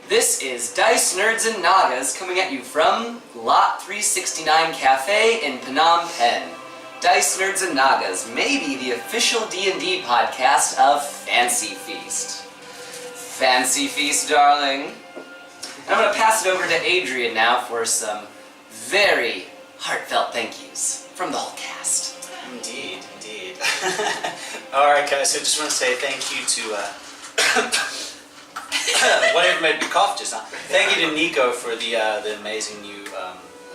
This is Dice, Nerds, and Nagas coming at you from Lot 369 Cafe in Phnom Penh. Dice, Nerds, and Nagas may be the official D&D podcast of Fancy Feast. Fancy Feast, darling. And I'm going to pass it over to Adrian now for some very heartfelt thank yous from the whole cast. Indeed. Alright guys, so I just want to say thank you to, whatever made me cough just now. Thank you to Nikko for the amazing new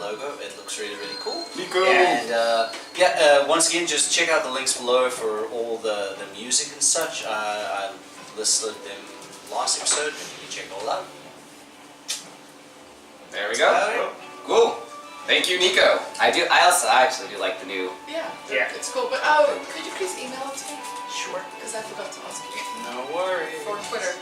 logo. It looks really cool. Nikko! And once again, just check out the links below for all the music and such. I listed them last episode, and you can check it all out. There we go. Cool. Thank you, Nikko. I actually do like the new. Yeah. It's cool. But could you please email it to me? Sure. Because I forgot to ask you. No worries. Or Twitter.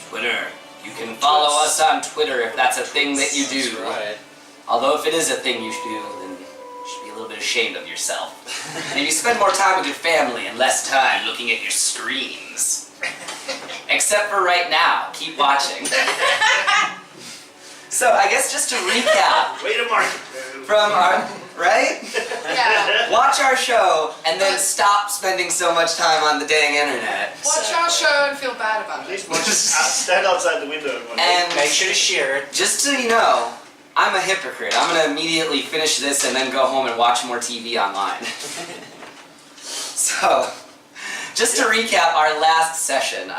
Twitter. You can follow us on Twitter if that's a thing that you do. That's right. Although if it is a thing you should do, then you should be a little bit ashamed of yourself. And you spend more time with your family and less time looking at your screens. Except for right now. Keep watching. So I guess just to recap. Way to market. From our, right? Yeah. Watch our show and then stop spending so much time on the dang internet. Watch our show and feel bad about At it. least watch us stand outside the window. And Make sure to share it. just so you know, I'm a hypocrite. I'm gonna immediately finish this and then go home and watch more TV online. So, just to recap our last session,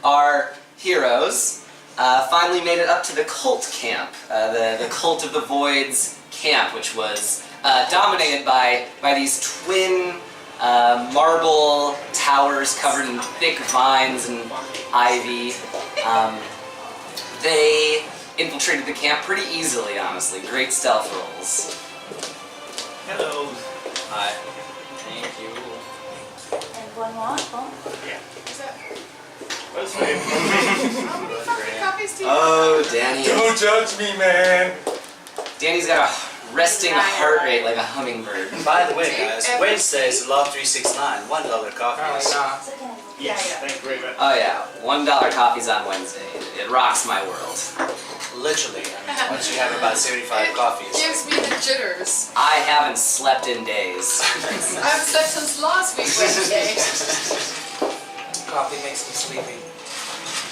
our heroes finally made it up to the cult camp, the Cult of the Void's camp, which was dominated by these twin marble towers covered in thick vines and ivy. They infiltrated the camp pretty easily, honestly. Great stealth rolls. Hello. Hi. Thank you. And one more phone? Is that... What's your name? How many fucking copies do you Oh, Danny. Don't judge me, man. Danny's got a resting heart rate like a hummingbird. By the way, guys, Wednesdays, Lot 369, $1 coffees. It's okay. Yeah. Thank you very much. Oh yeah, $1 coffees on Wednesday. It rocks my world. Literally, I mean, once you have about 75 coffees. Gives me the jitters. I haven't slept in days. I haven't slept since last week Wednesday. Coffee makes me sleepy.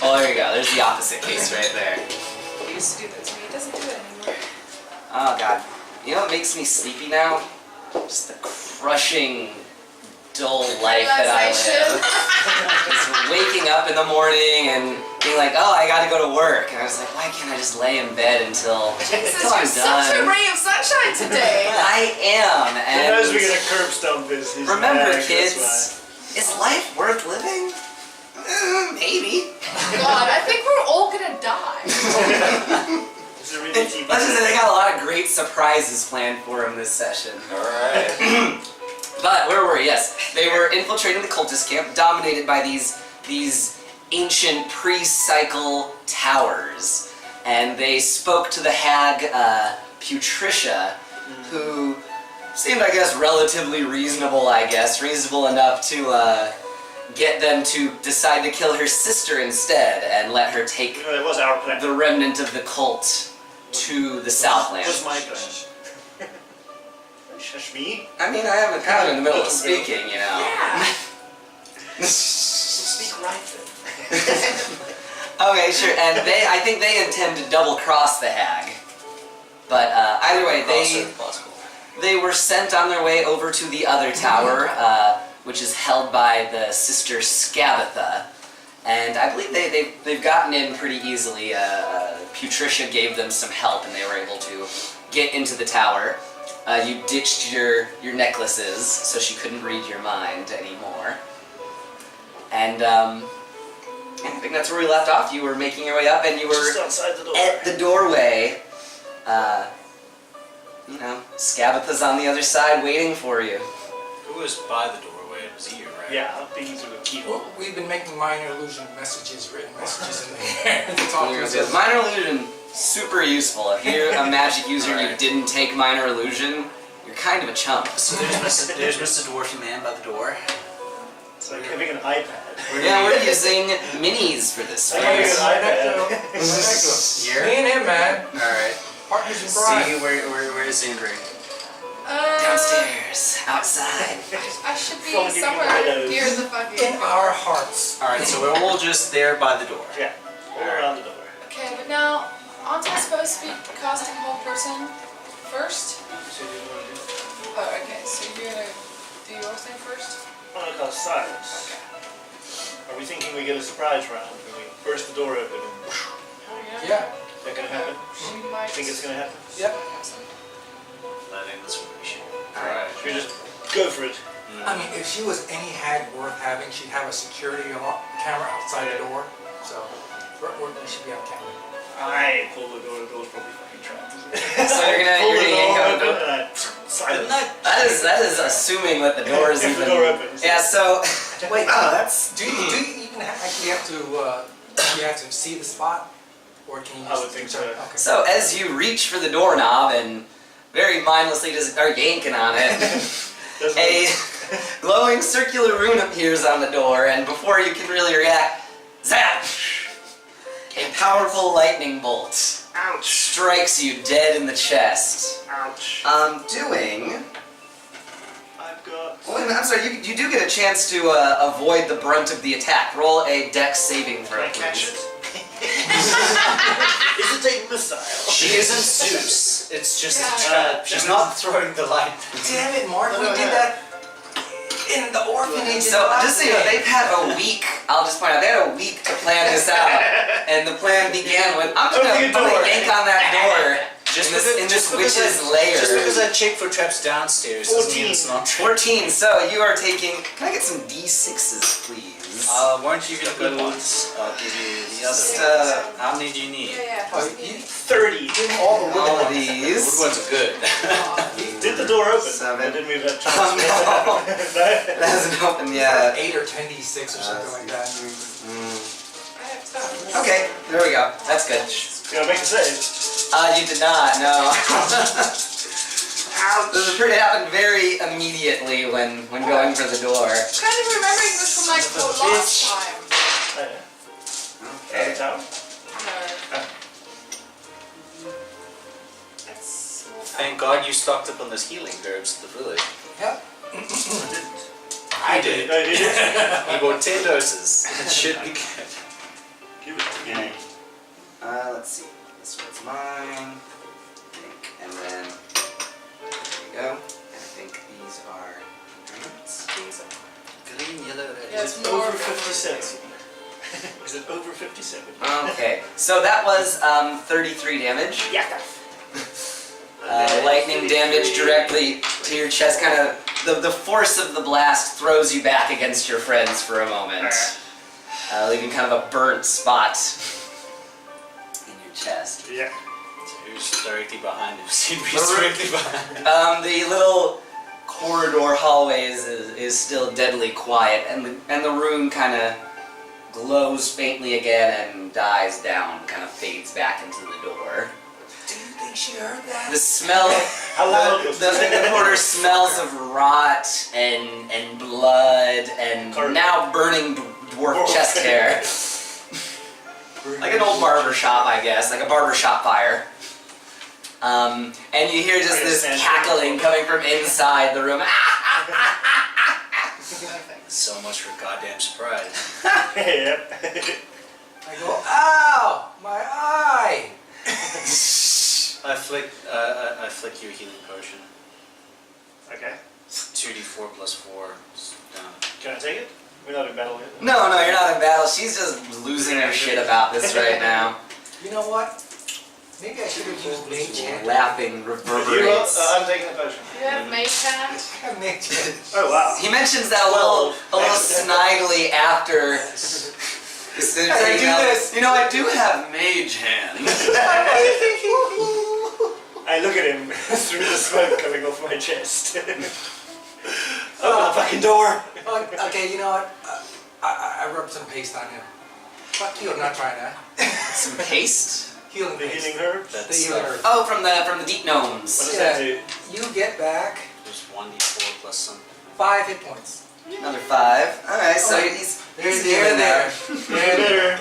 Oh, there you go. There's the opposite case right there. He used to do that to me. He doesn't do it anymore. Oh god. You know what makes me sleepy now? Just the crushing, dull life that I live. Just waking up in the morning and being like, oh, I gotta go to work. And I was like, why can't I just lay in bed until Jesus, I'm you're such a done? ray of sunshine today. I am, Who knows we get and a curb stomp this. remember, kids, is life worth living? Maybe. God, I think we're all gonna die. Is it really TV? Let's just say they got a lot of great surprises planned for him this session. Alright. But where were we? Yes, they were infiltrating the cultist camp, dominated by these ancient pre-cycle towers, and they spoke to the hag Putricia, who seemed, I guess, relatively reasonable. Reasonable enough to get them to decide to kill her sister instead and let her take You know, it was our plan. the remnant of the cult to the Southland. It was my plan. Shush me. I mean, I am kind of in the middle of speaking, you know. Yeah. Speak right then. Okay, sure. And I think they intend to double cross the hag. But either way, they were sent on their way over to the other tower, which is held by the sister Scabitha. And I believe they've gotten in pretty easily. Putricia gave them some help, and they were able to get into the tower. You ditched your necklaces, so she couldn't read your mind anymore. And I think that's where we left off. You were making your way up, and you were Just outside the door. at the doorway. You know, Scabitha's on the other side waiting for you. Who was by the doorway? It was you, right? Yeah, I'm peeking through the keyhole. Well, we've been making minor illusion messages, written messages in there to talk to us. Minor illusion, super useful. If you're a magic user and you didn't take minor illusion, you're kind of a chump. So there's Mr. Dwarfy Man by the door. It's like having an iPad. Yeah, we're using minis for this Like having an phase. iPad. Me and him, man. Alright. Partners in crime. See, where's Zenbrix? Downstairs, outside. I should be Fucking somewhere windows. near the In fucking. our hearts. Alright, so we're all just there by the door. Yeah, all around the door. Okay, but now, aren't I supposed to be casting whole person first? So you want to do? Oh, okay. So you're gonna do your thing first. I want to cast silence. Are we thinking we get a surprise round when we burst the door open and whoosh? Oh yeah. Yeah. Is that gonna happen? She might. I think it's gonna happen. Yep. I think that's what we should. Alright. Should we just go for it? I mean, if she was any hag worth having, she'd have a security camera outside the door. So, we should be on camera. I pull the door. The door's probably fucking trapped. So you're gonna yank out the door? and I silence. That is assuming that the door is If even. the door opens. Yeah. So Wait, that's. do you even actually have to? You have to see the spot, or can you? I Just would think so. Okay. So as you reach for the doorknob and very mindlessly just start yanking on it, That's a glowing circular rune appears on the door, and before you can really react, zap! A powerful lightning bolt Ouch. strikes you dead in the chest. Ouch. Doing. I've got. Oh, I'm sorry. You do get a chance to avoid the brunt of the attack. Roll a dex saving throw, Can I catch please. it? Is it a missile? She isn't Zeus. It's just a Yeah. trap. She's not throwing the light. Damn it, Mark! No, We no, did no. that in the orphanage. So just so you know, they've had a week. I'll just point out they had a week to plan this out, and the plan began with I'm Open the gonna door. yank on that door Just in this because witch's I, lair. Just because I check for traps downstairs doesn't mean it's not true. 14. So you are taking. Can I get some d6s, please? Weren't you the good ones? I'll give you the Just, other. How many do you need? Yeah, Oh, yeah. you 30. give him all the all of The these. wood ones are good. Did the door open? Seven. Or did we have Oh, no. no. It hasn't opened yet. 8 or 10 d6 or something like that. I have stuff. Okay, there we go. That's good. You gotta make a save. You did not. No. It happened very immediately when going for the door. Kind of remembering this from like the last time. Oh, yeah. Okay. Town? No. It's more Thank God you stocked up on those healing herbs at the village. Yep. I didn't. I did. No, you didn't. You bought 10 doses. It should be good. Give it to me. Let's see. This one's mine. I think. And then there we go. And I think these are ingredients. These are. Green, yellow, red. Yeah, Is it's it more over of a- 57? Is it over 57? Okay. So that was 33 damage. Yeah. Lightning damage directly to your chest. Kind of the force of the blast throws you back against your friends for a moment, leaving kind of a burnt spot in your chest. Yeah. Who's directly behind him? Who's directly behind him? The little corridor hallways is still deadly quiet, and the room kind of glows faintly again and dies down, kind of fades back into the door. Do you think she heard that? The smell, How loud the was it? corridor smells of rot and blood and Carpet. now burning dwarf chest hair. Like an old barber shop, I guess, like a barber shop fire. And you hear just this cackling coming from inside the room. So much for goddamn surprise. Yep. I go, ow, my eye. I flick your healing potion. Okay. 2d4 plus 4. Down. Can I take it? We're not in battle yet. No, you're not in battle. She's just losing her shit about this right now. You know what? Maybe I should have used mage hand. Laughing You roll? reverberates. I'm taking the potion. You have mage hand? I have mage hand. Oh wow. He mentions that a little snidely after. I do this. You know, I do have mage hand. I look at him through the smoke coming off my chest. Open the fucking door. Okay, you know what? I rubbed some paste on him. Fuck you, I'm not trying that. Some paste. Healing The paste. healing herbs. The healing herb. Oh, from the deep What gnomes. does that do? You get back Just 1d4 plus something. 5 hit points. Another 5. Alright, so he's There. Better.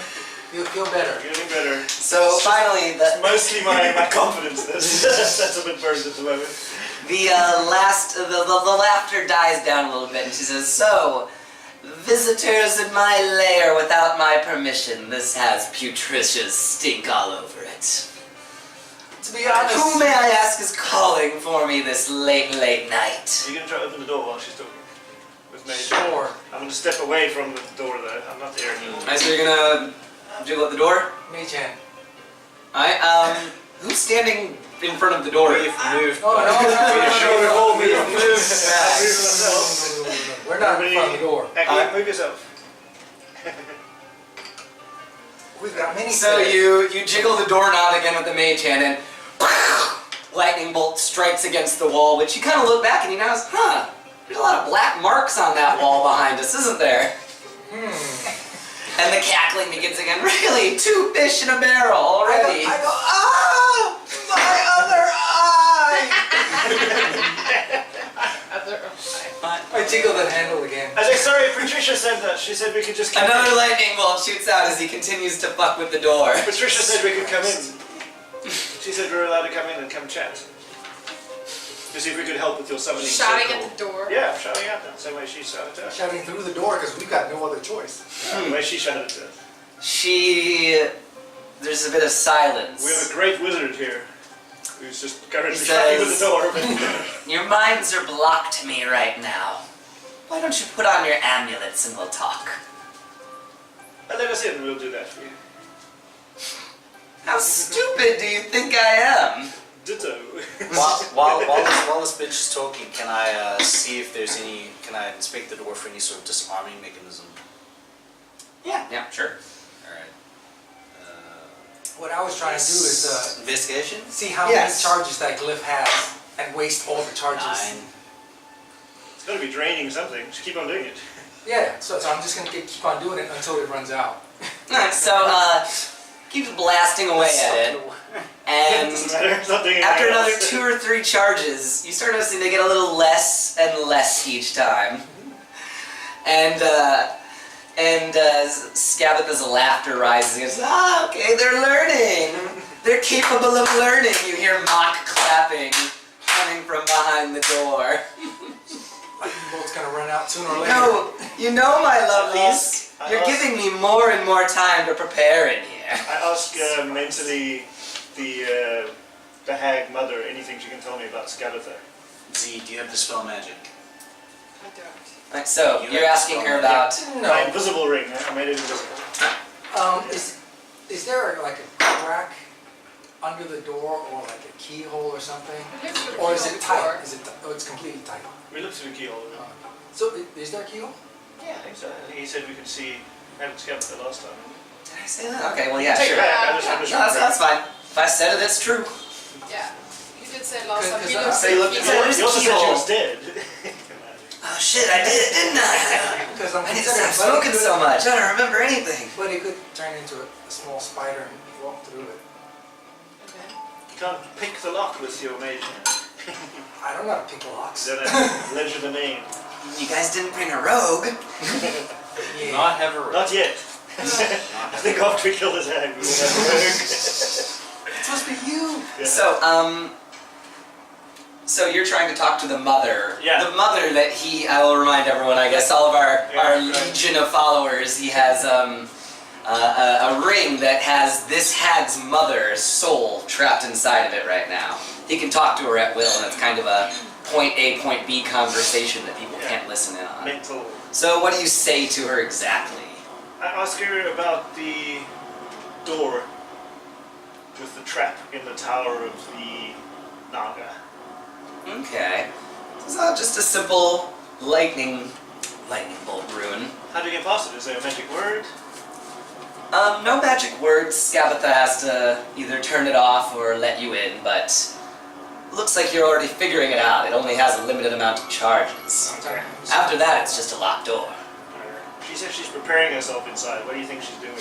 You'll feel better. Getting better. So finally, It's mostly my confidence that's a bit burned at the moment. the laughter dies down a little bit, and she says, "So, visitors in my lair without my permission. This has Putricia's stink all over it. To be honest, Who, may I ask, is calling for me this late night?" Are you going to try to open the door while she's talking? With me? Sure. I'm going to step away from the door though. I'm not there anymore. Alright, so you're gonna jiggle at the door? Mage hand. Alright, who's standing in front of the door? We've moved. No. We've moved. We're not in front of the door. Acki, move yourself. We've got many. So you jiggle the doorknob again with the mage hand, and lightning bolt strikes against the wall, which you kind of look back and you notice, there's a lot of black marks on that wall behind us, isn't there? And the cackling begins again. Really, 2 fish in a barrel already. I go, my other eye! I jiggle the handle again. I said, sorry, Putricia said that. She said we could just come Another in. lightning bolt shoots out as he continues to fuck with the door. Putricia said we could come in. She said we were allowed to come in and come chat. To see if we could help with your summoning Shouting circle. at the door. Yeah, shouting at them. Same way she shouted to us. Shouting through the door because we've got no other choice. The way she shouted to us. There's a bit of silence. We have a great wizard here. Who's just currently He shouting with says- the door. Your minds are blocked to me right now. Why don't you put on your amulets and we'll talk? Let us in and we'll do that for you. How stupid do you think I am? Ditto. While this bitch is talking, can I see if there's any? Can I inspect the door for any sort of disarming mechanism? Yeah, sure. All right. What I was trying to do is Investigation. see how Yes. many charges that glyph has and waste all the charges. 9. It's got to be draining something. Just keep on doing it. Yeah, so I'm just gonna keep on doing it until it runs out. Alright, so keep blasting away at it. And Doesn't matter. It's not doing anything after another else. 2 or 3 charges, you start noticing they get a little less and less each time. And Scabitha's laughter rises and goes, okay, they're learning. They're capable of learning. You hear mock clapping coming from behind the door. Lightning bolt's gonna run out sooner or later. No, you know, my lovelies, you're giving me more and more time to prepare in here. I ask mentally the hag mother anything she can tell me about Scabitha. Z, do you have dispel magic? I don't. Right, so You you're have asking her to about. My No. invisible ring. I made it invisible. Is there like a crack under the door or like a keyhole or something? We looked for the Or is keyhole it tight? before. Is it? Oh, it's completely tight. We looked through the keyhole. So is there a keyhole? Yeah, I think so. I think he said we could see Scabitha last time. Did I say that? Okay, well, yeah, Take sure. it back. No, that's fine. If I said it, it's true. Yeah. You did say last time. We Because looked say for look- the say keyhole. there's You also said she keyhole. was dead. Oh shit, I did, didn't I? Because I'm I need to considering, stop smoking so much. I don't remember anything. But it could turn into a small spider and walk through it. Okay. You can't pick the lock with your mage hand. I don't know how to pick locks. Is that a legerdemain? You guys didn't bring a rogue. Yeah. Not have a Not yet. I think after we kill this hag, we will have a rogue. It's supposed to be you. Yeah. So you're trying to talk to the mother. Yeah. The mother that I will remind everyone, I guess, all of our right. legion of followers, he has a ring that has this hag's mother's soul trapped inside of it right now. He can talk to her at will, and it's kind of a point A, point B conversation that people can't listen in on. Mental. So what do you say to her exactly? I ask her about the door with the trap in the tower of the Naga. Okay. It's not just a simple lightning bolt rune. How do you get past it? Is there a magic word? No magic words. Scabitha has to either turn it off or let you in, but looks like you're already figuring it out. It only has a limited amount of charges. After that, it's just a locked door. She said she's preparing herself inside. What do you think she's doing?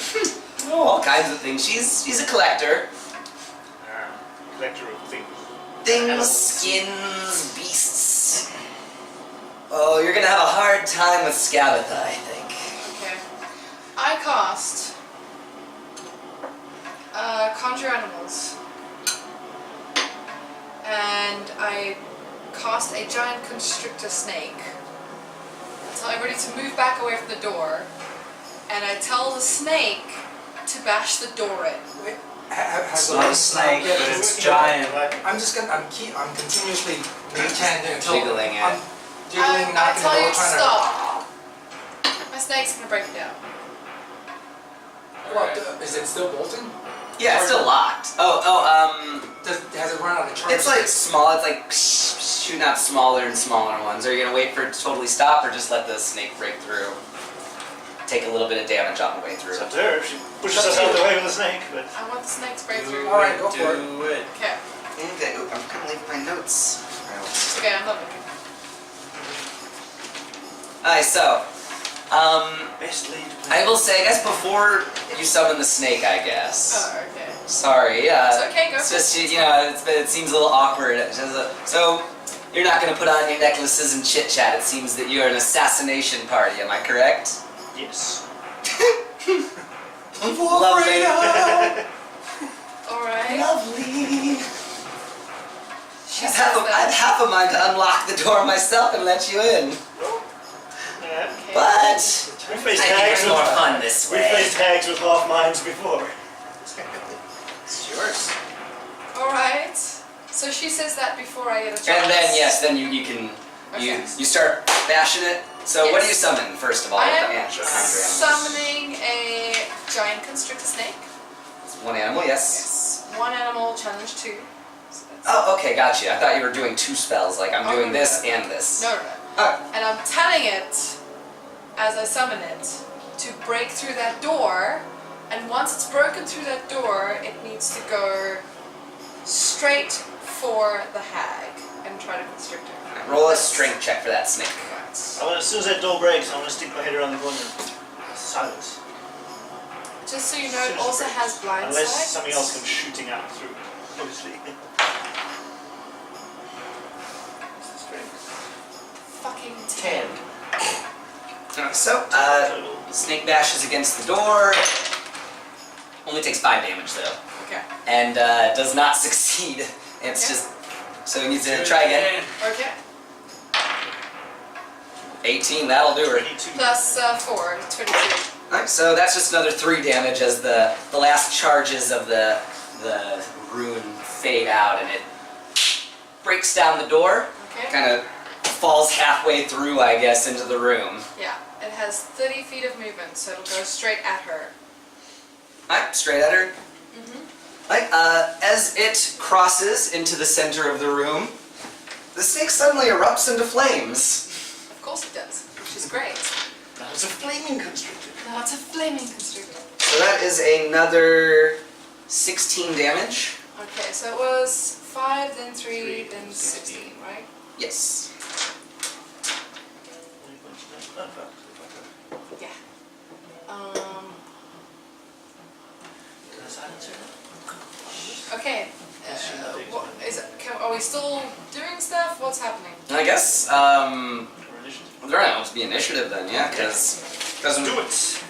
Oh, all kinds of things. She's a collector. Collector of things. Things, Animals. skins, beasts. Oh, you're gonna have a hard time with Scabitha, I think. Okay. I cast Conjure Animals. And I cast a giant constrictor snake. I tell everybody to move back away from the door. And I tell the snake to bash the door in. Wait, has It's not a snake, yeah, but it's giant. I'm continuously mage-handing until Jiggling it. I'm jiggling, I knocking the tell you door, to trying stop. My snake's gonna break it down. What, is it still bolting? Yeah, it's still locked. Has it run out of charge? It's like small, it's like shooting out smaller and smaller ones. Are you gonna wait for it to totally stop or just let the snake break through? Take a little bit of damage on the way through. It's up to her. She pushes us out the way with the snake, but I want the snake to break through. Alright, go for it. Do it. Okay. Okay, ooh, I'm gonna leave my notes. Okay, I'm done. Alright, so, best lead. I will say, I guess before you summon the snake, I guess. Oh, okay. Sorry, It's okay, go It's for just, it. you know, it seems a little awkward. So, you're not going to put on your necklaces and chit-chat. It seems that you're an assassination party, am I correct? Yes. Lovely. Alright. Lovely. She I says have that. half a mind to unlock the door myself and let you in. Yeah. Okay. But We I faced think tags it's with more fun this we way. faced tags with half minds before. It's yours. Alright. So she says that before I get a chance. And then, yes, then you can, Okay. you start bashing it. So what do you Yes. summon, first of all? I with the am conjure animals? summoning a giant constrictor snake. One animal, yes. Yes. One animal, challenge 2. So that's Oh, okay, gotcha. I thought you were doing 2 spells, like I'm Oh, doing no, this no. and this. No. Oh, And I'm telling it, as I summon it, to break through that door. And once it's broken through that door, it needs to go straight for the hag and try to constrict her. roll a strength check for that snake. As soon as that door breaks, I'm gonna stick my head around the corner. Silence. Just so you know, it also has blind Unless sight. something else comes shooting out through. Obviously. Fucking 10. So, snake bashes against the door. Only takes 5 damage though. Okay. And does not succeed. It's Okay. just, so he needs to try again. Okay. 18, that'll do her. 22. Plus 4, 22. Alright, so that's just another 3 damage as the last charges of the rune fade out and it breaks down the door. Okay. Kind of falls halfway through, I guess, into the room. Yeah. It has 30 feet of movement, so it'll go straight at her. Alright, straight at her. Mm-hmm. Alright, as it crosses into the center of the room, the snake suddenly erupts into flames. Of course it does, which is great. Now it's a flaming constrictor. Now it's a flaming constrictor. So that is another 16 damage. Okay, so it was 5, then 3, then 16, right? Yes. Yeah. Okay. What is it? Are we still doing stuff? What's happening? I guess, there has to be initiative then, yeah, because Do it.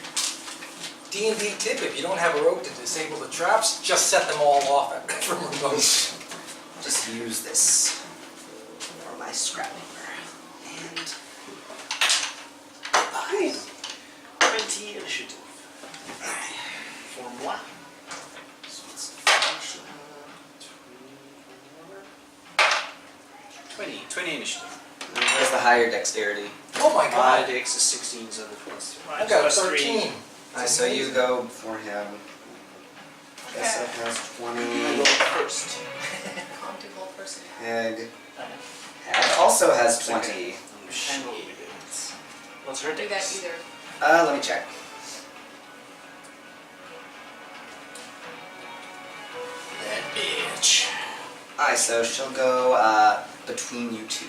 D&D tip, if you don't have a rope to disable the traps, just set them all off from remote. just use this for my scrap paper. And 20 initiative. For moi. 20 initiative. where's the higher dexterity? Oh my My god, dex is 16, so the plus 3. I got a Plus 13. So you go before him. Okay. Jessop has I 20. go first. Can't do whole person. Hag also has 20. What's her Do that dex? either. Let me check. That bitch. Alright, so she'll go between you two.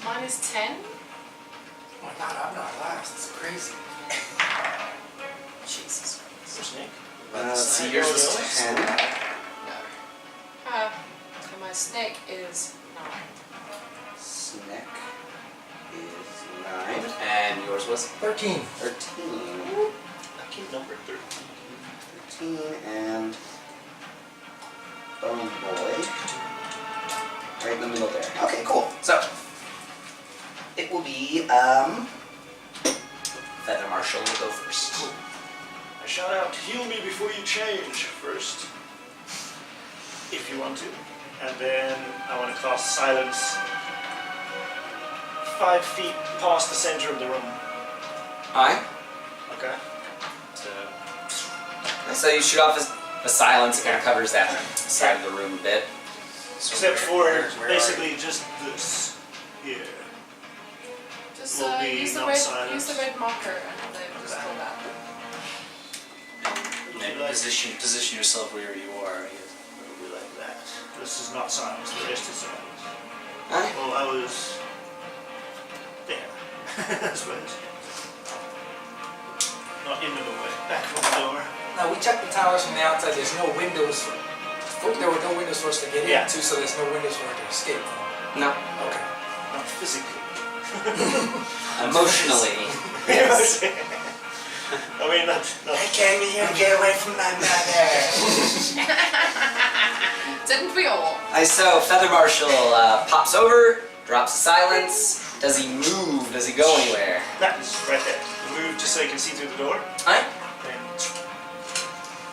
Mine is 10. Oh my god, I'm not last, it's crazy. Jesus Christ. Where's Nick? Let's see, Snake yours was goes 10. No. And my snake is 9. Snake is 9. And yours was 13. 13. Lucky number 13. 13 and Bone Boy. Right in the middle there. Okay, cool. So it will be Feather Marshal will go first. I shout out, heal me before you change first. If you want to. And then I want to cast Silence 5 feet past the center of the room. Alright. Okay. So you shoot off a silence, it kind of covers that side of the room a bit. Except for basically just this here. Just Will be use the not red silenced. marker and then just pull that. And position yourself where you are. It'll be like that. This is not silence, the rest is silence. Alright. Well, I was there, I suppose. Not into the way, back from the door. Now, we checked the towers from the outside. There's no windows. There were no windows for us to get Yeah. into, so there's no windows for her to escape from. No. Okay. Not physically. Emotionally. Yes. I mean, not came here to get away from my mother. Didn't we all? So Feather Marshal pops over, drops a silence. Does he move? Does he go anywhere? That's right there. Move just so you can see through the door. Alright.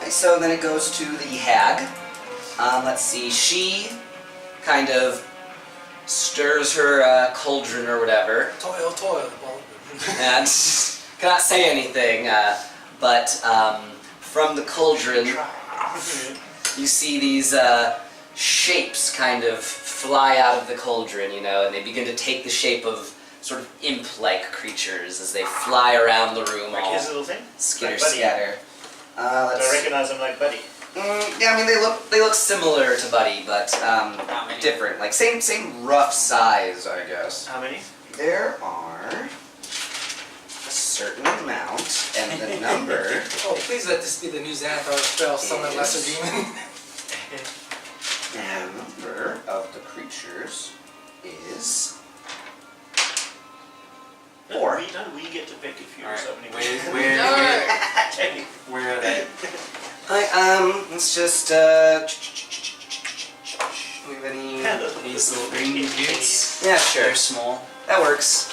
And So then it goes to the hag. Let's see, she kind of stirs her cauldron or whatever, Toil. and cannot say anything, but from the cauldron you see these shapes kind of fly out of the cauldron, you know, and they begin to take the shape of sort of imp-like creatures as they fly around the room, like all his little thing. skitter Like Buddy. scatter. Do I Let's recognize him like Buddy? yeah, I mean they look similar to Buddy, but many? different. Like same rough size, I guess. How many? There are a certain amount, and the number Oh, please let this be the new Xanathar spell, summon lesser demon. the number of the creatures is 4. Don't we get to pick if you're Alright, summoning? No. where are they? Let's just we have any? These little green dudes. Yeah, sure. They're small. That works.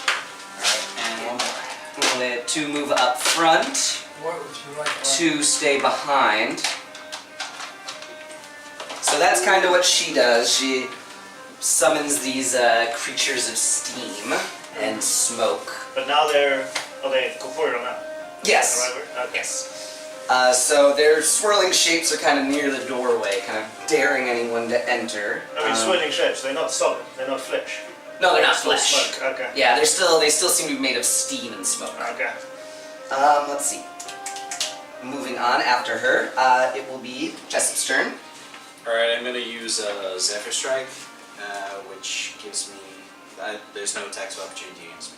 Alright, and one more. We'll let 2 move up front, What would you like? 2 stay behind. So that's kind of what she does. She summons these creatures of steam and smoke. But now they're corporeal now. Yes. Is that the right word? Okay. Yes. So their swirling shapes are kind of near the doorway, kind of daring anyone to enter. I mean, swirling shapes. They're not solid. They're not flesh. No, they're not Still flesh. smoke. Okay. Yeah, they still seem to be made of steam and smoke. Okay. Let's see. Moving on after her, it will be Jessop's turn. Alright, I'm gonna use Zephyr Strike, which gives me. There's no attacks of opportunity against me.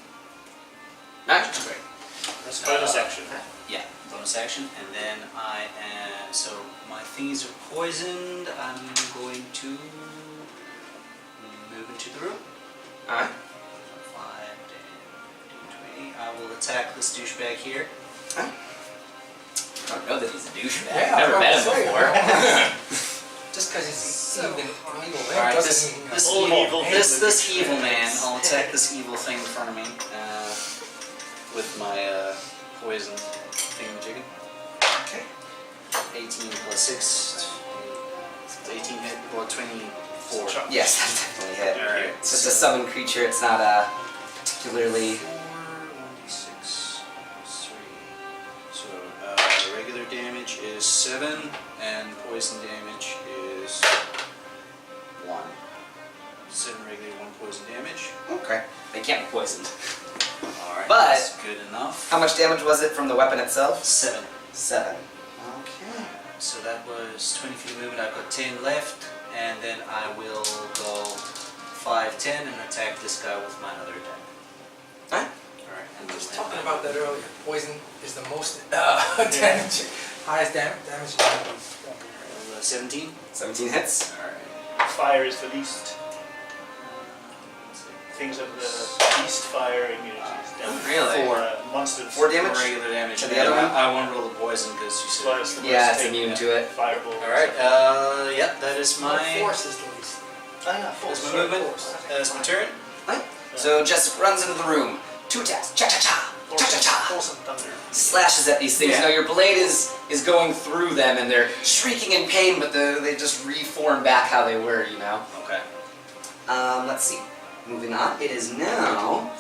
Nice. Great. That's bonus action. Huh? Yeah, bonus action, and then I am. So my thingies are poisoned. I'm going to move into the room. Alright. 5, 10, 20. I will attack this douchebag here. I don't know that he's a douchebag. Yeah, I've never met him I was before. about to say. Just because he's So evil Alright, doesn't mean this All evil, evil this things. evil man. I'll attack this evil thing in front of me with my poison thingamajiggy. Okay. 18 plus 6. 18 hit, or 24. Yes, that's definitely hit. Alright. It's just a summon creature. It's not particularly. 1d6 plus 3. So regular damage is 7, and poison damage is 1. 7 regular, 1 poison damage. Okay. They can't be poisoned. Alright, But- that's good enough. How much damage was it from the weapon itself? 7. 7. Okay. So that was 20 feet of movement. I've got 10 left, and then I will go 5, 10, and attack this guy with my other attack. Alright. Alright, and I was then talking I about will- that earlier. Poison is the most damage, highest damage. 17. 17 hits. Alright. Fire is the least. things of the beast fire immunities. Really? For monsters. 4 damage? Regular damage. To the other one? I won't roll the poison because you said. Plus the Yeah, first it's take, immune to it. Fireball. Alright, yep, that is my. Force is the least. Oh yeah, force. That's my movement. That's my turn. Right? So Jessop runs into the room. 2 attacks. Cha-cha-cha. Cha-cha-cha. Force and thunder. Slashes at these things. Yeah. You know, your blade is going through them, and they're shrieking in pain, but they just reform back how they were, you know? Okay. Let's see. Moving on. It is now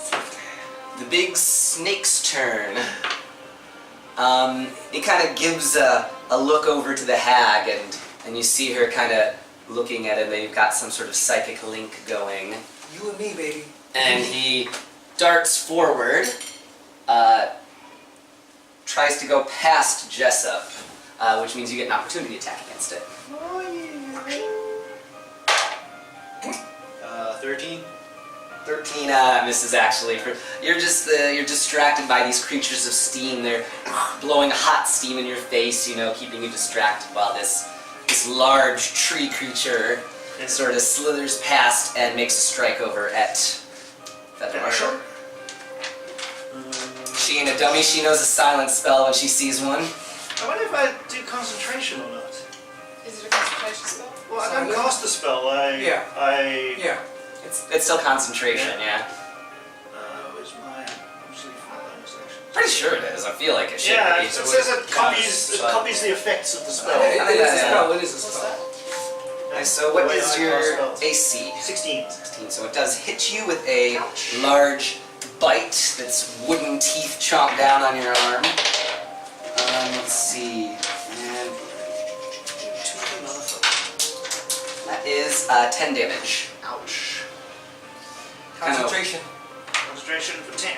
the big snake's turn. It kind of gives a look over to the hag, and you see her kind of looking at it. They've got some sort of psychic link going. You and me, baby. And he darts forward, tries to go past Jessop, which means you get an opportunity attack against it. 13. 13 misses actually. You're distracted by these creatures of steam. They're blowing hot steam in your face, you know, keeping you distracted while this large tree creature sort of slithers past and makes a strike over at Feather Marshal. She ain't a dummy. She knows a silent spell when she sees one. I wonder if I do concentration or not. Is it a concentration spell? Well, I don't cast a spell. Yeah. Yeah. It's still concentration, yeah. Where's my usually for bonus action? Pretty sure it is. I feel like it should Yeah, be. it says it copies the effects of the spell. It is a yeah. spell. It is a What's spell. that? Okay, so what Wait, is I your cast spells. AC? 16. 16. So it does hit you with a large bite that's wooden teeth chomp down on your arm. Let's see. And that is 10 damage. Ouch. Concentration. Concentration for 10.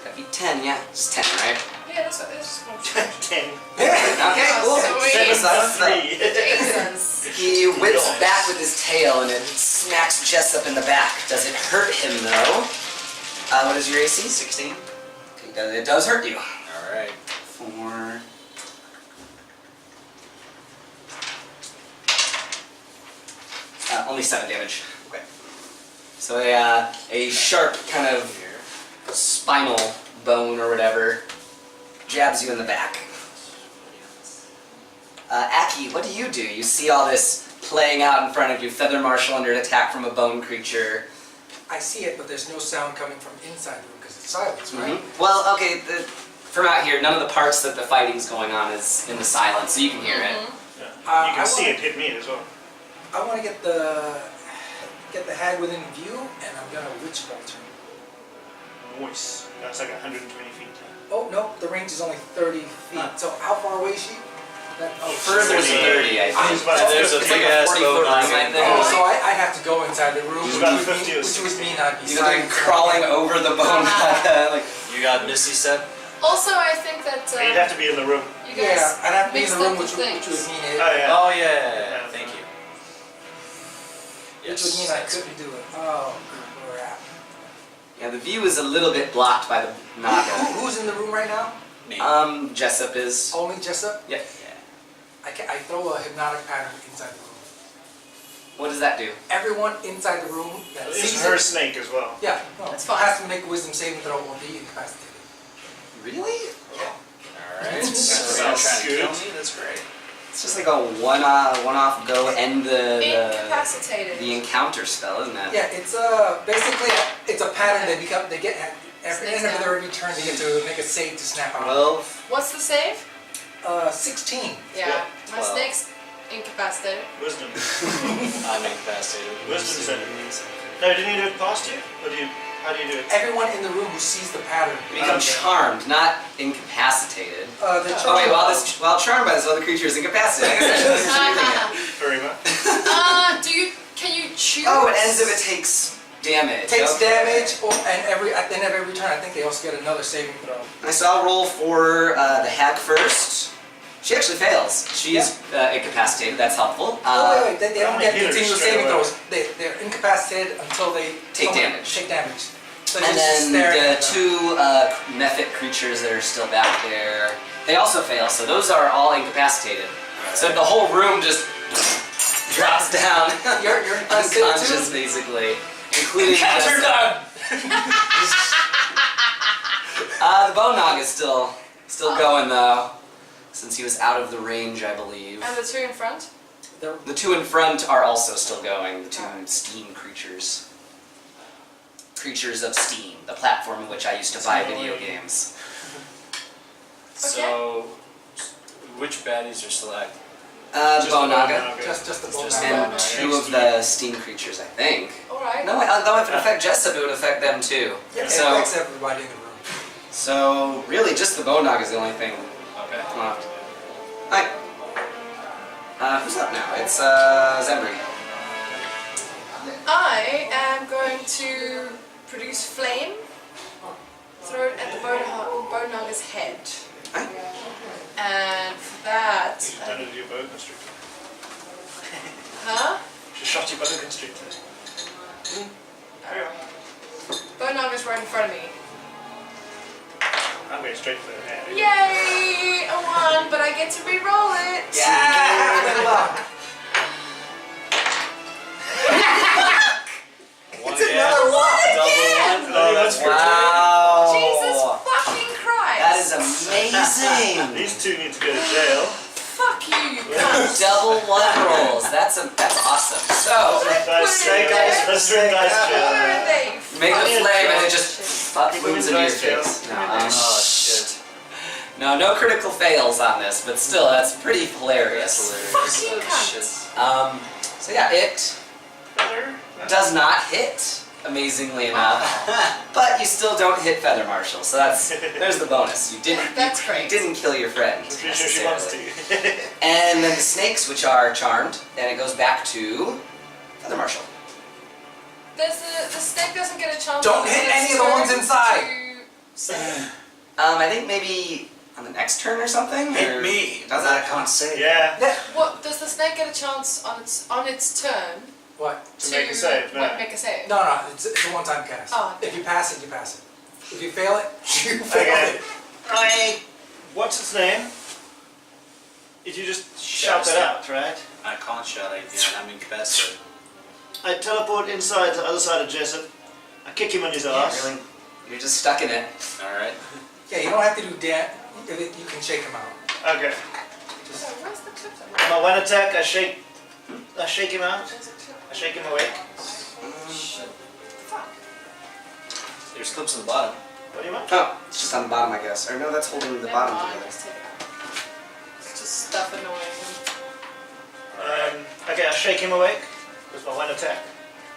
That'd be 10, yeah. It's 10, right? Yeah, that's what it is. 10. Okay, cool. Sweet. So that's, 3. Jesus. he whips back with his tail and it smacks Jessop in the back. Does it hurt him though? What is your AC? 16. Okay, it does hurt you. Alright. 4. Only 7 damage. Okay. So a sharp kind of spinal bone or whatever jabs you in the back. Acki, what do? You see all this playing out in front of you. Feather Marshal under attack from a bone creature. I see it, but there's no sound coming from inside the room because it's silence, right? Well, okay, from out here, none of the parts that the fighting's going on is in the silence, so you can hear it. Yeah. You I can see wanna- it hit me as well. I want to get the hag within view, and I'm gonna witch bolt her. Voice. That's like 120 feet. Oh no, the range is only 30 feet. So how far away is she? Further than 30, I think. She's about There's a 50. big ass 40 boat foot line on right it. there. Oh, so I have to go inside the room, She's which about would 50 or mean 60. I'd be You're like crawling over the bone. Like, You got Misty Step? Also, I think that You'd have to be in the room. you guys Yeah, I'd have to be in mixed the room, up which the would things. mean Oh yeah. Oh, yeah. Thank you. which would mean I couldn't do it. Oh crap! yeah, the view is a little bit blocked by the Naga. Who's in the room right now? Me. Jessop is. Only Jessop. Yeah. I throw a hypnotic pattern inside the room. What does that do? Everyone inside the room that It's sees her it, snake as well. yeah, no, That's fine. has to make a wisdom saving throw or be incapacitated. Really? Alright. That's So you're trying to good. kill me? That's great. It's just like a one-off go end the Incapacitated. encounter spell, isn't it? Yeah, it's basically it's a pattern they get at every end of their every turn they get to make a save to snap out. 12. What's the save? 16. Yeah, my 12. snake's incapacitated. Wisdom. I'm incapacitated. Wisdom center. No, didn't you do it past you? Or how do you do it? Everyone in the room who sees the pattern. You become charmed, not incapacitated. The Oh wait, while charmed by this other creature is incapacitated. I guess I should have Very much. Can you choose? Oh, it ends if it takes damage. takes Okay. damage, and at the end of every turn, I think they also get another saving throw. So I'll roll for the hag first. She actually fails. She is incapacitated. That's helpful. Wait, they don't get healers continuous straight saving away. throws. They're incapacitated until they Take damage. Take damage. So And just then stare the at them. two mephit creatures that are still back there, they also fail. So those are all incapacitated. So the whole room just drops down. You're incapacitated unconscious, too? basically. including Cats are done! the bone nog is still going though, since he was out of the range, I believe. And the two in front? The two in front are also still going. The two steam creatures. Creatures of Steam, the platform in which I used to buy video games. So, which baddies are still active? The bone naga. Just the bone And naga. two of the steam creatures, I think. Alright. No, though if it affect Jessop, it would affect them too. Yeah, it So, affects everybody in the room. so really, just the bone naga is the only thing Okay. left. Hi. Who's up now? It's Zenbrix. I am going to produce flame, throw it at the bone naga's head. Hi. And for that, She's done it with your boa constrictor. huh? She shot your boa constrictor. Carry on. Bone naga's right in front of me. I'm going straight for the head. Yay! A 1, but I get to re-roll it. Yeah! Good luck. It's another one! Double one. Oh, that's Wow! Jesus fucking Christ! That is amazing! These two need to go to jail. Fuck you, you cunt. Double one rolls. That's awesome. So Let's drink dice jail. Where are they? make the Fucking flame and jail. it just moves into your face. No, Oh shit. no critical fails on this, but still, that's pretty hilarious. Fucking cunt. So yeah, it does not hit, amazingly enough, but you still don't hit Feather Marshal. So there's the bonus. You didn't. That's great. You didn't kill your friend. I'm pretty sure she wants to. And then the snakes, which are charmed, and it goes back to Feather Marshal. The snake doesn't get a chance. Don't on hit its any of the ones turn inside. to save. I think maybe on the next turn or something. Hit or- me. Does I it? can't say. Yeah. What does the snake get a chance on its turn What? To make a save, no. what, make a save? No, it's a one-time cast. Oh. If you pass it, you pass it. If you fail it, you fail Okay. it. What's its name? If you just shout that out, right? I can't shout Adrian. I'm incapacitated. I teleport inside the other side of Jessop. I kick him on his ass. Really? You're just stuck in it. Alright. Yeah, you don't have to do that. You can shake them out. Okay. So where's the clip? My one attack, I shake him out. I shake him awake. Fuck. There's clips on the bottom. What do you want? Oh, it's just on the bottom, I guess. Or no, that's holding the Never bottom mind, together. just take it out. It's just stuff annoying him. Okay, I shake him awake with my one attack.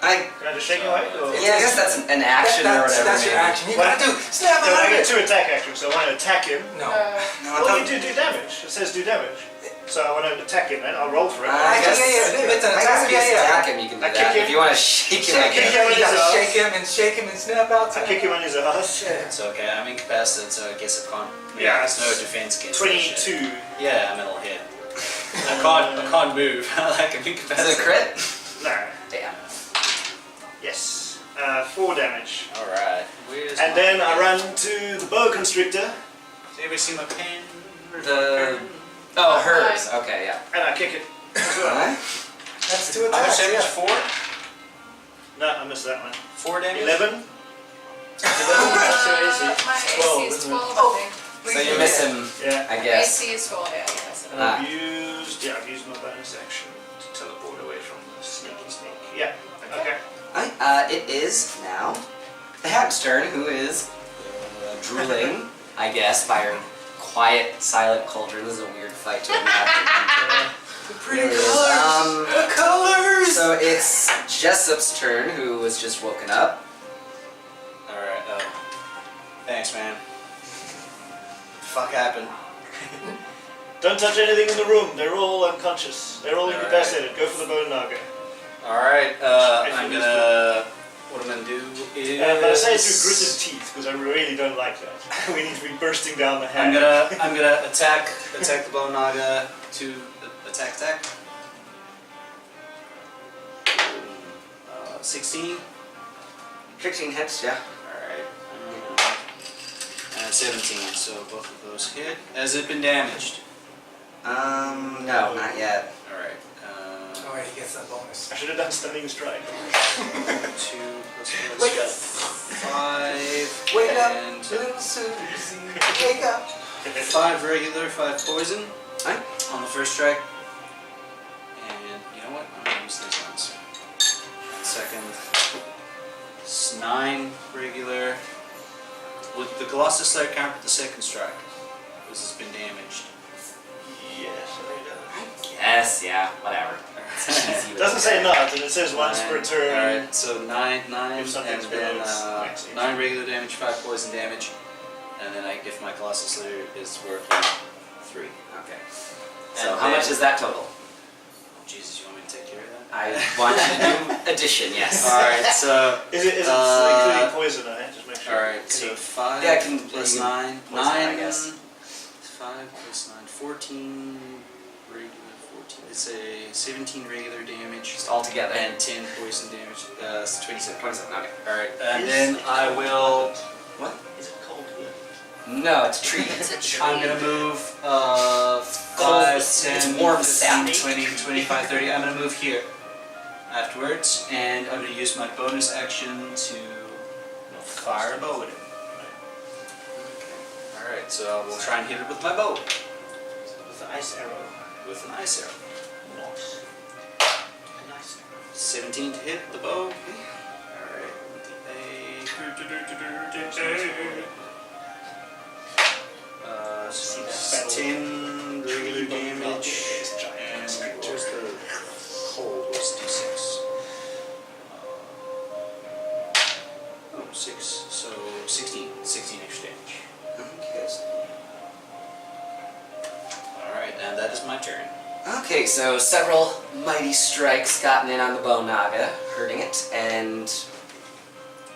Can I just shake him awake? Or? Yeah, I guess that's an action or whatever. That's your maybe. action. You gotta do snap No, I out of get it. 2 attack actions, so I want to attack him. No. No, Well, you do damage. It says do damage. So I want to attack him, then I'll roll for it. I guess, Yeah, it's an I guess attack. if you Yeah. attack him, you can do I that. kick him. If you want to shake him, I Kick guess. him. You gotta shake him and snap out. I kick him on his ass. Yeah. It's okay. I'm incapacitated, so I guess I can't. Yeah, There's no it's defense against that shit. 22. Yeah, I'm it'll hit. I can't move. Like I'm Is incapacitated. it a crit? No. Damn. Yes. 4 damage. Alright. And then I run to the boa constrictor Does anybody see my pen? The oh, hers. Okay, yeah. and I kick it as well. Alright. That's 2 How much attacks. damage? Yeah. 4? No, I missed that one. 4 damage? 11. My AC Twelve, is isn't 12, it? Oh. I think. So you miss him, Yeah. I guess. AC is 12, yeah, yes. And Ah. I've used my bonus action to teleport away from the sneaky snake. Yeah. Okay. Alright, it is now the hag's turn, who is drooling, I guess, by her quiet, silent cauldron. This is a weird fight to imagine. The pretty It is, colors. The colors. So it's Jessop's turn, who was just woken up. Alright, thanks, man. Fuck happened. Don't touch anything in the room. They're all unconscious. They're all Alright. incapacitated. Go for the bone naga. Alright, I'm gonna. What I'm gonna do is. But I say it through gritted teeth because I really don't like that. We need to be bursting down the hand. I'm gonna attack the bone naga to attack. 16. 16 hits, yeah. Alright. And 17, so both of those hit. Has it been damaged? No, not yet. Alright. Oh, yeah, he gets that bonus. bonus. I should have done stunning strike. 2 plus 1 Wake up. 5. Wake and up, little Susie. Wake up. 5 regular, 5 poison Alright. on the first strike. And you know what? I'm gonna use these ones. Second. It's 9 regular. Would the Colossus Slayer count the second strike? Because it's been damaged. Yes, it Yes, yeah, whatever. does. It doesn't say not, and it says once per turn. Alright, so 9, If and something's then below its max 9 regular damage, 5 poison damage. And then if my Colossus Slayer is working, 3. Okay. So And how then- much is that total? Oh, Jesus, you want me to take care of that? I want you to do addition, yes. Alright, so. Is it including poison? I just make sure. Alright, so 5 Yeah, I can- plus you can 9. poison it, 9, I guess. 5 plus 9, 14 regular, 14. It's a 17 regular damage. Just all together. And 10 poison damage. So 27. 27, okay. Alright, and then I will. What? Is it cold? No, it's a tree. I'm gonna move 5, It's 10, warm 15, sap. 20, 25, 30. I'm gonna move here afterwards, and I'm gonna use my bonus action to fire a bow at him. Alright, so I will try and hit it with my bow. With the ice arrow. With an ice arrow. Nice. Nice arrow. 17 to hit the bow. Alright, so 10 regular damage. And what's the cold? What's D6? Oh, 6. So 16. 16 extra damage. Okay. Alright, and that is my turn. Okay, so several mighty strikes gotten in on the bone naga, hurting it, and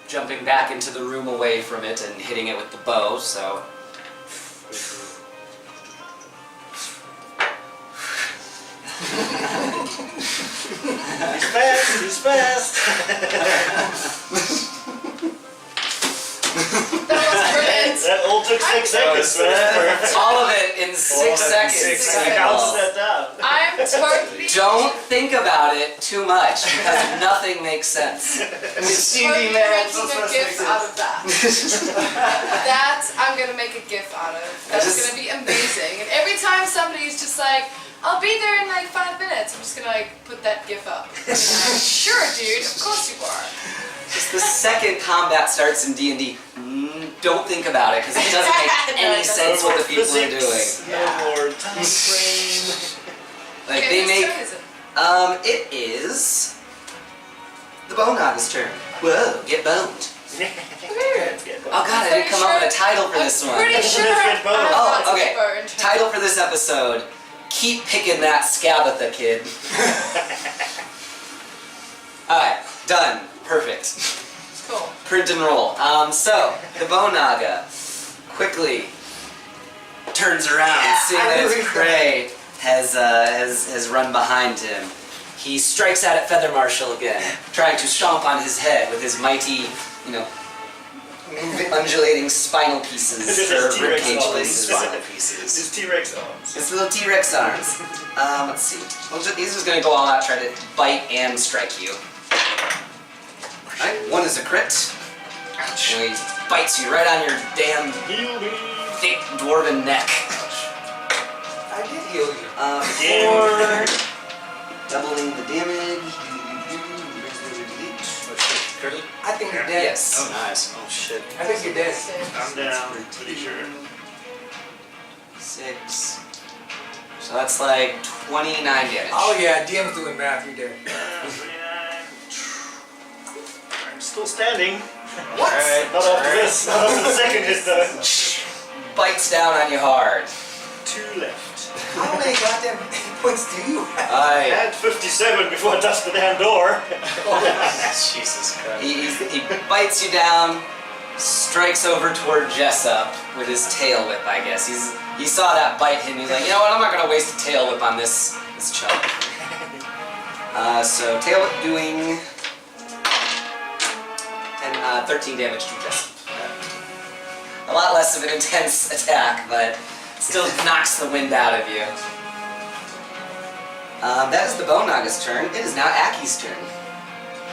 jumping back into the room away from it and hitting it with the bow, so... He's fast, he's fast. That was brilliant. That all took 6 seconds, man. All of it in 6 seconds. 6 seconds. I counted that down. I'm totally. Don't think about it too much, because nothing makes sense. Totally making a gif out of that. That I'm gonna make a gif out of. That's just- gonna be amazing. And every time somebody's just like, I'll be there in like 5 minutes, I'm just gonna like put that gif up. And I'm like, sure, dude. Of course you are. Just the second combat starts in D&D, don't think about it, because it doesn't make No, any it doesn't. sense what the people are Physics, doing. No more time frame. Like, Okay, they whose make... turn is it? It is... the bone naga's turn. Whoa, get boned. Oh god, I didn't come up with a title for this I'm one. pretty sure Get boned. I'm Oh, about to okay. get burned. Title for this episode, Keep Picking That Scabitha Kid. Alright, done. Perfect. Cool. Print and roll. So, the bone naga quickly turns around, seeing that his prey has run behind him. He strikes out at Feather Marshal again, trying to stomp on his head with his mighty, undulating spinal pieces His or T-Rex ribcage arms. pieces. His T-Rex arms. His little T-Rex arms. Let's see. He's just gonna go all out, try to bite and strike you. Alright, one is a crit. And he bites you right on your damn Heal me. thick dwarven neck. I did heal you. 4, doubling the damage. Curly? I think you're dead. Yes. Oh, nice. Oh, shit. I think you're dead. I'm down, pretty sure. 6. So that's like 29 damage. Oh yeah, DM's doing math, you're dead. 29. I'm still standing. What? Alright. Not after this. Not after the second hit though. Bites down on you hard. 2 left. How many goddamn points do you have? I Aye. had 57 before I touched the damn door. Jesus Christ. He bites you down, strikes over toward Jessop with his tail whip, I guess. He saw that bite hit and he's like, you know what, I'm not gonna waste a tail whip on this chump. So tail whip doing 13 damage to Jessop. A lot less of an intense attack, but still knocks the wind out of you. That is the Bone Naga's turn. It is now Acki's turn.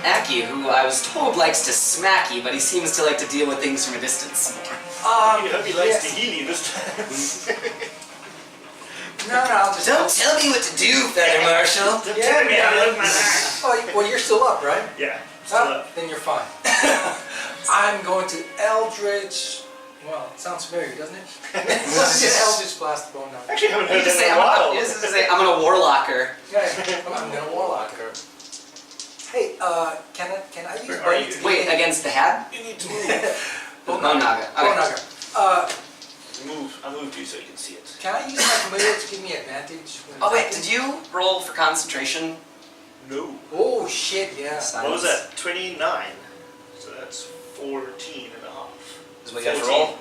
Acki, who I was told likes to smacky, but he seems to like to deal with things from a distance more. You hope he likes to heal you this time. No, I'll just... Don't tell me what to do, Feather Marshal. Don't tell me how to look my life. Well, you're still up, right? Yeah, still Oh, up. then you're fine. I'm going to Eldritch... Well, it sounds familiar, doesn't it? Let's get Eldritch Blast Bone Naga. Actually, I haven't You heard just that say, in a while. you just say, I'm gonna Warlock her. Yeah, I'm gonna Warlock her. Hey, can I use Where are Bite you? to Wait, give me- against the hag? You need to move. Bone Naga. Bone Okay. Naga. I moved you so you can see it. Can I use my familiar to give me advantage? when Oh wait, attacking? did you roll for concentration? No. Oh shit, yeah. What was that? 29. So that's 14 and a half. Is what you have to 14. roll?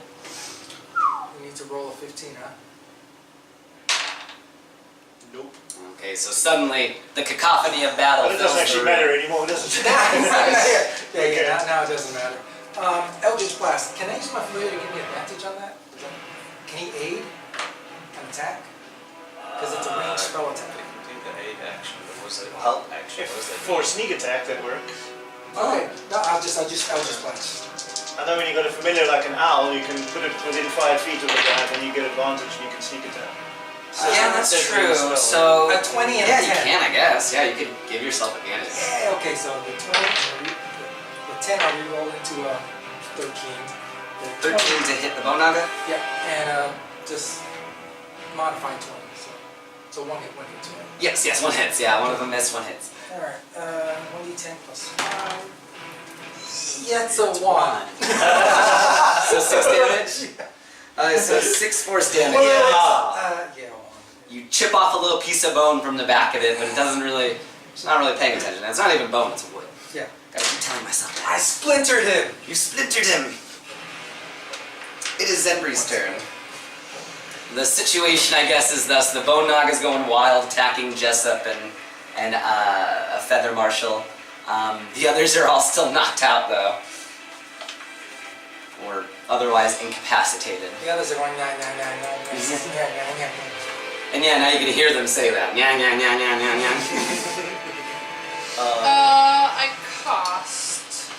We need to roll a 15, huh? Nope. Okay, so suddenly the cacophony of battle But it fills doesn't actually the room. matter anymore, does it? Yeah, now it doesn't matter. Eldritch Blast. Can I use my familiar to give me advantage on that? Can he aid an attack? Because it's a ranged spell attack. Do the aid action, but was it help action? If What was that? for sneak attack, that works. Okay, no, I'll just Eldritch Blast. And then when you got a familiar like an owl, you can put it within 5 feet of the guy, and you get advantage and you can sneak attack. Yeah, that's That's true. really So A 20 and yeah, a you 10. can, I guess. Yeah, you could give yourself advantage. Yeah, okay, so the 20, the 10 I'll re-roll into 13. The 13 to hit the Bone Naga. Yeah, and just modify 20. So one hit, 2 hit. Yes, one hits. Yeah, one of them missed, one hits. Alright, 1d10 plus 5. Yeah, it's a 1. So 6 damage. So 6 force damage. Yeah, 1. You chip off a little piece of bone from the back of it, but it doesn't really. It's not really paying attention. It's not even bone. It's wood. Yeah. Gotta keep telling myself I that. splintered him! You splintered him. It is Zenbrix's turn. The situation, I guess, is thus: the Bone Naga's going wild, attacking Jessop and a Feather Marshal. The others are all still knocked out, though, or otherwise incapacitated. The others are going, nah. And yeah, now you can hear them say that. Nya, nya, nya, nya, nya, nya. I cast.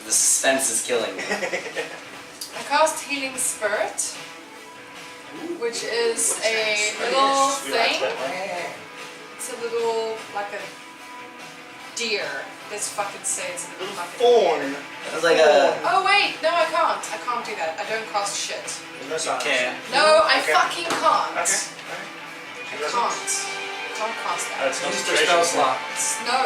The suspense is killing me. I cast Healing Spirit, which is a little thing. It's a little, like a deer. Let's fucking say it's a little fucking Thorn. deer. It was like a. Oh wait, no I can't. I can't do that. I don't cast shit. No, can. No, I Okay. fucking can't. Okay. I can't. Can't cast that. That's Use your concentration. spell slot. No.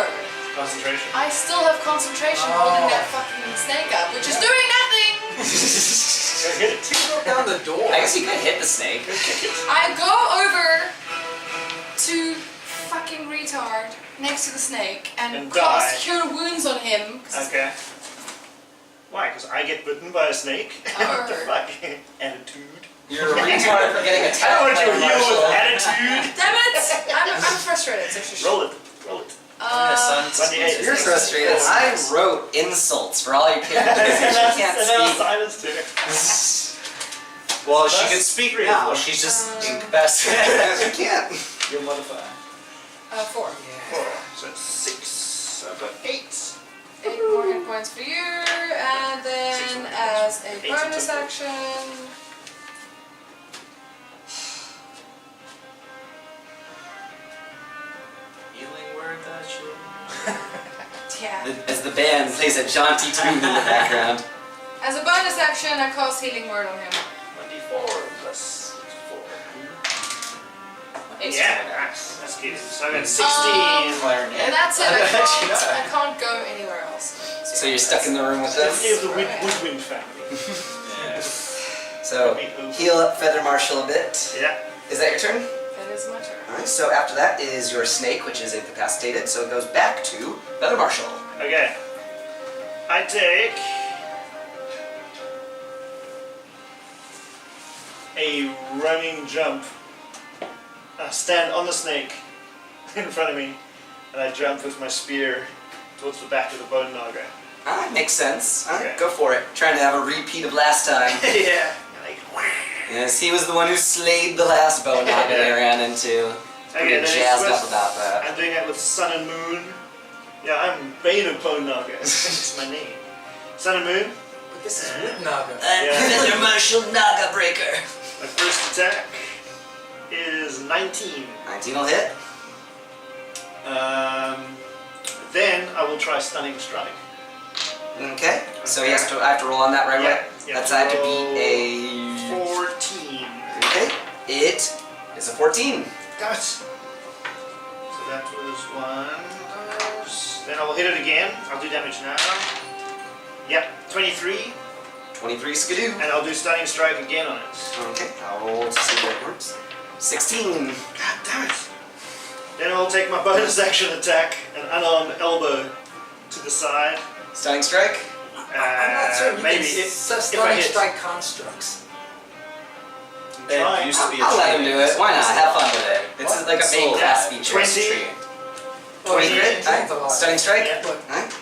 Concentration. I still have concentration holding that fucking snake up, which is doing nothing! Yeah, hit it. You broke down the door. I guess you could hit the snake. I go over to fucking retard next to the snake and And cast die. Cure Wounds on him. 'cause Okay. Why? Because I get bitten by a snake? What the fuck? Attitude. You're a retard for getting I attacked don't want by your a heal with marshal. attitude. Damn it! I'm frustrated, so shush. Roll it. Roll it. You're frustrated. I wrote insults for all your characters and she can't And then speak. silence to it. Well, she can speak now. She's just incapacitated. She can't. Your modifier. 4. 4. So it's 6. So I've got 8. 8 more hit points for you, and then as a 8 bonus total. action, Healing word that you. yeah. As the band plays a jaunty tune in the background. As a bonus action, I cast Healing Word on him. 1d4 plus 4. Eight. Yeah, that's good. So I got 16. And that's it. I can't go anywhere else. So you're stuck in the room with us? Definitely of the Woodwind family. So heal up Feather Marshal a bit. Yeah. Is that your turn? That is my turn. Alright, so after that is your snake, which is incapacitated, so it goes back to Feather Marshal. Okay. I take a running jump. I stand on the snake in front of me, and I jump with my spear towards the back of the Bone Naga. Ah, makes sense. Alright, Okay. go for it. Trying to have a repeat of last time. Yeah. And I Yes, he was the one who slayed the last bow naga they ran into. Okay, Pretty then jazzed it's up about that. I'm doing that with Sun and Moon. Yeah, I'm Bane of Bone Naga. It's my name. Sun and Moon. But this is Wood Naga. Feather Marshal Naga Breaker. My first attack is 19. 19 will hit. Then I will try Stunning Strike. Okay. So he has to. I have to roll on that right away. Yeah, That's I have to beat a. 14. Okay. It is a 14. Damn it. So that was one of those. Then I will hit it again. I'll do damage now. Yep, 23. 23 skidoo. And I'll do Stunning Strike again on it. Okay. I'll roll to see if that works. 16. God damn it. Then I'll take my bonus action attack, an unarmed elbow to the side. Stunning strike. I'm not certain. Maybe if I Stunning hit. Strike constructs. It used to be a I'll let him tree. do it. Why not? Have fun with it. It's What? like a main So, class feature. 20. 20 crit. Sounds a lot. Stunning strike. Yeah. But Alright.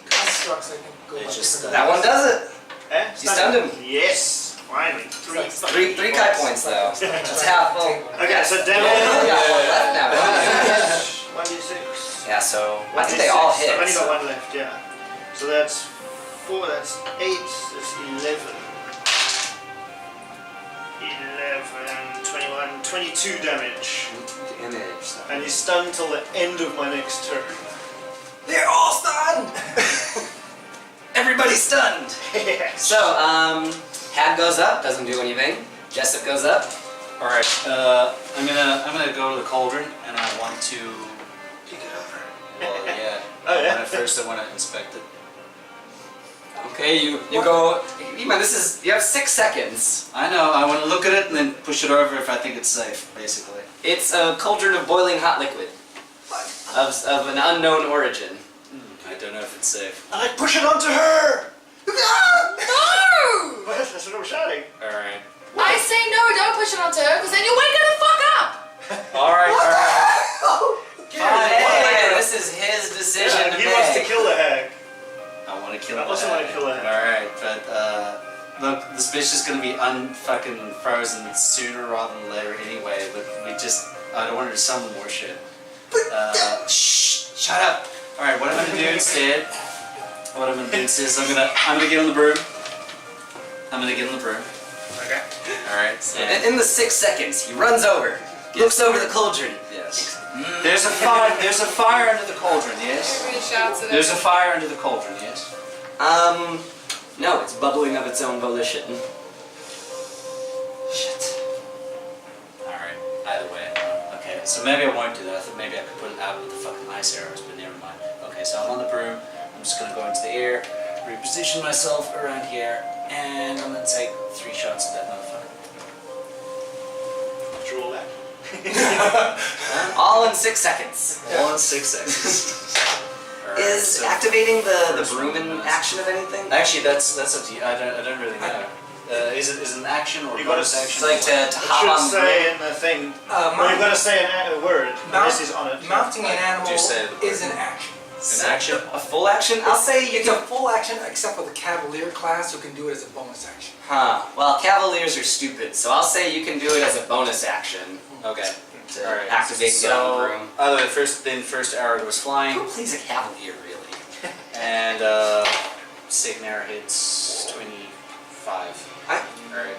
constructs, I think, go It's like just, different That one does it. Eh? You stunned him. Yes, finally. Three Kai points though. That's half full. Okay, so We only got one left now. damage. 1d6. Yeah, so I think they all hit. I've only got so- one left, yeah. So that's 4, that's 8, that's 11. 11, 21, 22 damage. Damage. So. And he's stunned till the end of my next turn. They're all stunned. Everybody's stunned. So, Hag goes up, doesn't do anything. Jessop goes up. All right. I'm gonna go to the cauldron, and I want to. Pick it over. Well, yeah. Oh, yeah? First, I want to inspect it. Okay, you go. Iman, you have 6 seconds. I know. I want to look at it and then push it over if I think it's safe, basically. It's a cauldron of boiling hot liquid. Of an unknown origin. I don't know if it's safe. And I push it onto her! No! What? That's what I'm shouting. All right. I say no, don't push it onto her, because then you wake her the fuck up! All right. All right. Hey, this is his decision Yeah, to he make. wants to kill the hag. I want to kill I it. also want to kill it. Alright, but look, this bitch is gonna be unfucking frozen sooner rather than later anyway, but I don't want her to summon more shit. Shut up! Alright, what I'm gonna do instead, is I'm gonna get on the broom. Okay. Alright, And in the 6 seconds, he runs over, looks over the cauldron. yes. There's a fire under the cauldron, yes? Everybody shouts at There's a her. fire under the cauldron, yes? No, it's bubbling of its own volition. Shit. Alright, either way. Okay, so maybe I won't do that. I thought maybe I could put it out with the fucking ice arrows, but never mind. Okay, so I'm on the broom. I'm just gonna go into the air, reposition myself around here, and I'm gonna take 3 shots at that motherfucker. Draw that. All in 6 seconds. All in 6 seconds. Alright, Is so activating the first broom one an is- action of anything? Actually, that's up to you. I don't really know. Is it an action or a You gotta bonus action? It's like to It hop on should the broom. say in the thing. Well, you've got to say a word. This is on it. Mounting an animal Do say the is word. an action. An action? A full action? I'll say you It's a can. full action except for the Cavalier class who can do it as a bonus action. Huh. Well, Cavaliers are stupid, so I'll say you can do it as a bonus action Okay. to Alright. activate and get on the So, broom. either way, first arrow goes flying. Who plays a Cavalier, really? And second arrow hits 25. Alright. Alright.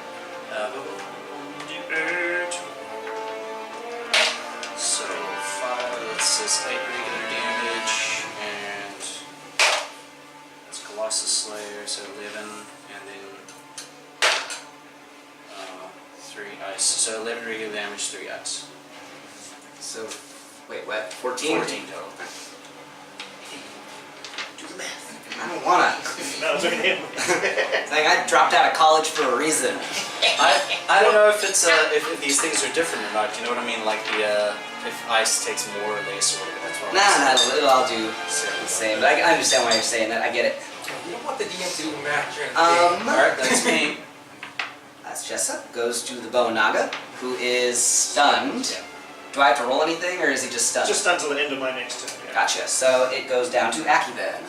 So 5, this is 8 regular damage, and it's Colossus Slayer, so 11, and then 3 ice. So 11 regular damage, 3 ice. So, wait, what? 14? 14 total. Do the math. I don't wanna. No, it's okay. It's like I dropped out of college for a reason. I don't know if it's if these things are different or not. You know what I mean? Like if ice takes more or less or whatever. That's what Nah, it'll all do the same. But I understand why you're saying that. I get it. You don't want the DM to do math during the game. Alright, that's me. That's Jessop. Goes to the Bow Naga, who is stunned. Do I have to roll anything, or is he just stunned? Just until the end of my next turn. Yeah. Gotcha. So it goes down to Acki then.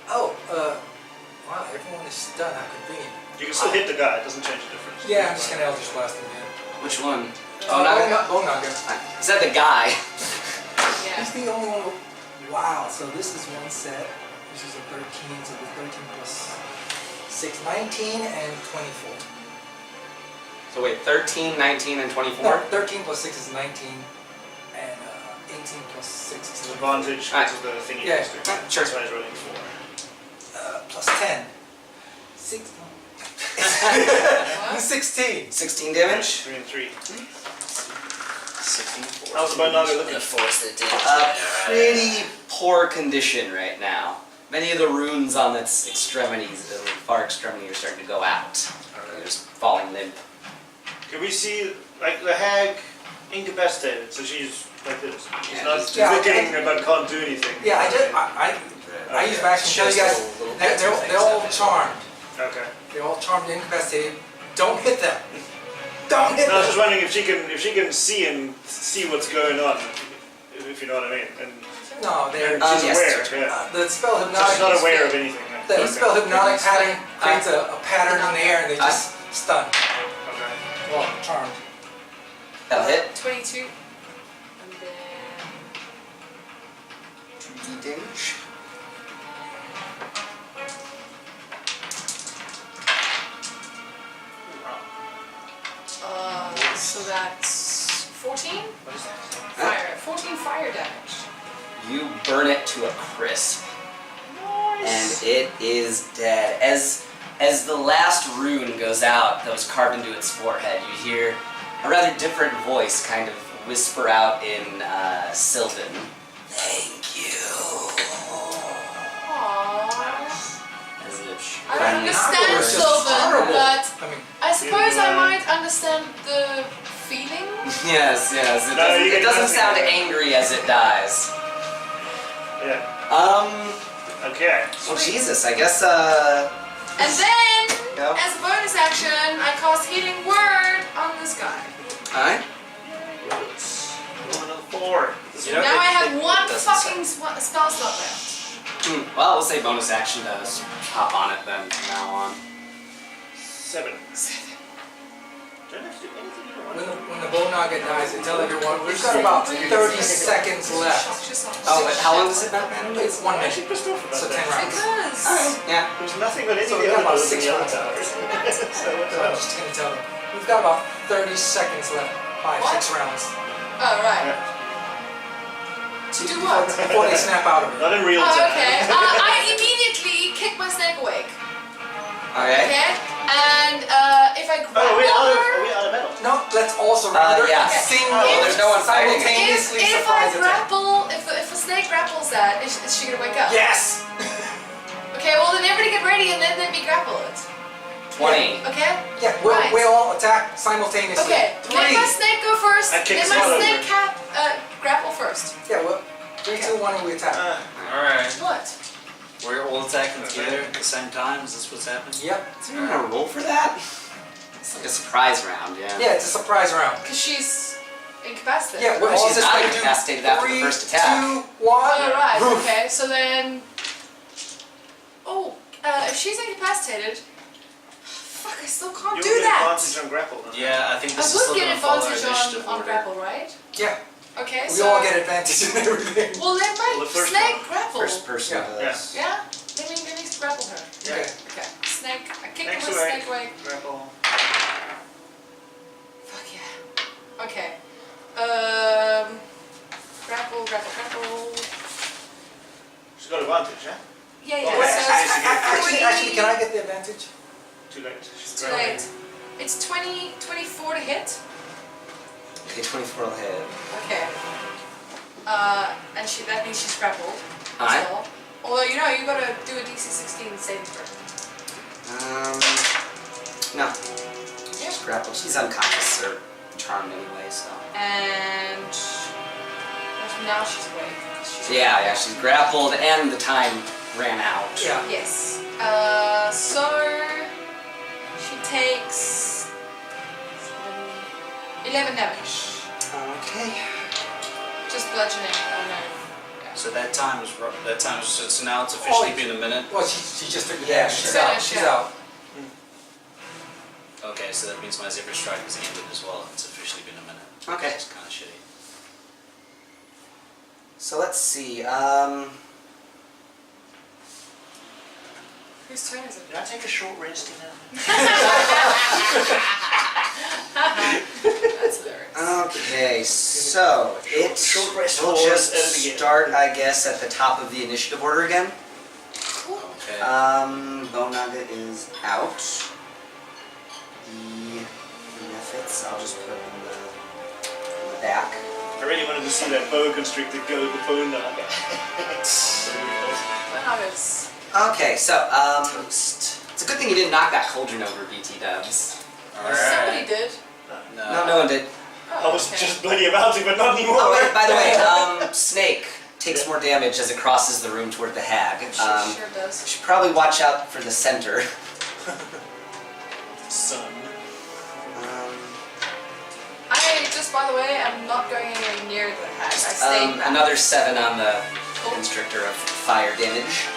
Oh, wow, everyone is stunned. How convenient. You can still hit the guy, it doesn't change the difference. Yeah, I'm just gonna Eldritch Blast him again. Which one? Oh, Naga? Naga. Is that the guy? Yeah. He's the only one. Wow, so this is one set. This is a 13, so the 13 plus 6, 19 and 24. So wait, 13, 19, and 24? No, 13 plus 6 is 19, and 18 plus 6 is Advantage Alright. because of the thing you Yeah. used to. Sure. That's why he's rolling 4. plus 10. 6. What? 16. 16 damage? 3 and 3. 16. How's the bow Naga I'm looking? gonna force the damage. Pretty poor condition right now. Many of the runes on its extremities, the far extremity, are starting to go out. They're just falling limp. Can we see, like, the hag incapacitated, so she's like this. She's Yeah, not yeah, looking but can't do anything. Yeah, I use back and show you guys. They're all charmed. Okay. They're all charmed and incapacitated. Don't hit them. Don't hit No, I was them. just wondering if she can see what's going on, if you know what I mean. And No, they're she's yes, aware. sure. Yeah. the spell So hypnotic. she's not aware of anything. The Okay. spell hypnotic pattern creates a pattern in the air, and they just stun. Okay. Well, charmed. That'll hit. 22. And then 2d damage. so that's 14 What is that? fire. 14 fire damage. You burn it to a crisp, and Nice. it is dead. As the last rune goes out that was carved into its forehead, you hear a rather different voice kind of whisper out in Sylvan. Thank you. Aww. As if I don't friendly understand words. Sylvan, horrible. but I mean, I suppose Yeah. I might understand the feeling. Yes, yes. No, Doesn't, you it get doesn't nothing sound out of it. angry as it dies. Yeah. Okay. Oh Jesus, I guess And then, Yeah. as a bonus action, I cast Healing Word on this guy. alright. Rolling a 4. You know, Now I have one doesn't fucking spell slot left. Well, we'll say bonus action to hop on it then from now on. 7. Don't have to do anything you want. when the Bone Naga dies, I tell everyone we've got about 30 seconds left. Oh, but how long does it matter? It's 1 I'm minute, actually pissed off about so 10 that. rounds. Because Yeah. There's nothing but any So of we the got other about doors in 6 the other rounds. towers. So what the So I'm hell? just gonna tell them we've got about 30 seconds left. 5, What? 6 rounds. oh right. To do what? Before they snap out of it. Not in real Oh, time. okay. I immediately kick my snake awake. Okay. Okay. And if I Oh, grapple are we her, out of metal? No, let's all surrender. yeah. Single, Oh, there's no one fighting. simultaneously if I surprise attack. grapple, if a snake grapples that, is she gonna wake up? Yes. Okay. Well, then everybody get ready and then let me grapple it. 20. Okay. Yeah, Right. we all attack simultaneously. Okay. Let 3. my snake go first. I kick Let my Swallow snake over. grapple first. Yeah, well, 3, 2, 1, and we attack. Alright. What? We're all attacking together at the same time? Is this what's happening? Yep. Is anyone gonna roll for that? It's like a surprise round, yeah. Yeah, it's a surprise round. Because she's incapacitated. Yeah, we're Well, all she's just not gonna do incapacitated after the 3, first attack. 2, 1. Oh, right. Roof. Okay. So then. Oh, if she's incapacitated. Fuck! I still can't You do will get that. advantage on grapple. Then. Yeah, I think I this is would still get gonna follow advantage initiative on order. grapple, right? Yeah, Okay. we so all get advantage in everything. Well, let my Well, the first snake one. grapple. First person Yeah. does. Yeah. Let me grapple her. Yeah. Okay. Okay. Snake. I kick Snake's her with awake. snake away. Grapple. Fuck yeah. Okay. Grapple. She's got advantage, huh? Yeah. Oh, wait, Actually, can I get the advantage? Too late. It's too late. It's 24 to hit. Okay, 24 will hit. Okay. And that means she's grappled. Alright. So, although you gotta do a DC 16 saving throw. No. Yeah. She's grappled. She's unconscious or charmed anyway, so. And now she's awake. Yeah, she's grappled and the time ran out. Yeah. Yes. So she takes 11 damage. Okay. Just bludgeoning. Oh no. Yeah. So that time was so now it's officially been a minute. Well, she just took the Yeah, damage. sure. She's out. She's Yeah. out. Okay, so that means my zipper strike is ended as well. It's officially been a minute. Okay. It's kind of shitty. So let's see. Whose turn is it? Did I take a short rest now? That's hilarious. Okay, so it short rest will pause, just edit again. start, I guess, at the top of the initiative order again. Okay. Bone Naga is out. The methods I'll just put in the back. I really wanted to see that boa constrictor go with the bone naga. Nagas. Okay, so it's a good thing you didn't knock that cauldron over, BT Dubs. Somebody did. No, no one did. I was okay. just bloody about it, but not anymore. Oh, wait, by the way, Snake takes more damage as it crosses the room toward the hag. She sure does. You should probably watch out for the center. Son. I just, by the way, I'm not going anywhere near the hag. I stayed back. Another 7 on the Cool. constrictor of fire damage.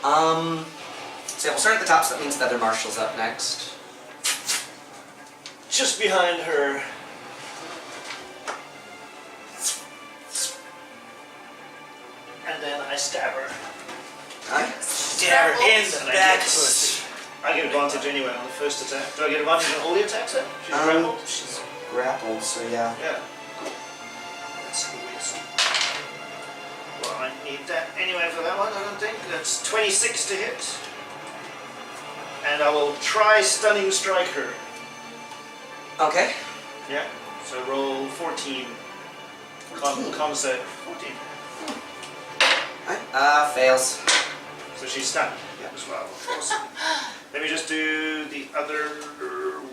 So yeah, we'll start at the top, so that means Feather Marshal's up next. Just behind her. And then I stab her. Alright. Stab her in the back. I get advantage anyway on the first attack. Do I get advantage on all the attacks then? She's grappled? She's grappled, so yeah. Yeah. That's the waste. Well, I need that anyway for that one, I don't think. That's 26 to hit. And I will try stunning strike her. Okay. Yeah. So roll 14. Con save. 14. Alright, fails. So she's stunned Yeah. as well. Awesome. Let me just do the other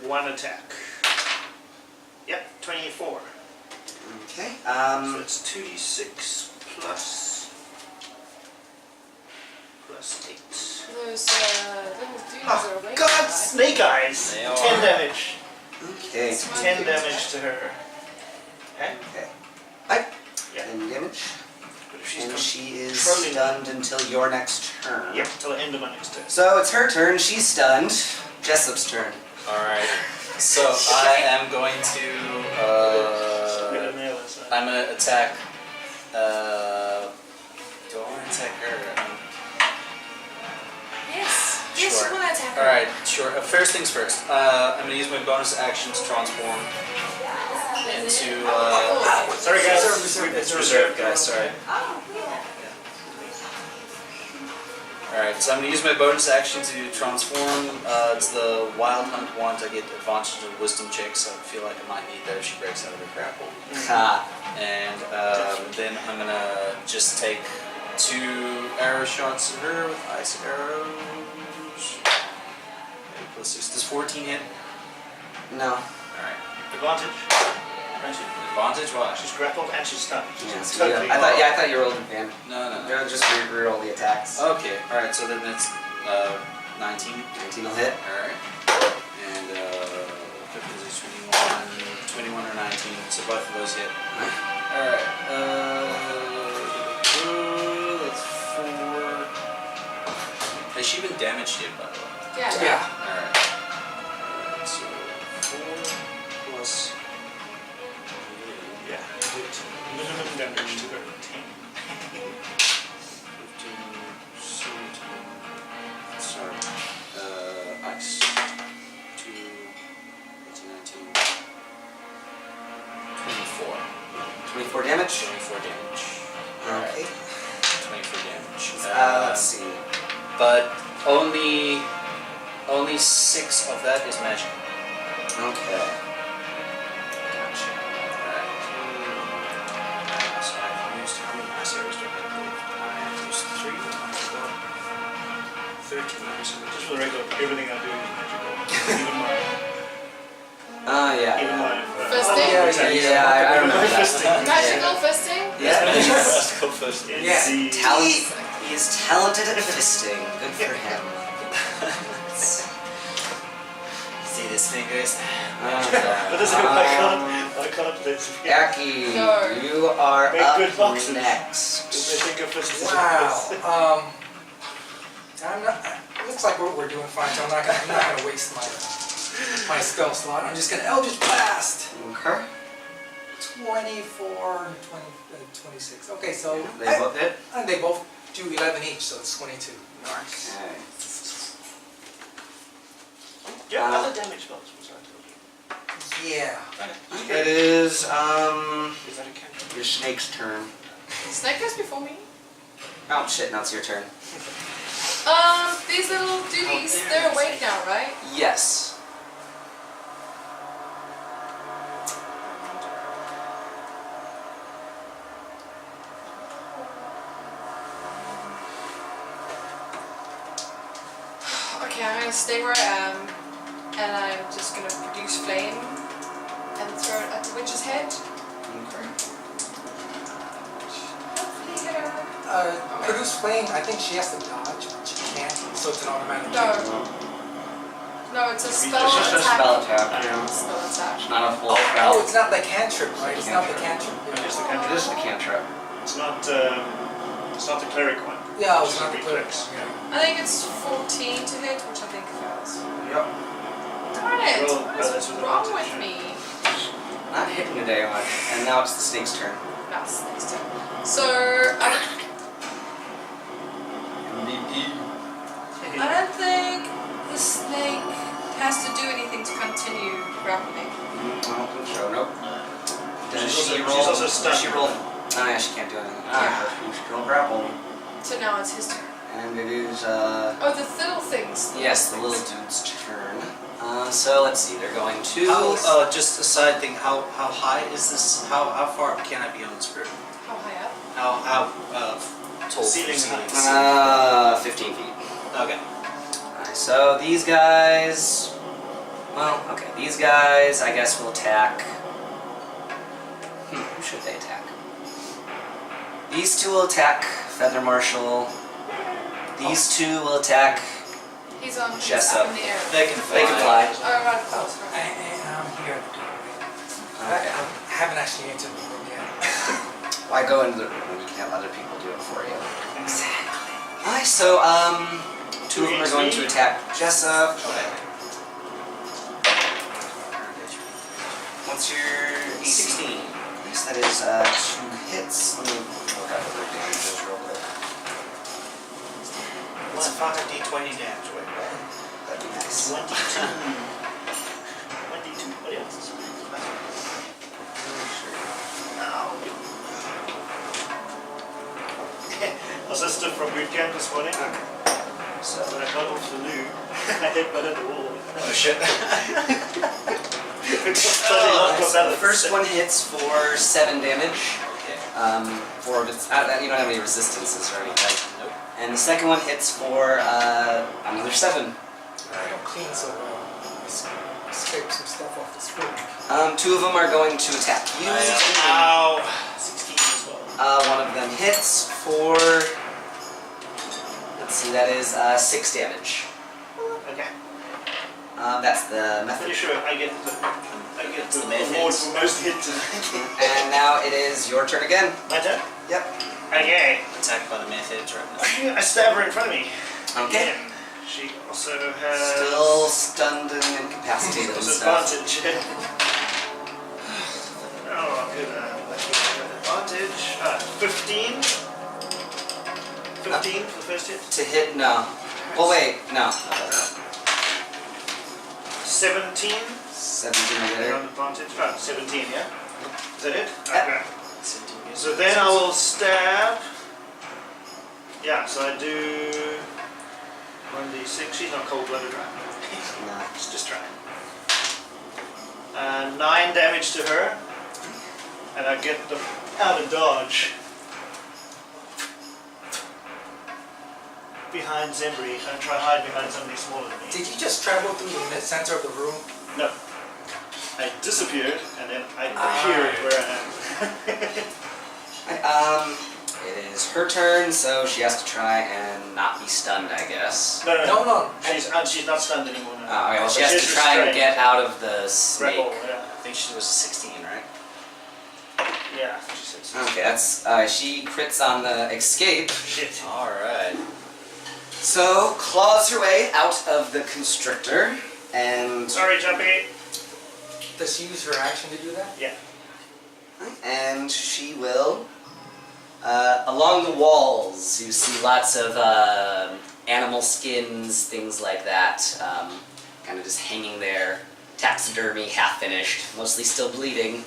one attack. Yep, 24. Okay. So it's 2d6 plus 8. Those little dudes are Oh, awake. God, tonight. snake eyes! They 10 are. damage. Okay. 10 damage to her. Okay? Okay. Alright. Yeah. 10 damage. But if she's And she is controlling- stunned until your next turn. Yep, till the end of my next turn. So it's her turn, she's stunned. Jessop's turn. Alright. So I am going to. Get a nail inside. I'm gonna attack. Do I want to attack her? Yes. Yes, Sure. you want to attack her. Alright, sure. First things first. I'm gonna use my bonus action to transform into. Sorry guys, It's reserved, guys. Sorry. Alright, so I'm going to use my bonus action to transform. It's the Wild Hunt wand. I get advantage of wisdom checks, so I feel like I might need that if she breaks out of her grapple. Ha. And then I'm going to just take 2 arrow shots at her with ice arrows. Okay, plus 6. Does 14 hit? No. Alright. Advantage. Advantage? Why? She's grappled and she's stunned. Yeah, so Totally. I thought you rolled advantage. No. Just reroll the attacks. Okay, alright, so then it's 19. 19 will hit. Alright. And 21 or 19, so both of those hit. Alright, that's 4. Has she been damaged yet, by the way? Yeah. Yeah. Alright. Alright, so 4 plus. Yeah. Minimum damage to her. 10. 15, 17. Sorry. Ice. 2, 18, 19. 24. 24 damage. 24 damage. Okay. 24 damage. Let's see. But only 6 of that is magic. Okay. Gotcha. Alright. So I've used how many ice arrows do I have? I've used 3. 13 ice arrows. Just for the record, everything I do is magical. Even mine. Yeah. Even mine. Fisting? Yeah, I remember that. Magical fisting? Yeah. Magical first. Yeah. He is talented at fisting. Good for him. See these fingers? But this is I can't let's Acki, No. you are Make up good boxes. next. They think of this as Wow. I'm not. looks like we're doing fine, so I'm not gonna waste my spell slot. I'm just gonna Eldritch Blast. Okay. 24, 26. Okay, so They both hit? and they both do 11 each, so it's 22. Nice. Okay. Do you have other damage spells? Was I told you? Yeah. It is, Is that a cantrip? your snake's turn. Snake goes before me. Oh shit, now it's your turn. These little duties, there they're it is. awake now, right? Yes. Okay, I'm gonna stay where I am, and I'm just gonna produce flame and throw it at the witch's head. Okay. Hopefully hit her. Produce flame, I think she has to dodge, but she can't, so it's an automatic. No. No, it's a spell It's just a attack. spell attack, yeah. Spell attack. It's not a full Oh, spell. it's not the cantrip, right? It's not the cantrip. It is the It cantrip. is the cantrip. It's not the cleric one. Yeah, It's it's not the cleric. reflex. Yeah. I think it's 14 to hit, which I think fails. Yep. Darn it! Roll- What's that's with wrong advantage. with me? Not hitting today much. And now it's the snake's turn. That's next turn. So, I don't think the snake has to do anything to continue grappling. I don't think so, nope. Does She's she also- roll? she's also Does stunned. she roll? Oh yeah, she can't do anything. Ah, she's still grappled. So now it's his turn. And it is, Oh, the little things. Yes, the little dude's turn. So let's see, they're going to. How, just a side thing, how high is this, how far up can I be on this group? How high up? How tall? Ceiling height. 15 feet. Okay. Alright, so these guys. Well, okay, these guys I guess will attack. Who should they attack? These two will attack Feather Marshal. These two will attack. He's on Jessop. up in the air. They can They can fly. Oh, right, close. I'm here. Okay. I haven't actually entered the room yet. Why go into the room when you can have other people do it for you? Exactly. Alright, so two of them are going to attack Jessop. Okay. What's your AC? 16. Yes, that is 2 hits. Let me look up what their damage is real quick. It's 5d20 damage. Wait, what? That'd be nice. 22. 22. What else? I was just from boot camp this morning. So When I got off the loo, I hit one at the wall. Oh shit. the first one hits for 7 damage. Okay. For its, you don't have any resistances or anything. Nope. And the second one hits for another 7. I don't clean so well. I scrape some stuff off the spoon. 2 of them are going to attack you. Ow! 16 as well. One of them hits for. Let's see, that is 6 damage. Okay. That's the Pretty method. sure I get the Method. award for most hits tonight. And now it is your turn again. My turn? Yep. Okay. Attacked by the methods right now. I stab her in front of me. Okay. Again. She also has Still stunned and incapacitated and stuff. disadvantage. Oh, good. Advantage. 15. 15 for the first hit. To hit, no. Oh wait, no. 17. 17 On later. advantage. 17, yeah? Is that it? Yep. Okay. So then I will stab. Yeah, so I do 1d6. She's not cold-blooded, right? No. Let's just try. 9 damage to her. And I get them out of dodge. Behind Zenbrix. I try to hide behind somebody smaller than me. Did you just travel through the center of the room? No. I disappeared and then I appeared where I am. It is her turn, so she has to try and not be stunned, I guess. No. She's not stunned anymore now. Oh, okay, well, she But has she's to try and restrained. get out of the snake. Grapple, yeah. I think she was 16, right? Yeah, she said so. Okay, that's she crits on the escape. Shit. Alright. So, claws her way out of the constrictor, and Sorry, Jumpy. Does she use her action to do that? Yeah. she will. Along the walls, you see lots of animal skins, things like that, kind of just hanging there, taxidermy, half finished, mostly still bleeding.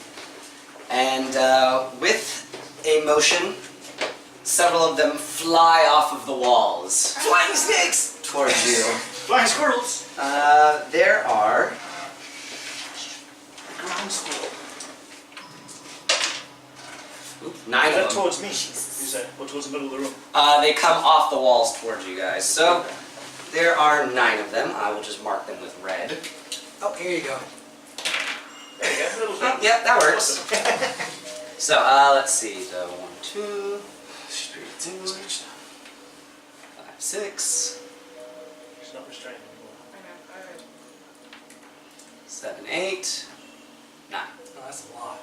And with a motion, several of them fly off of the walls. Flying snakes! Towards you. Flying squirrels. There are... Ground squirrel. Oop, 9 Is that of them. towards me? Is that or towards the middle of the room? They come off the walls towards you guys. So, there are 9 of them. I will just mark them with red. Oh, here you go. There you go. Little Oh, thing. yep, that works. Awesome. So, let's see. So, 1, 2, 3, 2, 5, 6, She's not restrained anymore. 7, 8, 9. Oh, that's a lot.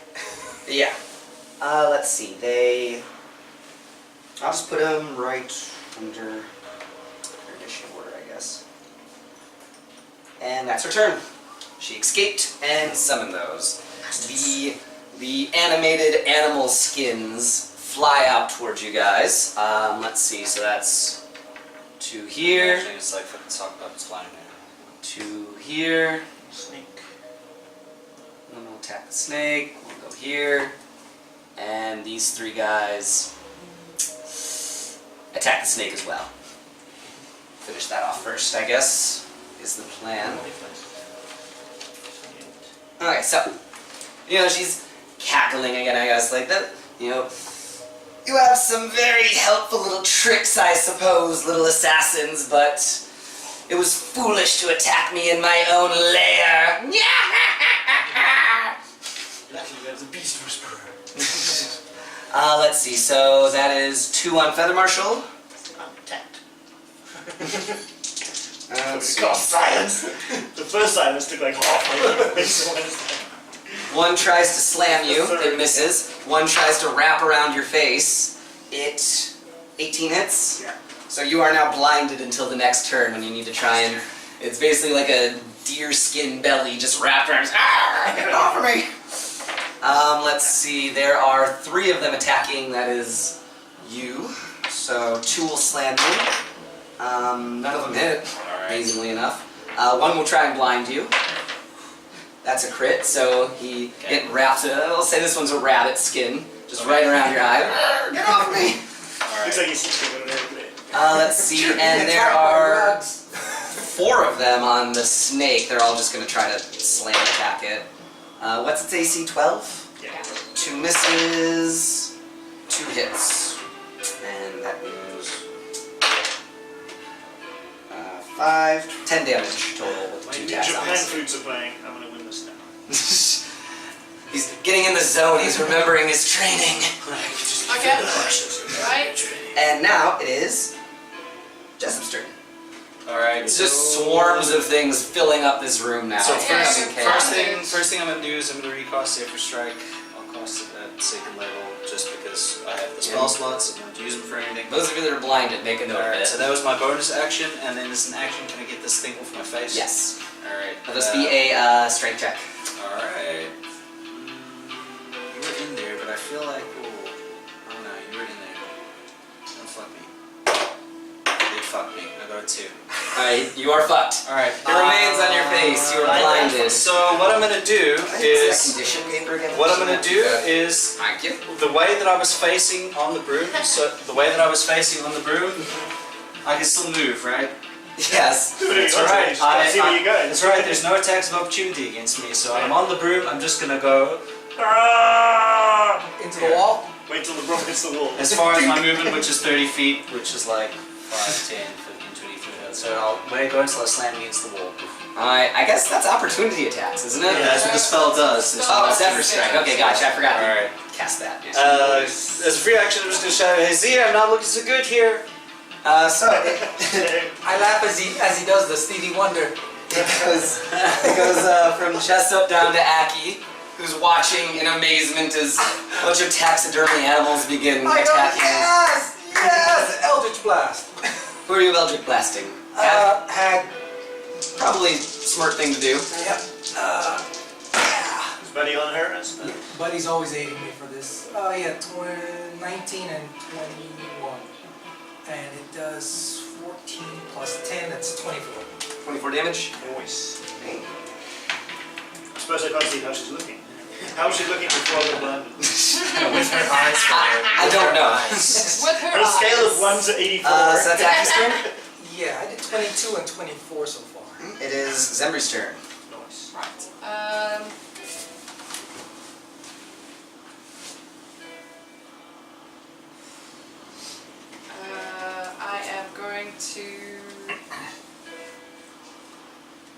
Yeah. Let's see. I'll just put them right under their initiative order, I guess. And that's her turn. She escaped and summoned those. The animated animal skins fly out towards you guys. Let's see. So that's 2 here, Actually, it's like fucking sock puppets flying there. 2 here. Snake. One will attack the snake. We'll go here. And these 3 guys attack the snake as well. Finish that off first, I guess, is the plan. Okay, so, she's cackling again, I guess, like that. You have some very helpful little tricks, I suppose, little assassins, but it was foolish to attack me in my own lair. Luckily, there's a beast whisperer. Let's see, so that is 2 on Feather Marshal. I'm attacked. Let's see. Got silence. The first silence took like half my One tries to slam you, Sorry. it misses. One tries to wrap around your face, it 18 hits. Yeah. So you are now blinded until the next turn when you need to try and... It's basically like a deer skin belly just wrapped around. Get it off of me! Let's see, there are 3 of them attacking, that is you. So 2 will slam you. None of them hit, amazingly enough. 1 will try and blind you. That's a crit, so it wraps it. I'll say this one's a rabbit skin, just right around your eye. Get off me! Looks like he's sitting on it. Let's see, and there are 4 of them on the snake. They're all just going to try to slam attack it. What's its AC? 12? Yeah. 2 misses, 2 hits. And that means 5, 10 damage total with My 2 New attacks on Japan this. flutes are playing. I'm gonna win this now. He's getting in the zone, he's remembering his training. Okay. Right? And now it is Jessop's turn. Alright, It's just swarms of things filling up this room now. So It's first, becoming chaos. first thing I'm gonna do is I'm gonna recast Safer Strike. I'll cast it at 2nd level just because I have the spell slots. I'm going to use them for anything. Those of you that are blinded, make a note of Alright, it. so that was my bonus action, and then as an action, can I get this thing off my face? Yes. Alright. Let this be a strength check. Alright. You were in there, but I feel like. Oh no, you were in there. Don't fuck me. They fucked me. I got a 2. Alright, you are fucked. Alright. It remains on your face, you are blinded. So what I'm gonna do is. Condition paper again? What I'm gonna do is. Thank you. The way that I was facing on the broom, I can still move, right? Yes. That's right. Can't see where you're going. That's right. There's no attacks of opportunity against me, so I'm on the broom. I'm just gonna go Into the wall? Wait till the broom hits the wall. as far as my movement, which is 30 feet, which is like 5, 10, 15, 20 feet. So I'll go until I slam against the wall. I guess that's opportunity attacks, isn't it? Yeah, that's what the spell does. Oh, Zephyr Strike. Okay, gotcha. I forgot to Alright. cast that. Yeah. As a free action, I'm just gonna shout, "Hey Z, I'm not looking so good here." I laugh as he does the Stevie Wonder. It goes from Jessop down to Acki, who's watching in amazement as a bunch of taxidermy animals begin I go, attacking. yes! Yes! Eldritch Blast! Who are you Eldritch blasting? Hag. Probably smart thing to do. Yep. Is Buddy on her? Buddy's always aiding me for this. Oh yeah, 19 and 21. And it does 14 plus 10, that's 24. 24 damage. Voice. Okay. I suppose I can't see how she's looking. How was she looking before the blinded? With her eyes. I don't know. With her On a scale of eyes. 1 to 84. So that's Acki's turn. Yeah, I did 22 and 24 so far. It is Zenbrix's turn. Nice. Right. I am going to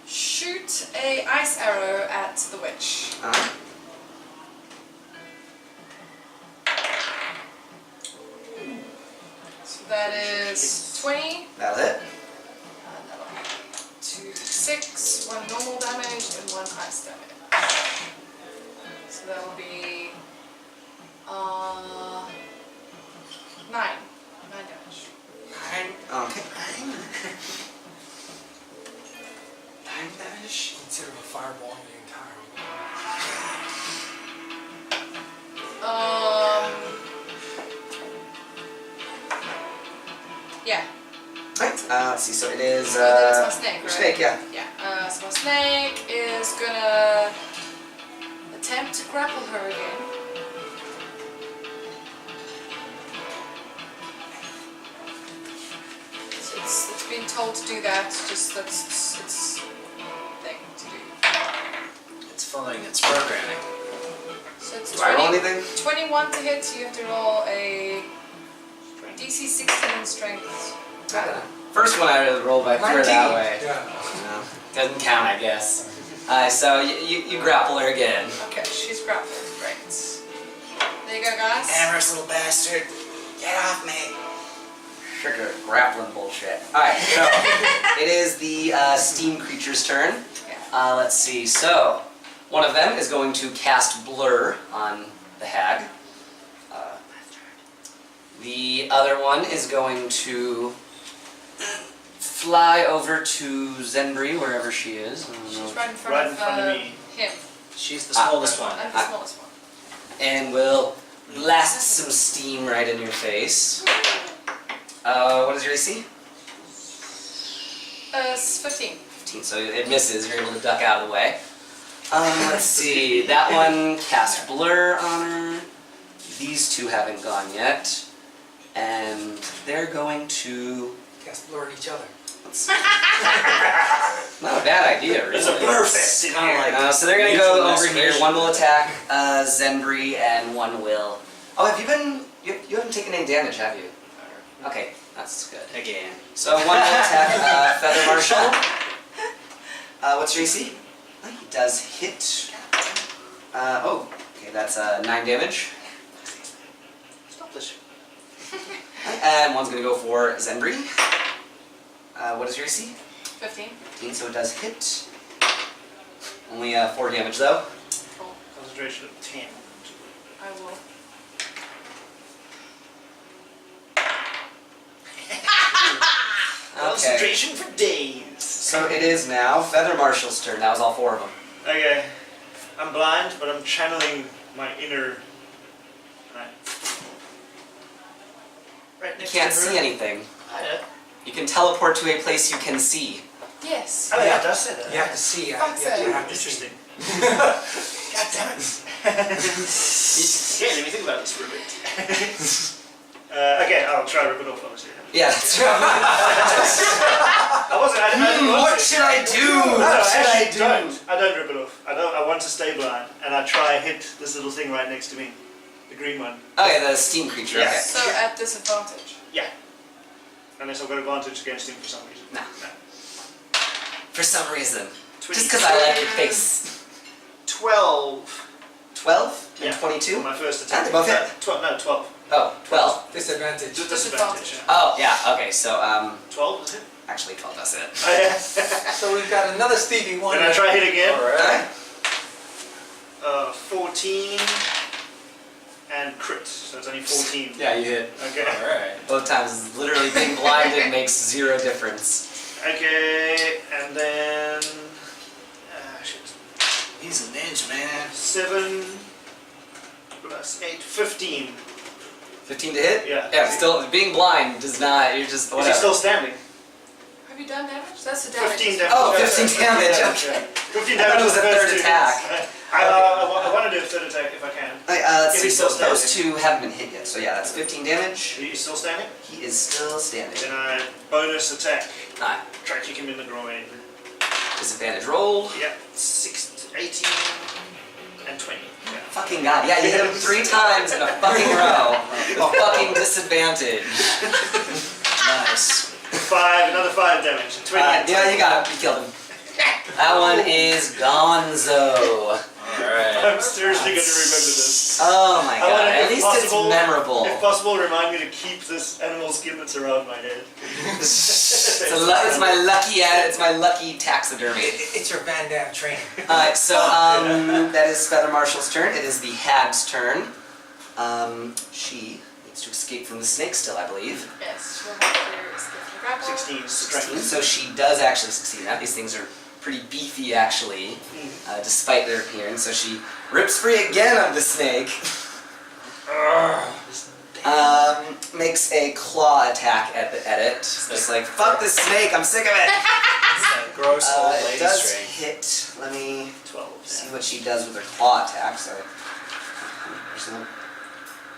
shoot a ice arrow at the witch. So that is 20. That'll hit. And that'll be 2d6, 1 normal damage and 1 ice damage. So that'll be 9 damage. Okay. 9 damage. Consider a fireball in the entire Yeah. Right. Let's see. So it is. So that's my snake, right? Snake, yeah. Yeah. So my snake is gonna attempt to grapple her again. So it's been told to do that. Just that's its thing to do. It's following its programming. So it's Do I roll anything? 21 to hit. You have to roll a DC 16 in strength. First one I rolled by threw it that way. Yeah. No, doesn't count, I guess. So you grapple her again. Okay, she's grappled. Great. There you go, guys. Amherst, little bastard. Get off me. Sugar grappling bullshit. Alright, so it is the steam creature's turn. Yeah. Let's see. So one of them is going to cast Blur on the hag. The other one is going to fly over to Zenbrix, wherever she is. I don't know. She's right in front Right in of, front of me. him. She's the smallest one. I'm the smallest one. And will blast some steam right in your face. What is your AC? It's 15. 15, so it misses. You're able to duck out of the way. Let's see. That one cast Blur on her. These two haven't gone yet. And they're going to... Cast blur at each other. Not a bad idea, really. There's a blur fest in here. So they're going to go Mutual over here. restoration. One will attack Zenbrix, and one will... Oh, have you been... You haven't taken any damage, have you? Okay, that's good. Again. So one will attack Feather Marshal. What's your AC? He does hit. Okay, that's 9 damage. Stop this. And one's gonna go for Zenbrix. What is your AC? 15. 15, so it does hit. Only 4 damage though. Cool. Concentration of 10. I will. Okay. Concentration for days. So it is now Feather Marshal's turn. That was all 4 of them. Okay. I'm blind, but I'm channeling my inner. Right You next can't to her. see anything. I know. You can teleport to a place you can see. Yes. Oh, yeah, it does say that. You have to see. Fuck's you sake. have to see. Interesting. God damn it. Yeah, let me think about this for a bit. Okay, I'll try to rip it off, obviously. Yeah, that's right. I didn't want What to. should I do? No, What should I actually do? don't. I don't rip it off. I want to stay blind, and I try and hit this little thing right next to me. The green one. Okay, the steam creature. Yeah. Okay. So at disadvantage. Yeah. Unless I've got advantage against him for some reason. No. For some reason. 20 Just because I like your face. 12. 12 and Yeah. 22? On my first attack. And they both hit? 12. No, 12. Oh, 12. Disadvantage. Disadvantage. Yeah. Oh, yeah, okay, so, 12 is it? actually 12 does it. Oh, yeah. So we've got another Stevie Wonder. Can I try hit again? Alright. 14 and crit, so it's only 14. Yeah, you hit. Okay. Alright. Both times, literally being blinded makes 0 difference. Okay, and then... shit. He's a ninja, man. 7 plus 8, 15. 15 to hit? Yeah. Yeah, still, being blind does not, you're just, Is whatever. he still standing? Have you done damage? That's the damage. 15 damage. Oh, 15 damage, okay. 15 I thought damage it was is a the first third two attack. hits. I want to do a third attack if I can. Let's If see, he's so still those standing. 2 haven't been hit yet, so yeah, that's 15 damage. He's still standing? He is still standing. Then I bonus attack. Alright, Try to kick him in the groin. disadvantage roll. Yep, 18 and 20. Yeah. Fucking god, yeah, you hit him 3 times in a fucking row. A fucking disadvantage. Nice. Another 5 damage. 20 and Yeah, you got him, you killed him. That one is Gonzo. Alright. I'm seriously going to remember this. Oh my I god, wanna, at if least possible- it's memorable. If possible, remind me to keep this animal skin that's around my head. It's my lucky taxidermy. It's your Van Damme training. Alright, so that is Feather Marshal's turn. It is the hag's turn. She needs to escape from the snake still, I believe. Yes, she'll have to escape from the grapple. 16 strength. So she does actually succeed. Now these things are pretty beefy actually, despite their appearance. So she rips free again of the snake. Makes a claw attack at it. Just like, fuck this snake, I'm sick of it. That gross old It lady does string. hit. Let me 12. see what she does with her claw attack. So,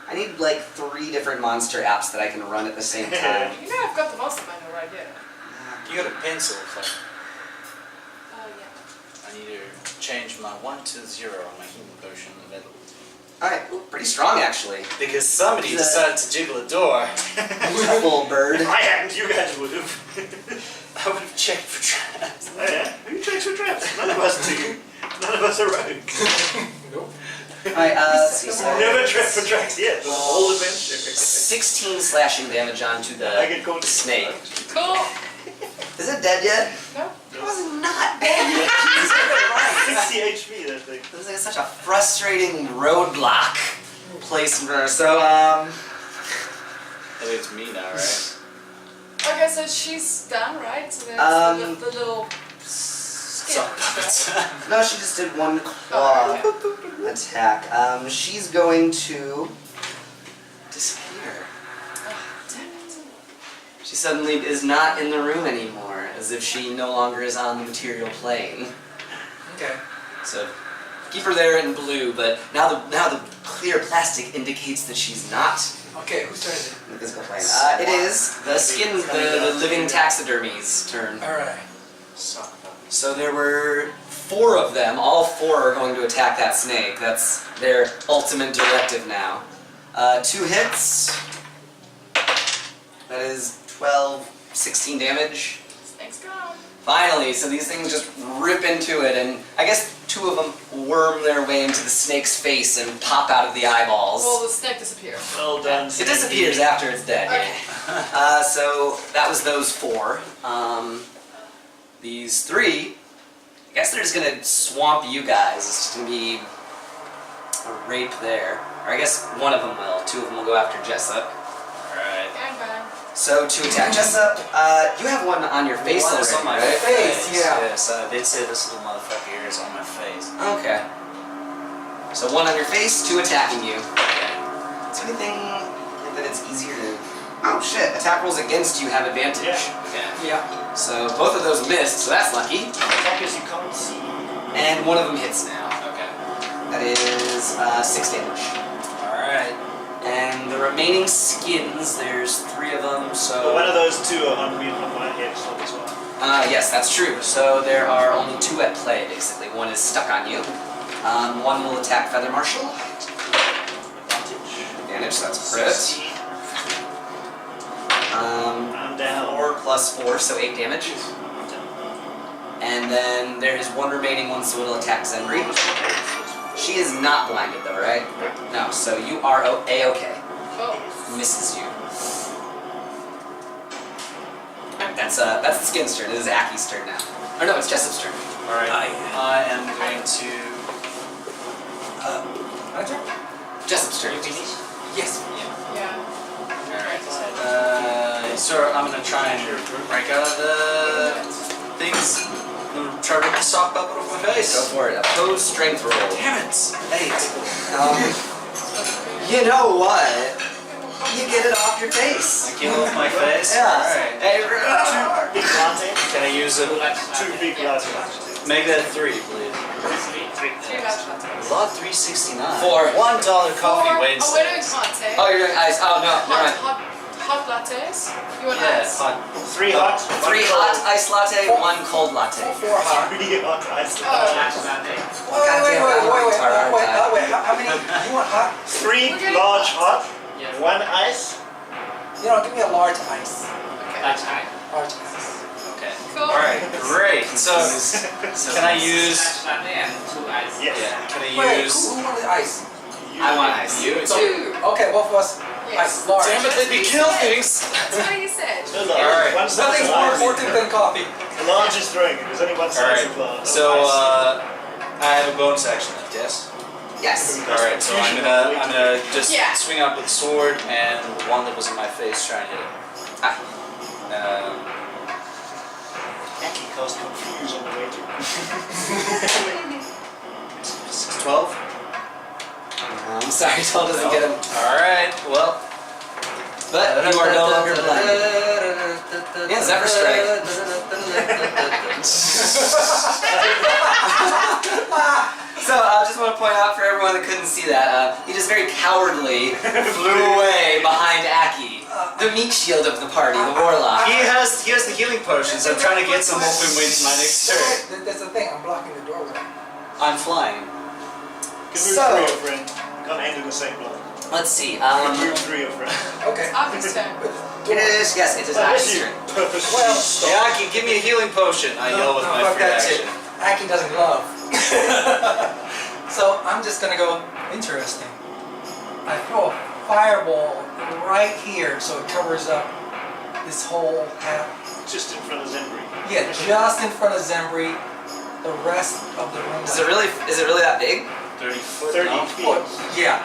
I need like 3 different monster apps that I can run at the same time. You know I've got the monster manual right here. You got a pencil, so Oh, yeah. I need to change my 1 to 0 on my healing potion available. Alright, pretty strong actually. Because somebody decided to jiggle a door. Tough little bird. If I hadn't, you guys would have. I would have checked for traps. Oh yeah? Who checks for traps? None of us do. None of us are rogues. Nope. Alright, let's see. So Never trapped for traps yet. The whole adventure. 16 slashing damage onto I the get called snake. Cool. Is it dead yet? No? How is it not dead yet? 60 HP, that thing. This is like such a frustrating roadblock place for her. So, I think it's me now, right? Okay, so she's done, right? So there's the little skin. Sock puppets. no, she just did 1 claw attack. She's going to disappear. Oh, damn it. She suddenly is not in the room anymore, as if she no longer is on the material plane. Okay. So, keep her there in blue, but now the clear plastic indicates that she's not Okay, whose turn is it? in the physical plane. It is the living taxidermy's turn. Alright. Sock puppets. So there were 4 of them. All 4 are going to attack that snake. That's their ultimate directive now. 2 hits. That is 12, 16 damage. Snake's gone. Finally, so these things just rip into it, and I guess 2 of them worm their way into the snake's face and pop out of the eyeballs. Well, the snake disappears. Well done. It disappears after it's dead. Okay. So that was those 4. These 3, I guess they're just gonna swamp you guys. It's just gonna be a rape there. Or I guess one of them will. 2 of them will go after Jessop. Alright. Gangbang. So to attack Jessop, you have one on your face One is already, on my right? face. yeah. Yes, I did say this little motherfucker is on my face. Okay. So 1 on your face, 2 attacking you. Okay. Is there anything that it's easier to... Oh shit, attack rolls against you have advantage. Yeah. Okay. Yeah. So both of those missed, so that's lucky. Attackers you can't see. And 1 of them hits now. Okay. That is 6 damage. Alright. And the remaining skins, there's 3 of them, But so... one of those 2 are on me on my head so as well. Yes, that's true. So there are only 2 at play, basically. 1 is stuck on you. 1 will attack Feather Marshal. Advantage, so that's crit. 16. I'm down. 4 plus 4, so 8 damage. And then there is 1 remaining one, so it'll attack Zenbrix. She is not blinded though, right? No, so you are A-okay. Oh. Misses you. That's the skin's turn. It is Acki's turn now. Or no, it's Jessop's turn. Alright. I am going to... My turn? Jessop's turn. Yes. Yeah. Alright. So I'm gonna try and break out of the things. Try to rip the sock puppet off my face. Go for it. Opposed strength roll. Damn it! 8. You know what? You get it off your face. I get it off my face? Yeah. Alright. Hey, Big latte. Can I use it? 2 big lattes. Make that 3, please. 3 large lattes. Lot 369. Four. $1 coffee, Four. wait. Oh, we're doing hot, eh? Oh, you're doing ice. Oh, no. Never mind. Hot lattes? You want Yeah, ice? hot. 3 hot. 3 hot iced latte, 1 cold latte. 4 hot. 3 hot ice. Oh, Wait. How many? You want hot? 3 large hot. 1 ice. You know, give me a large ice. That's high. Large ice. Okay. cool. Alright, great. So, can I use... That's latte and 2 ice. Yes. Yeah, can I Wait, use... who wanted ice? I want ice. You? So, 2. okay, both of us. Yes. Ice, large. Damn it, they kill things! That's what he said. Alright. Nothing's more important than coffee. The large is throwing it. There's only one size of large. So, I have a bonus action left, yes? Yes. Alright, so I'm gonna just Yeah. swing up with the sword and the one that was in my face, try and hit it. Acki caused confuse on the way to. 12? I'm sorry, Toll doesn't get him. Alright, well. But you are no longer blinded. Yeah, Zephyr Strike. So I just want to point out for everyone that couldn't see that, he just very cowardly flew away behind Acki, the meat shield of the party, the warlock. He has the healing potions. I'm trying to get some open wins my next turn. That's the thing, I'm blocking the doorway. I'm flying. Can move So- 3 your friend. Can't end in the same block. Let's see. Can move 3 your friend. Okay. Acki's turn. It is, yes, it is Unless Acki's you turn. purposely Well, stop. Yeah, Acki, give me a healing potion. I yell with my fuck free that action. shit. Acki doesn't glove. So I'm just gonna go, interesting. I throw a fireball right here so it covers up this whole half. Just in front of Zenbrix. Yeah, just in front of Zenbrix. The rest of the room. Is it really that big? 30 foot. 30 no? feet. Yeah.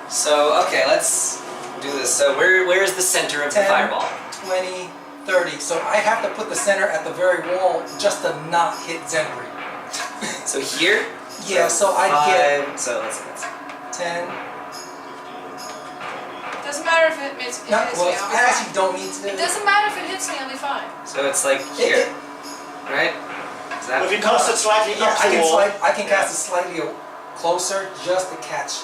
So, okay, let's do this. So where is the center of the 10, fireball? 20, 30. So I have to put the center at the very wall just to not hit Zenbrix. So here? Yeah, so I get So let's 10. Doesn't matter if it hits me, No, I'll well, be I actually fine. don't need to. It doesn't matter if it hits me, I'll be fine. So it's like here, right? Is that Well, if you cast it slightly Yeah, up the wall. I can cast it slightly closer just to catch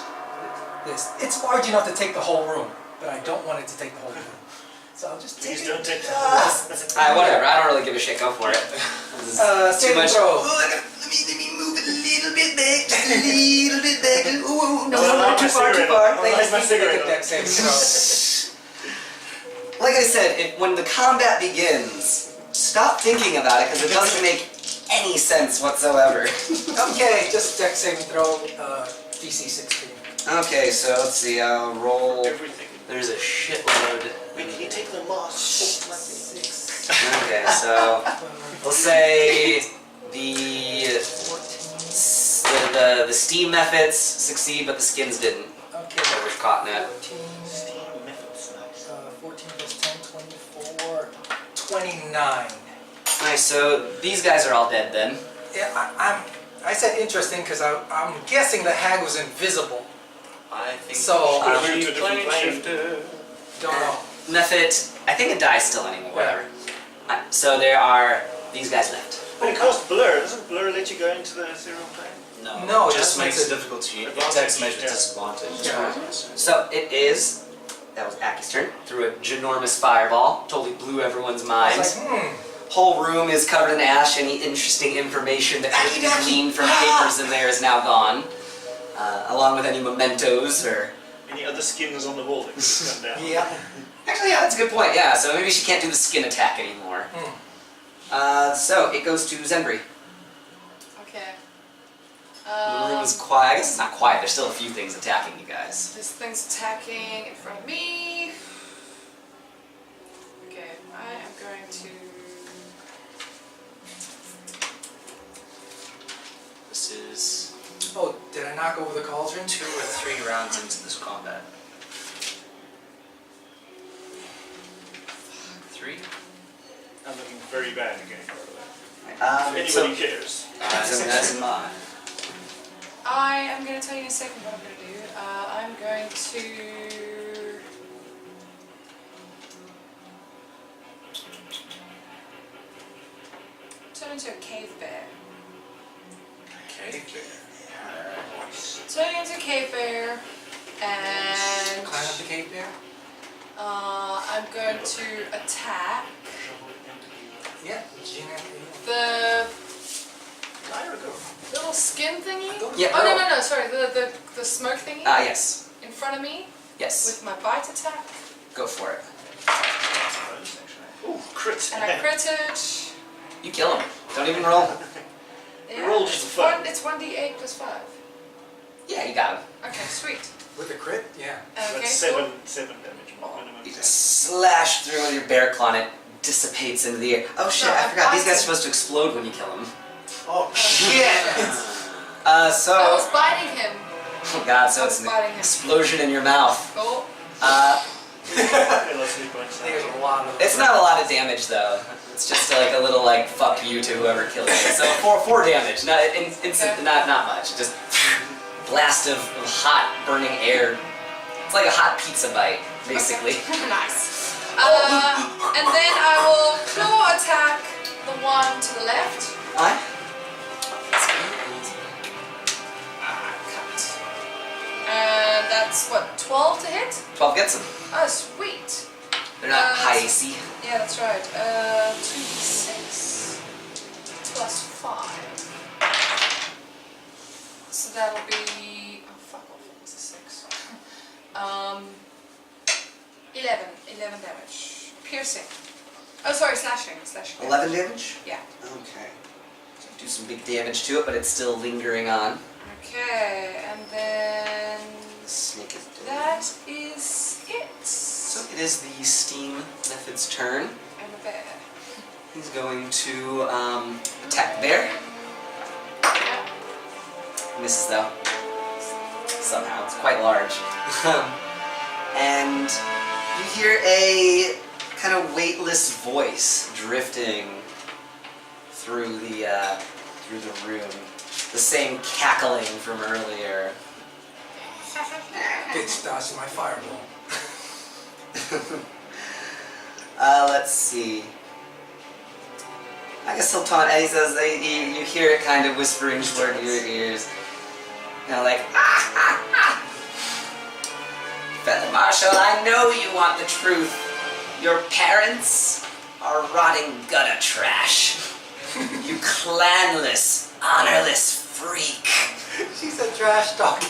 this. It's large enough to take the whole room, but I don't want it to take the whole room. So I'll just take Please it. don't take that. Alright, whatever. I don't really give a shit. Go for it. This is too Save and much. throw. Let me move it a little bit back, just a little bit back. Ooh, no, Well, no, I too like my far, too cigarette. far. I like my Make a cigarette. dex saving throw. Like I said, when the combat begins, stop thinking about it because it doesn't make any sense whatsoever. Okay, just dex saving throw, DC 16. Okay, so let's see. I'll roll. Everything. There's a shitload. Wait, can you take the last? 6, Okay, so we'll say the steam methods succeed, but the skins didn't. Okay. So we're caught in it. 14, Steam methods, nice. 14 plus 10, 24, 29. Nice. So these guys are all dead then. Yeah, I said interesting because I'm guessing the hag was invisible. I think So, Could have moved to a different plane. Don't know. Method. I think it dies still anymore. Whatever. So there are these guys left. But it costs Blur. Doesn't Blur let you go into the ethereal plane? No, it just that's makes makes it difficult to use. Advantage, Text measure yeah. disadvantage. Yeah. So it is. That was Acki's turn. Threw a ginormous fireball. Totally blew everyone's I mind. was like, Whole room is covered in ash. Any interesting information that could be Acki! gleaned from papers in there is now gone, along with any mementos or. Any other skins on the wall that could come down? yeah. Actually, yeah, that's a good point. Yeah, so maybe she can't do the skin attack anymore. So it goes to Zenbrix. Okay. The room is quiet. I guess it's not quiet. There's still a few things attacking you guys. This thing's attacking in front of me. Okay, I am going to. This is Oh, did I knock over the cauldron? 2 or 3 rounds into this combat. 3? I'm looking very bad again, by the way. If So, anybody cares. that's in mine. I am going to tell you in a second what I'm going to do. I'm going to... turn into a cave bear. Okay. Turning into a cave bear, and Climb up the cave bear? I'm going to attack Yeah. Gina. the Lyra, go. little skin thingy. Yeah, Oh go. no, sorry, the smoke thingy Yes. in front of me Yes. with my bite attack, Go for it. Bonus action. Ooh, crit. and I critted. You kill him. Don't even roll. Yeah, Roll just it's for fun. It's 1d8 plus 5. Yeah, you got him. Okay, sweet. With the crit? Yeah. Okay, That's cool. 7 damage minimum. You just slash through with your bear claw and it dissipates into the air. Oh shit, No, I I'm forgot. These guys are biting. supposed to explode when you kill them. Oh, Shit! I So... was biting him. Oh god, so I it's was an biting him. explosion in your mouth. Cool. okay, let's leave points. There's a lot of It's not a lot of damage though. It's just like a little like fuck you to whoever killed you. So 4 damage. Not not much. Just blast of hot burning air. It's like a hot pizza bite, basically. Okay. Nice. And then I will claw attack the one to the left. Aye. Cut. And that's what, 12 to hit? 12 gets them. Oh, sweet. They're not Uh, high AC. Yeah, that's right. 2d6 plus 5. So that'll be. Oh, fuck off. It's a 6. 11 damage. Piercing. Oh, sorry, slashing. 11 damage? Yeah. Okay. So do some big damage to it, but it's still lingering on. Okay, and then. Snake is dead. That is it. So it is the Steam Method's turn. I'm a bear. He's going to attack the bear. Yeah. Misses though. Somehow. It's quite large. And you hear a kind of weightless voice drifting through the room. The same cackling from earlier. bitch dodged my fireball. Let's see. I guess he'll taunt, and he says, you hear it kind of whispering toward your ears. You know, like, Feather Marshal, I know you want the truth. Your parents are rotting gutter trash. You clanless, honorless freak. She's a trash talking.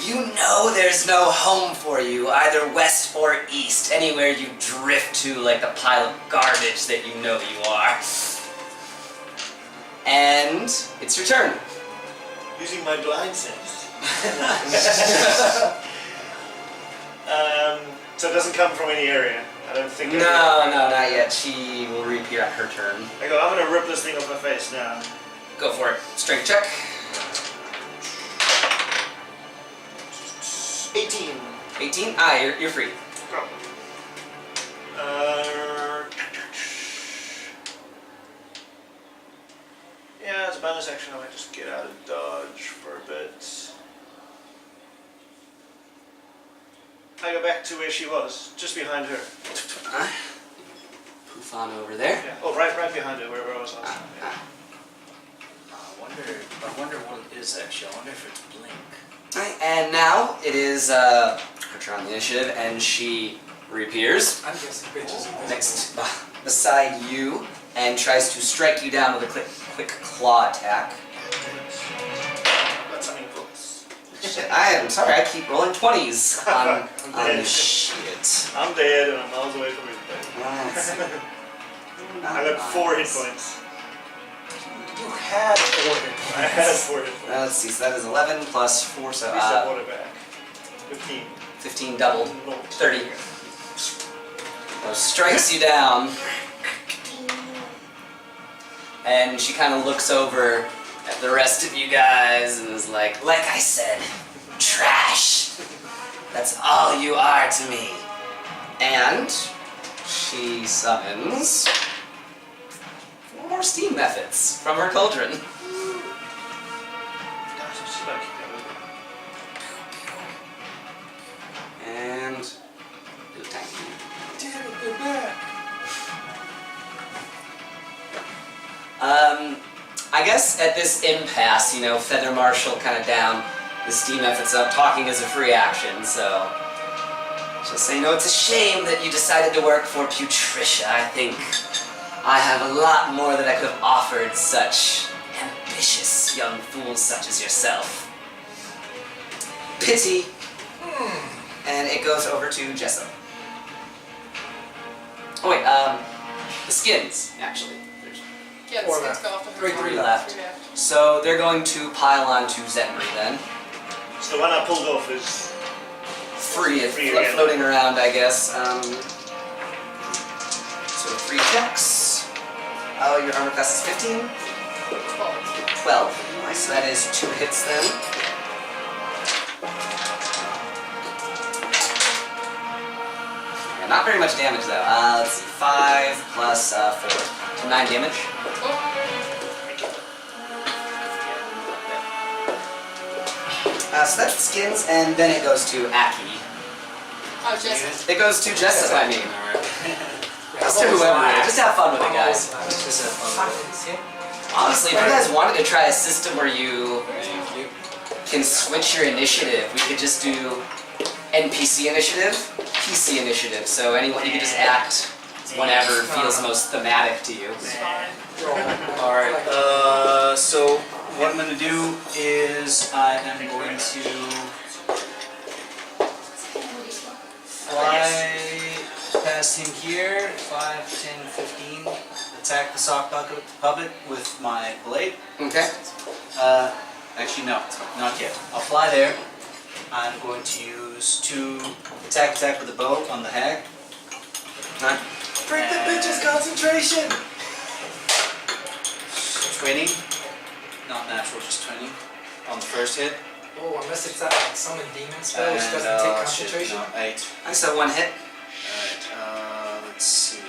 You know there's no home for you, either west or east, anywhere you drift to like the pile of garbage that you know you are. And it's your turn. Using my blind sense. So it doesn't come from any area. I don't think. No, not yet. She will reappear at her turn. I go, I'm gonna rip this thing off my face now. Go for it. Strength check. 18. 18? Ah, you're free. Go. Yeah, as a bonus action, I might just get out of dodge for a bit. I go back to where she was, just behind her. Poof on over there. Yeah. Oh, right behind her, where I was last time. Yeah. I wonder what it is actually. I wonder if it's blink. Right, and now it is her turn on the initiative, and she reappears I'm guessing bitches. next beside you and tries to strike you down with a quick claw attack. Got something close. Shit, I'm sorry, I keep rolling 20s on this shit. I'm dead and I'm miles away from everything. Let's see. I got 4 hit points. You had 4 hit points. I had 4 hit points. Let's see, so that is 11 plus 4, so At least I brought it back. 15. 15 doubled, No. 30. So strikes you down. And she kind of looks over at the rest of you guys and is like I said, trash. That's all you are to me. And she summons 4 more steam methods from her cauldron. That's a smoky And ooh, thank you. Damn it, they're back. I guess at this impasse, Feather Marshal kind of down, the steam effort's up, talking is a free action, so she'll say, it's a shame that you decided to work for Putricia. I think I have a lot more that I could have offered such ambitious young fools such as yourself. Pity. And it goes over to Jessop. Oh wait, the skins, actually. Yeah, the 4 skins left. go off the 3 left. 3 left. So they're going to pile onto Zenbrix then. So the one I pulled off is Free Free again. floating around, I guess. So 3 checks. Oh, your armor class is 15? 12. Nice, so that is 2 hits then. Yeah, not very much damage though. Let's see, 5 plus 4. So 9 damage. So that's skins, and then it goes to Acki. Oh, Jessop. It goes to Jessop, I mean. Alright. Just to whoever. Just have fun with it, guys. Just have fun with it. Honestly, if you guys wanted to try a system where you Thank you. can switch your initiative, we could just do NPC initiative, PC initiative. So anyone, you can just act whenever feels most thematic to you. Alright, so what I'm going to do is I am going to fly past him here, 5, 10, 15, attack the sock puppet with my blade. Okay. Actually no, not yet. I'll fly there. I'm going to use 2 attack with the bow on the hag. Alright. Break the bitch's concentration! 20, not natural, just 20 on the first hit. Oh, unless it's that like summon demon spell, which doesn't And, take shit, concentration. no, 8. I said 1 hit. Alright, let's see.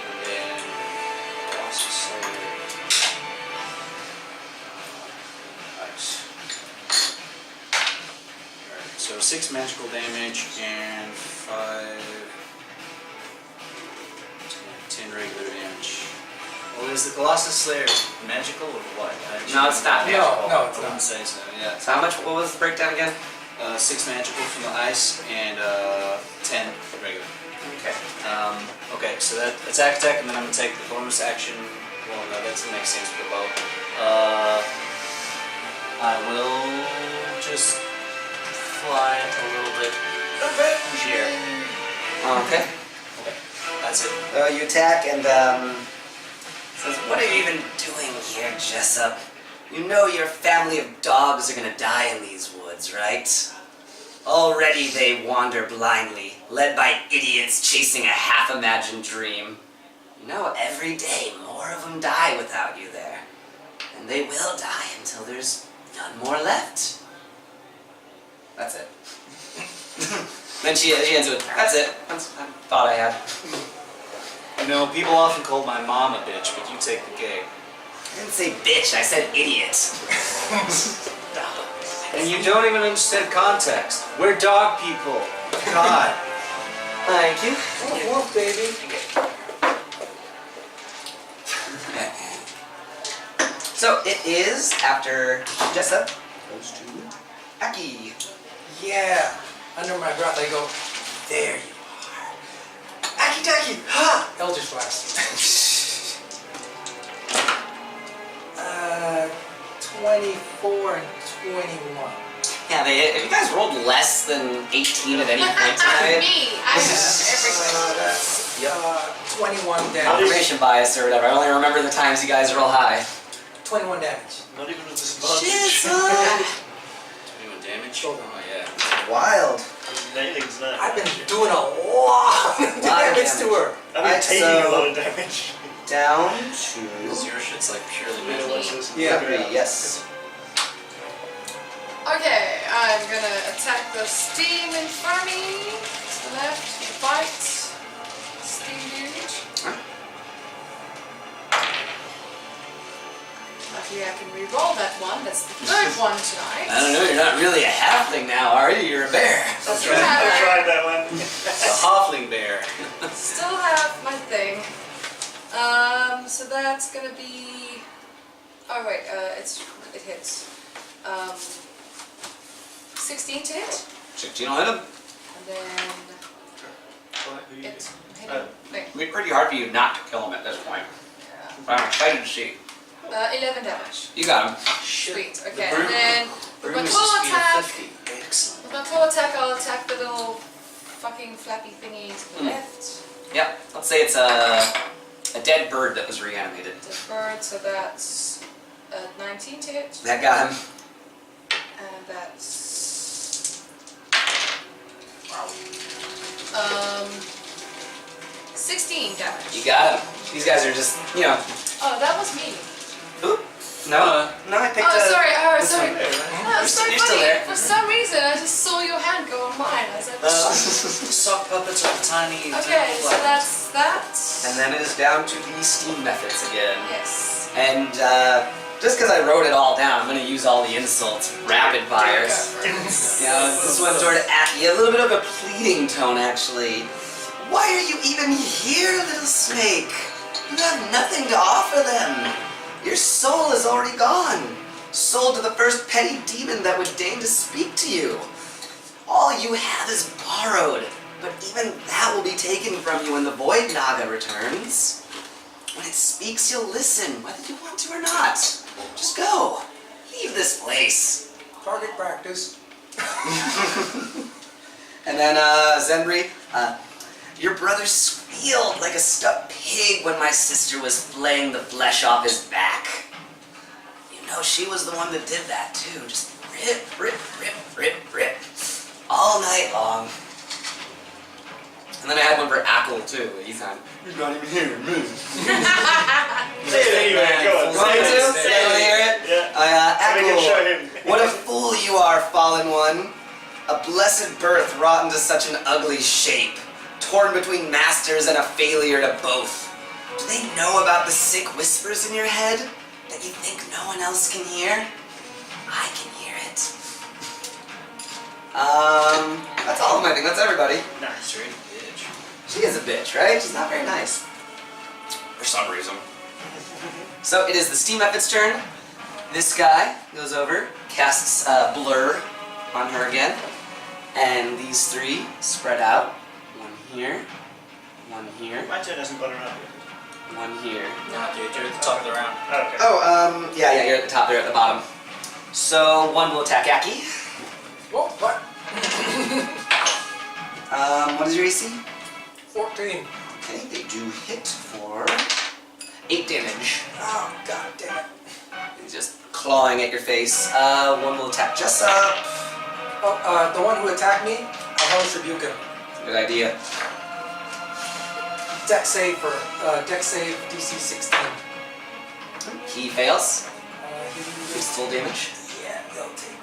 And then also say Alright, so 6 magical damage and 10 regular damage. Well, is the Colossus Slayer magical or what? No, it's not No, magical. no, I it's wouldn't not. say so, yeah. So how much, what was the breakdown again? 6 magical from the ice and 10 regular. Okay. Okay, so that attack, and then I'm gonna take the bonus action. Well, no, that makes sense for the bow. I will just fly a little bit here. Okay. Okay, that's it. You attack and says, "What are you even doing here, Jessop? You know your family of dogs are gonna die in these woods, right? Already they wander blindly, led by idiots chasing a half-imagined dream. You know, every day more of them die without you there. And they will die until there's none more left." That's it. Then she ends with, "That's it. That's I thought I had." You know, people often call my mom a bitch, but you take the cake. I didn't say bitch, I said idiot. And you don't even understand context. We're dog people. God. Thank you. Wolf, baby. So it is after Jessop goes to Acki. Yeah. Under my breath, I go, there you are. Acki Dacki! Ha! Eldritch Blast. 24 and 21. Yeah, if you guys rolled less than 18 at any point tonight, Me, I have everything. That's 21 damage. confirmation bias or whatever. I only remember the times you guys roll high. 21 damage. Not even a disadvantage. 21 damage? Hold on. Oh, yeah. Wild. nailing's not. I've been doing a lot of damage to her. I've been Alright, taking so- a lot of damage. Down Because to your shit's like purely You know mental. what's this? Yeah. 3, yes. Okay, I'm gonna attack the steam in front of me. To the left, fight. Steam dude. Luckily I can re-roll that one. That's the third one tonight. I don't know, you're not really a halfling now, are you? You're a bear. I'll try that one. It's a halfling bear. Still have my thing. So that's gonna be. Oh wait, it hits. 16 to hit, 16 will hit him. and then it's hitting. It'd be pretty hard for you not to kill him at this point. But I'm excited to see. 11 damage. You got him. Sweet. The Okay, broom- and then with my Broom is full the speed of attack. 50. Excellent. With my full attack, I'll attack the little fucking flappy thingy to the left. Yep. Let's say it's a dead bird that was reanimated. The bird, so that's 19 to hit, That got him. and that's 16 damage. You got him. These guys are just, you know. Oh, that was me. Oop. No. No, I picked Oh, sorry. Oh, this sorry. one. No, it's so You're still funny. there. For some reason, I just saw your hand go on mine. I was like, Sock puppets are tiny. okay, so that's that. And then it is down to the steam methods again. Yes. And just because I wrote it all down, I'm going to use all the insults. Rapid fires. You know, this one's sort of Acki, a little bit of a pleading tone actually. Why are you even here, little snake? You have nothing to offer them. Your soul is already gone. Sold to the first petty demon that would deign to speak to you. All you have is borrowed, but even that will be taken from you when the Void Naga returns. When it speaks, you'll listen, whether you want to or not. Just go. Leave this place. Target practice. And then, Zenbrix, your brother squealed like a stuck pig when my sister was flaying the flesh off his back. You know, she was the one that did that too. Just rip, rip, rip, rip, rip. All night long. And then I had one for Acki too. He's not even hearing me. Say it anyway, go on. You want me to? Say You want to hear it? Yeah. So we can show him. Acki, what a fool you are, fallen one. A blessed birth wrought into such an ugly shape. Torn between masters and a failure to both. Do they know about the sick whispers in your head that you think no one else can hear? I can hear it. That's all of them, I think. That's everybody. Nice. Straight bitch. She is a bitch, right? She's not very nice. For some reason. So it is the Steam Method's turn. This guy goes over, casts Blur on her again. And these three spread out. One here, one here, My turn hasn't gone around yet. one here. No, dude, you're at the top of the round. Okay. Oh, yeah, you're at the top, they're at the bottom. So one will attack Acki. Whoa, what? What is your AC? 14. Okay, they do hit for 8 damage. Oh, god damn it. He's just clawing at your face. One will attack Jessop. Oh, the one who attacked me, I'll hellish rebuke him. Good idea. Dex save for DC 16. He fails. He Takes full damage. Yeah, he'll take.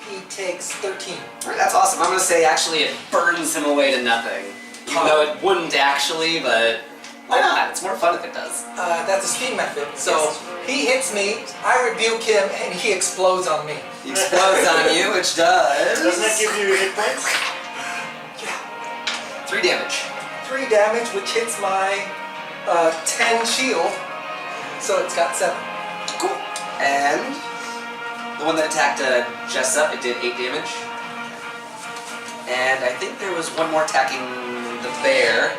He takes 13. Alright, that's awesome. I'm gonna say actually it burns him away to nothing. Even though it wouldn't actually, but why not? It's more fun if it does. That's a steam method. So he hits me, I rebuke him, and he explodes on me. He explodes on you, which does... Doesn't that give you hit points? Yeah. 3 damage. 3 damage, which hits my 10 shield. So it's got 7. Cool. And the one that attacked Jessop, it did 8 damage. And I think there was one more attacking the bear.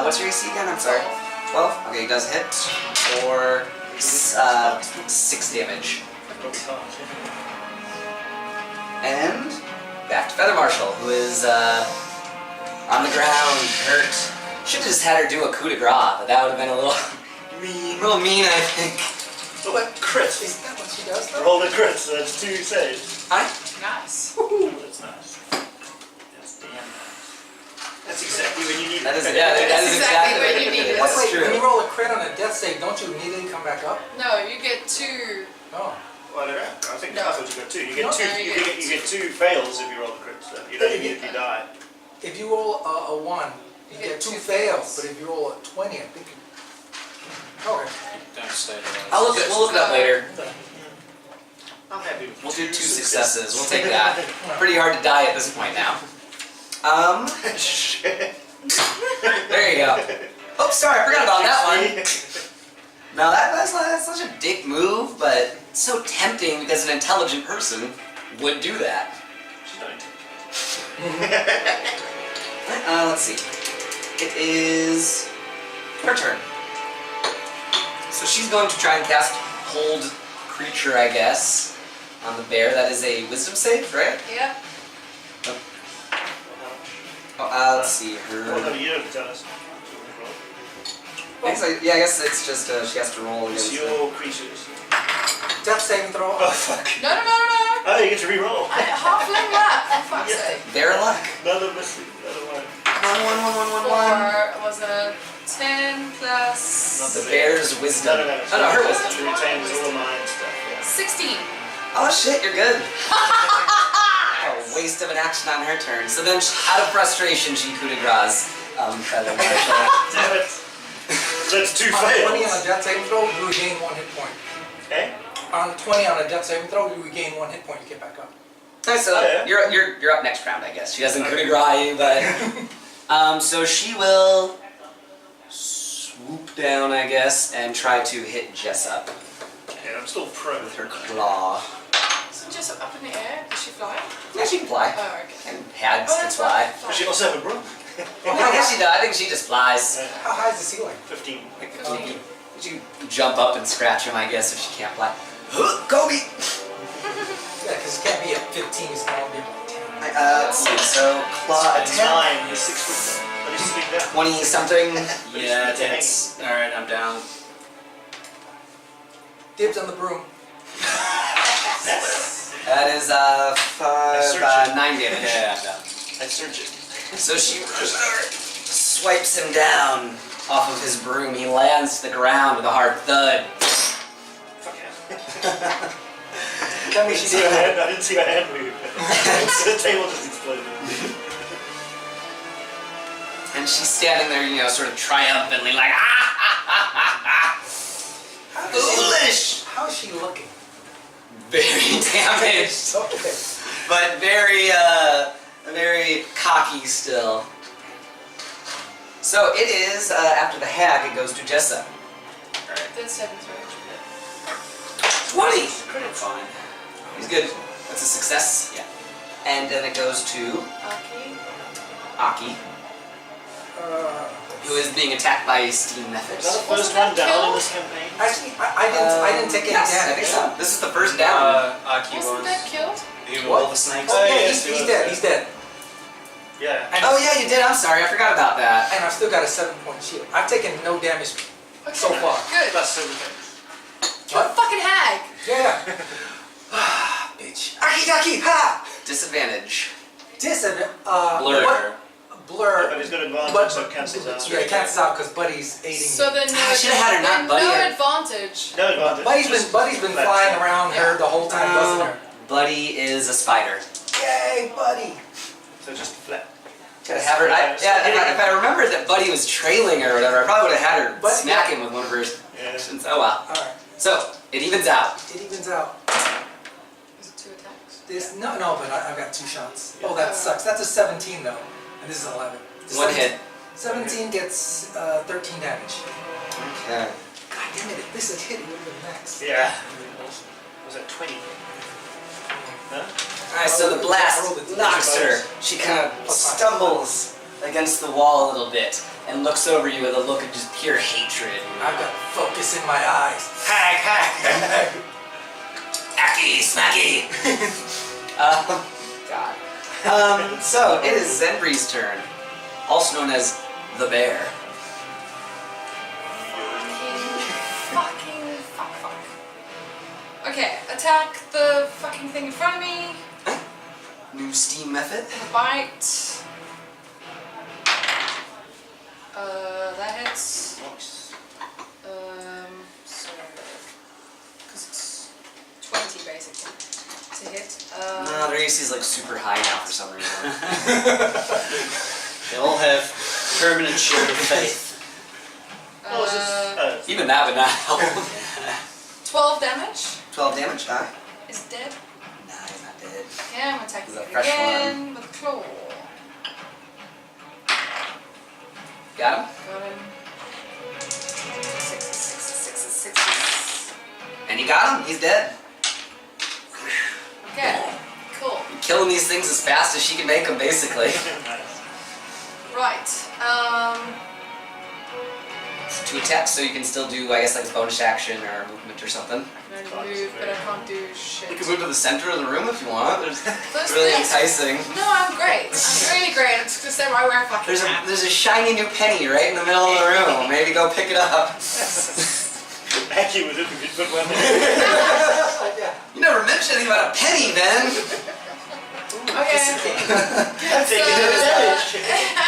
What's your AC again? I'm sorry. 12? Okay, he does hit for 6 damage. And back to Feather Marshal, who is on the ground, hurt. Should have just had her do a coup de grace, but that would have been a little mean, I think. Oh, but crit. Is that what she does though? Roll the crit, so that's 2 saves. Hi? Nice. That's nice. That's damn nice. That's exactly when you need That is, it. yeah, that That's is exactly exactly what what you it needed. is. Wait, That's when you true. roll a crit on a death save, don't you immediately come back up? No, you get 2. Oh. Well, I don't know. I think No. I thought you got 2. You get No, 2. no, You, you get 2 fails if you roll a crit. So you don't immediately die. If you roll a 1, you You get get 2 two fails. fails. But if you roll a 20, I think. Okay. Don't stabilize. We'll look it up later. I'm happy with We'll do 2 success. successes. We'll take that. Pretty hard to die at this point now. Shit. There you go. Oh, sorry, I forgot about that one. Now that's such a dick move, but so tempting because an intelligent person would do that. She's not intelligent. Let's see. It is her turn. So she's going to try and cast Hold Creature, I guess, on the bear. That is a Wisdom save, right? Yep. Oh, let's see. Well, no, Her. you don't tell us. I guess it's just she has to roll It's against it. your creatures. Death saving throw. Oh, fuck. No. Oh, you get to re-roll. Halfling luck, for fuck's Yeah. sake. Bear luck. Another missing. Another one. 1. 4 was a 10 plus Not The bear's wisdom. No. Oh no, her wisdom. She retains all the mind stuff. Yeah. 16. Oh shit, you're good. A waste of an action on her turn. So then, out of frustration, she coup de grace. Feather Marshall. Damn it. So it's 2 On a 20 on a fails. death saving throw, you regain 1 hit point. Okay. On 20 on a death saving throw, you regain 1 hit point. You get back up. Nice, so Oh, yeah. you're up next round, I guess. She doesn't coup de grace you, but so she will swoop down, I guess, and try to hit Jessop Okay, I'm still prone. with her claw. So just up in the air. Does she fly? Yeah, she can fly. Oh, okay. And hads Oh, can that's fly. fine. Does she also have a broom? I guess she does. I think she just flies. How high is the ceiling? 15. She can jump up and scratch him, I guess, if she can't fly. Kobe! Yeah, because it can't be at 15, it's going to be about 10. Let's see, so claw It's attack. 9. He's 6 foot. But he's sleeping down. 20 something. Yeah, it's alright, I'm down. Dibs on the broom. That is 9 damage. Yeah, I'm down. I search it. So she swipes him down off of his broom. He lands to the ground with a hard thud. Fuck yeah. That I means didn't she see did my hand. I didn't see my hand move. The table just exploded. And she's standing there, sort of triumphantly, like, foolish! How is she looking? Very damaged, Okay. but very cocky still. So it is, after the hag, it goes to Jessop. Then 7 range. 20! Fine. He's good. That's a success. Yeah. And then it goes to Acki. Acki, who is being attacked by a steam Is that mephit. the Wasn't first one that down in killed? this campaign? Actually, I didn't take any yes, damage. I think so. This is the first down. Aki Wasn't that killed? He What? rolled the snakes. Oh, yeah, yes, he's he was. dead. He's dead. Yeah. And, Oh yeah, you did. I'm sorry. I forgot about that. and I've still got a 7-point shield. I've taken no damage Okay. so far. Good. Plus everything. You're a fucking hag. Yeah. Bitch. Aki Daki, ha! Disadvantage. Blur. Blur. Yeah, Blur. but he's got advantage, But- so it cancels out. Yeah, it cancels out because Buddy's aiding So me. then no, I should've had her not then buddy no her. advantage. No advantage. Buddy's been flat flying check. around her the whole time, doesn't her? Buddy is a spider. Yay, Buddy! So just flat. Could have her. If I remembered that Buddy was trailing her or whatever, I probably would have had her But- smack him with one of her Yeah. actions. Oh well. Alright, So it evens out. it evens out. Is it 2 attacks? This no, but I've got 2 shots. Oh, that sucks. That's a 17 though, and this is 11. One hit. 17 gets 13 damage. Okay. God damn it! If this had hit, it would have been max. Yeah. Was that 20? Huh? Alright, so the blast I rolled it. knocks her. She kind of stumbles against the wall a little bit and looks over you with a look of just pure hatred. I've got focus in my eyes. Hag, hag. Acki, smacky. God. So it is Zenbrix's turn, also known as the bear. Fuck. Okay, attack the fucking thing in front of me. New steam method. The bite. That hits. Nice. So, because it's 20 basically to hit. No, their AC is like super high now for some reason. They all have permanent shield of faith. Oh, is this? Even that would not help. 12 damage. 12 damage, die. Is dead. Nah, he's not dead. Yeah, I'm attacking This is a it fresh again with claw. Got him? Got him. Sixes. And you got him. He's dead. Okay, cool. You're killing these things as fast as she can make them, basically. Right. To attack, so you can still do, I guess, like a bonus action or movement or something. I can only move, but I can't do shit. You can move to the center of the room if you want. It's Those really things- enticing. No, I'm great. I'm really great. I'm just gonna say I wear a fucking hat. There's a shiny new penny right in the middle of the room. Maybe go pick it up. Acki was it if you put one there. You never mentioned anything about a penny, then. Okay. I'm taking damage.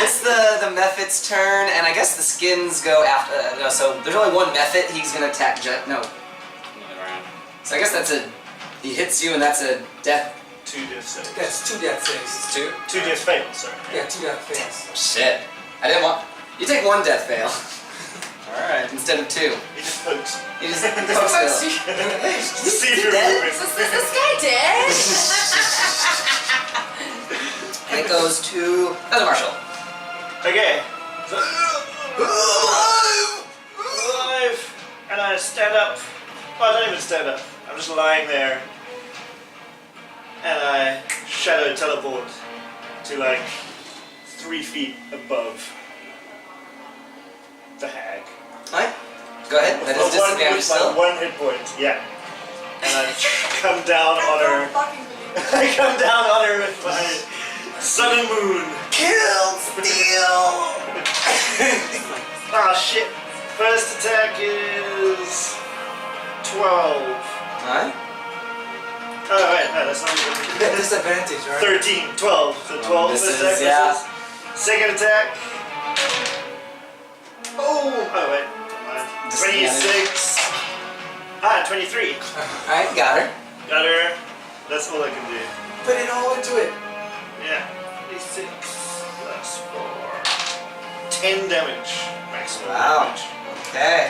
It's the Mephit's turn, and I guess the skins go after. No, so there's only one Mephit. He's gonna attack Jet. No. So I guess that's a. He hits you, and that's a death. 2 death saves. That's 2 death saves. 2. 2 death fails, sorry. Yeah, 2 death fails. Shit. I didn't want. You take 1 death fail Alright. instead of 2. He just pokes. You just Folks, fail. To see if you're Dead? moving. Is this guy dead? And it goes to Feather Marshal. Okay. So, alive! And I stand up. Oh, I don't even stand up. I'm just lying there. And I shadow teleport to like 3 feet above the hag. Alright. Go ahead. That is disadvantage With my still. 1 hit point, yeah. And I come down on I her. don't fucking believe it. I come down on her with my sun and moon. Kill steal. Ah shit. First attack is 12. Alright. Oh wait, no, that's not even. Disadvantage, right? 13, 12. So 12 misses, attack. yeah. Misses. Second attack. Oh wait. Never mind. 26. 23. Alright, got her. Got her. That's all I can do. Put it all into it. Yeah. 26 plus 4. 10 damage. Maximum Wow. damage. Okay.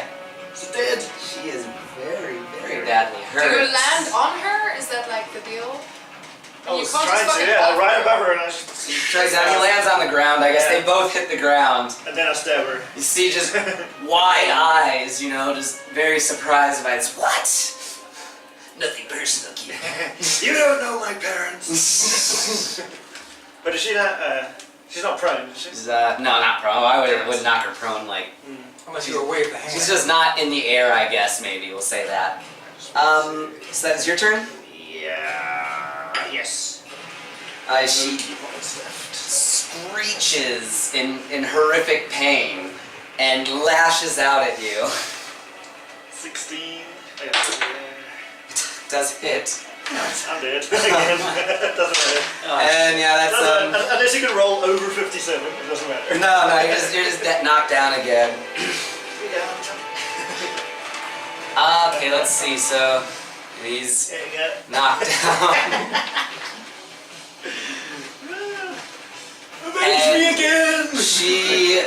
She's dead. She is very, very badly Do hurt. you land on her? Is that like the deal? I You was can't just trying to, fucking yeah, bump right her. above her and I just Tries down, he lands on the ground. I guess Yeah. they both hit the ground. and then I stab her. You see just wide eyes, you know, just very surprised by this. What? Nothing personal, kid. You don't know my parents. But is she not? She's not prone, is she? She's, no, not prone. I would knock her prone, like, Unless you wave the hand. she's just not in the air, I guess, maybe, we'll say that. So that is your turn? Yeah. Yes. She Keep on left. screeches in horrific pain and lashes out at you. 16. Does hit. I'm dead. Again. Doesn't matter. And yeah, that's Unless you can roll over 57, it doesn't matter. no, you're just knocked down again. Okay, let's see. So he's There you go. knocked down. Avenge me again! She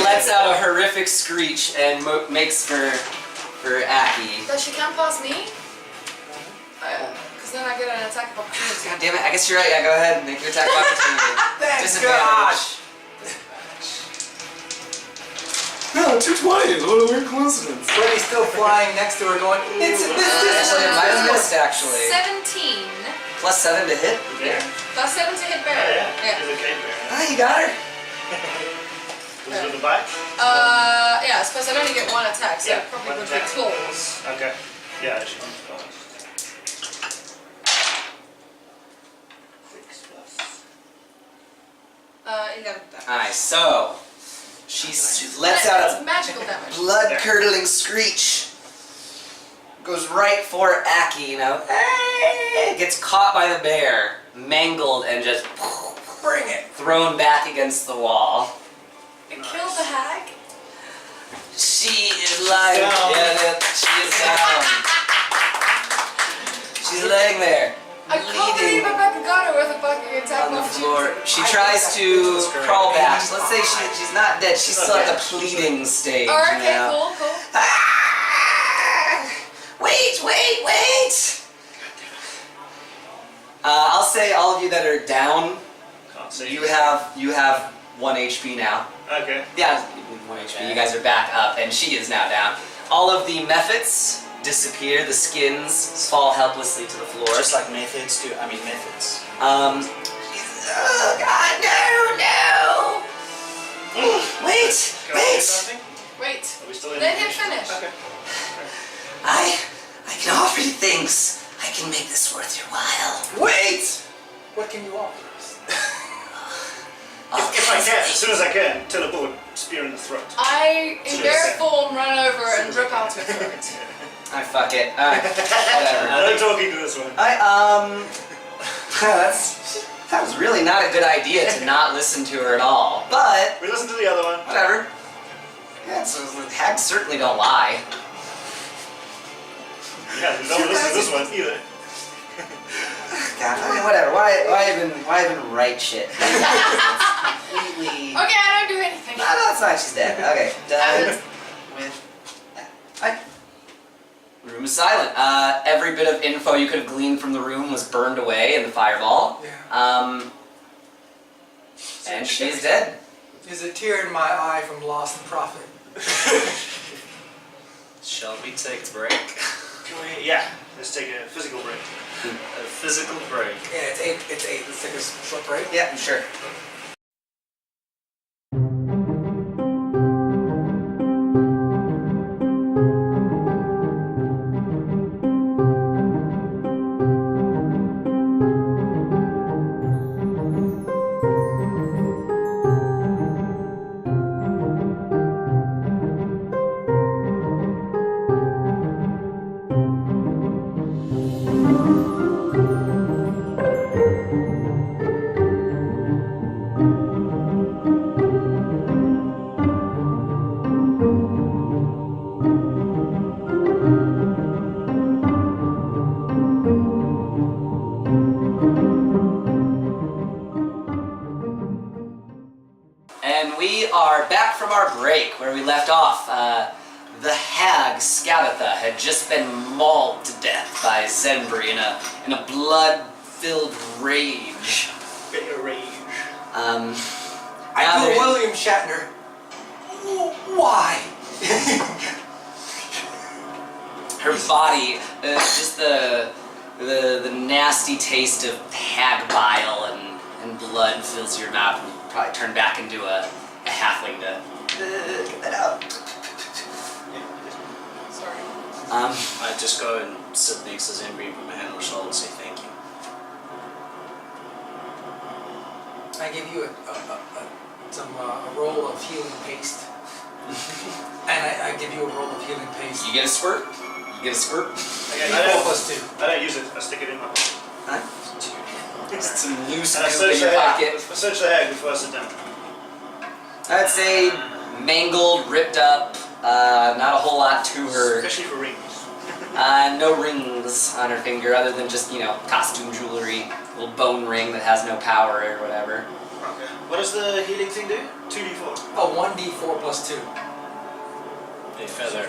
lets out a horrific screech and makes for Acki. Does she come past me? Because then I get an attack of opportunity. God damn it! I guess you're right. Yeah, go ahead. Make your attack of opportunity. Thank Disadvantage. No, 220. What a weird coincidence. Freddy's still flying next to her going, it's a Actually, it might have missed actually. 17. Plus 7 to hit. Yeah. Plus 7 to hit Oh, bear. yeah. She's a cave bear. Ah, you got her. Was it with the back? Yeah, I suppose I'd only get 1 attack, so Yeah, it probably 1 would attack. be claws. Okay. Yeah, she wants to 6 plus. 11 damage. Nice. So she lets out That's a magical damage. blood-curdling screech. Goes right for Acki. You know, hey! Gets caught by the bear. mangled and just Bring it. thrown back against the wall. It killed the hag. She is lying. Down. Yeah, she is down. She's laying there, I can't believe Rebecca got her with a fucking attack on the opportunity. floor. She tries to crawl back. Let's say she's not dead. She's still at the pleading stage Oh, okay, now. cool. Ah! Wait! I'll say all of you that are down, Can't see. you have 1 HP now. Okay. Yeah, 1 HP. You guys are back up, and she is now down. All of the mephits disappear. The skins fall helplessly to the floor. Just like methods do. Methods. Oh God, no! Wait! Can I do something? Wait. Are we still in? Let him finish. Okay. I can offer you things. I can make this worth your while. Wait! What can you offer us? If I can, as soon as I can, teleport, spear in the throat. I, in bear form, run over and rip out her throat. I fuck it. Alright, whatever. I'm talking to this one. That was really not a good idea to not listen to her at all. But We listen to the other one. whatever. Yeah, so hags certainly don't lie. Yeah, we don't listen to this one either. God, okay, whatever. Why even write shit? Completely. Okay, I don't do anything. No, it's fine. She's dead. Okay, done with that. The room is silent. Every bit of info you could have gleaned from the room was burned away in the fireball. Yeah. And she's dead. There's a tear in my eye from lost profit. Shall we take a break? Yeah, let's take a physical break. A physical break. Yeah, it's 8. Let's take a short break. Yeah, sure. And we are back from our break where we left off. The hag Scabitha had just been mauled to death by Zenbrix in a blood-filled rage. Get your rage. Now I there- do William Shatner. Why? Her body, just the nasty taste of hag bile and blood fills your mouth, and you probably turn back into a halfling to get that out. Sorry. I just go and sit next to Zenbrix and put my hand on her shoulder and say thank you. I give you a roll of healing paste. And I give you a roll of healing paste. You get a squirt? You get a squirt? D4 plus 2. I don't use it. I stick it in my pocket. Huh? Some loose And I goop search in the your hag. pocket. I search the hag before I sit down. I'd say mangled, ripped up, not a whole lot to her. Especially for rings. No rings on her finger other than just, costume jewelry. A little bone ring that has no power or whatever. Okay. What does the healing thing do? 2d4. Oh, 1d4 plus 2. Hey, Feather,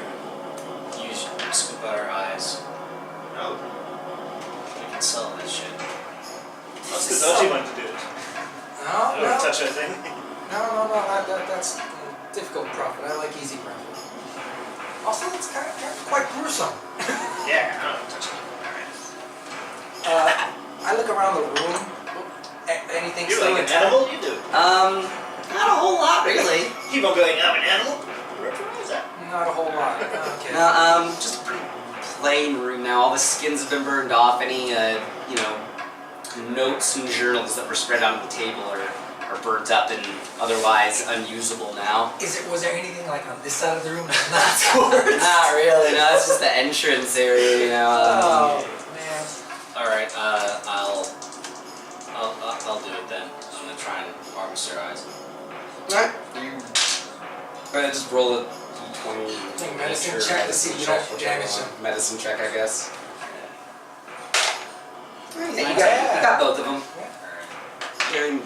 you should scoop out her eyes. Oh. We can sell that shit. That's the dodgy one to do it. No, I don't touch that thing. No, that's difficult profit. I like easy profit. Also, it's kind of quite gruesome. Yeah, I don't touch it. I look around the room. Anything You're still like an intact? animal, you do. Not a whole lot really. Keep on going, I'm an animal. What is that? Not a whole lot. Okay. No, just a pretty plain room now. All the skins have been burned off. Any, notes and journals that were spread out on the table are burnt up and otherwise unusable now. Was there anything like on this side of the room? Not towards. Not really, no, it's just the entrance area, Oh man. Alright, I'll just roll a d20. Take medicine Sure, check to see if you don't check, damage whichever them. one. Medicine check, I guess. Yeah, you got both of them. They're in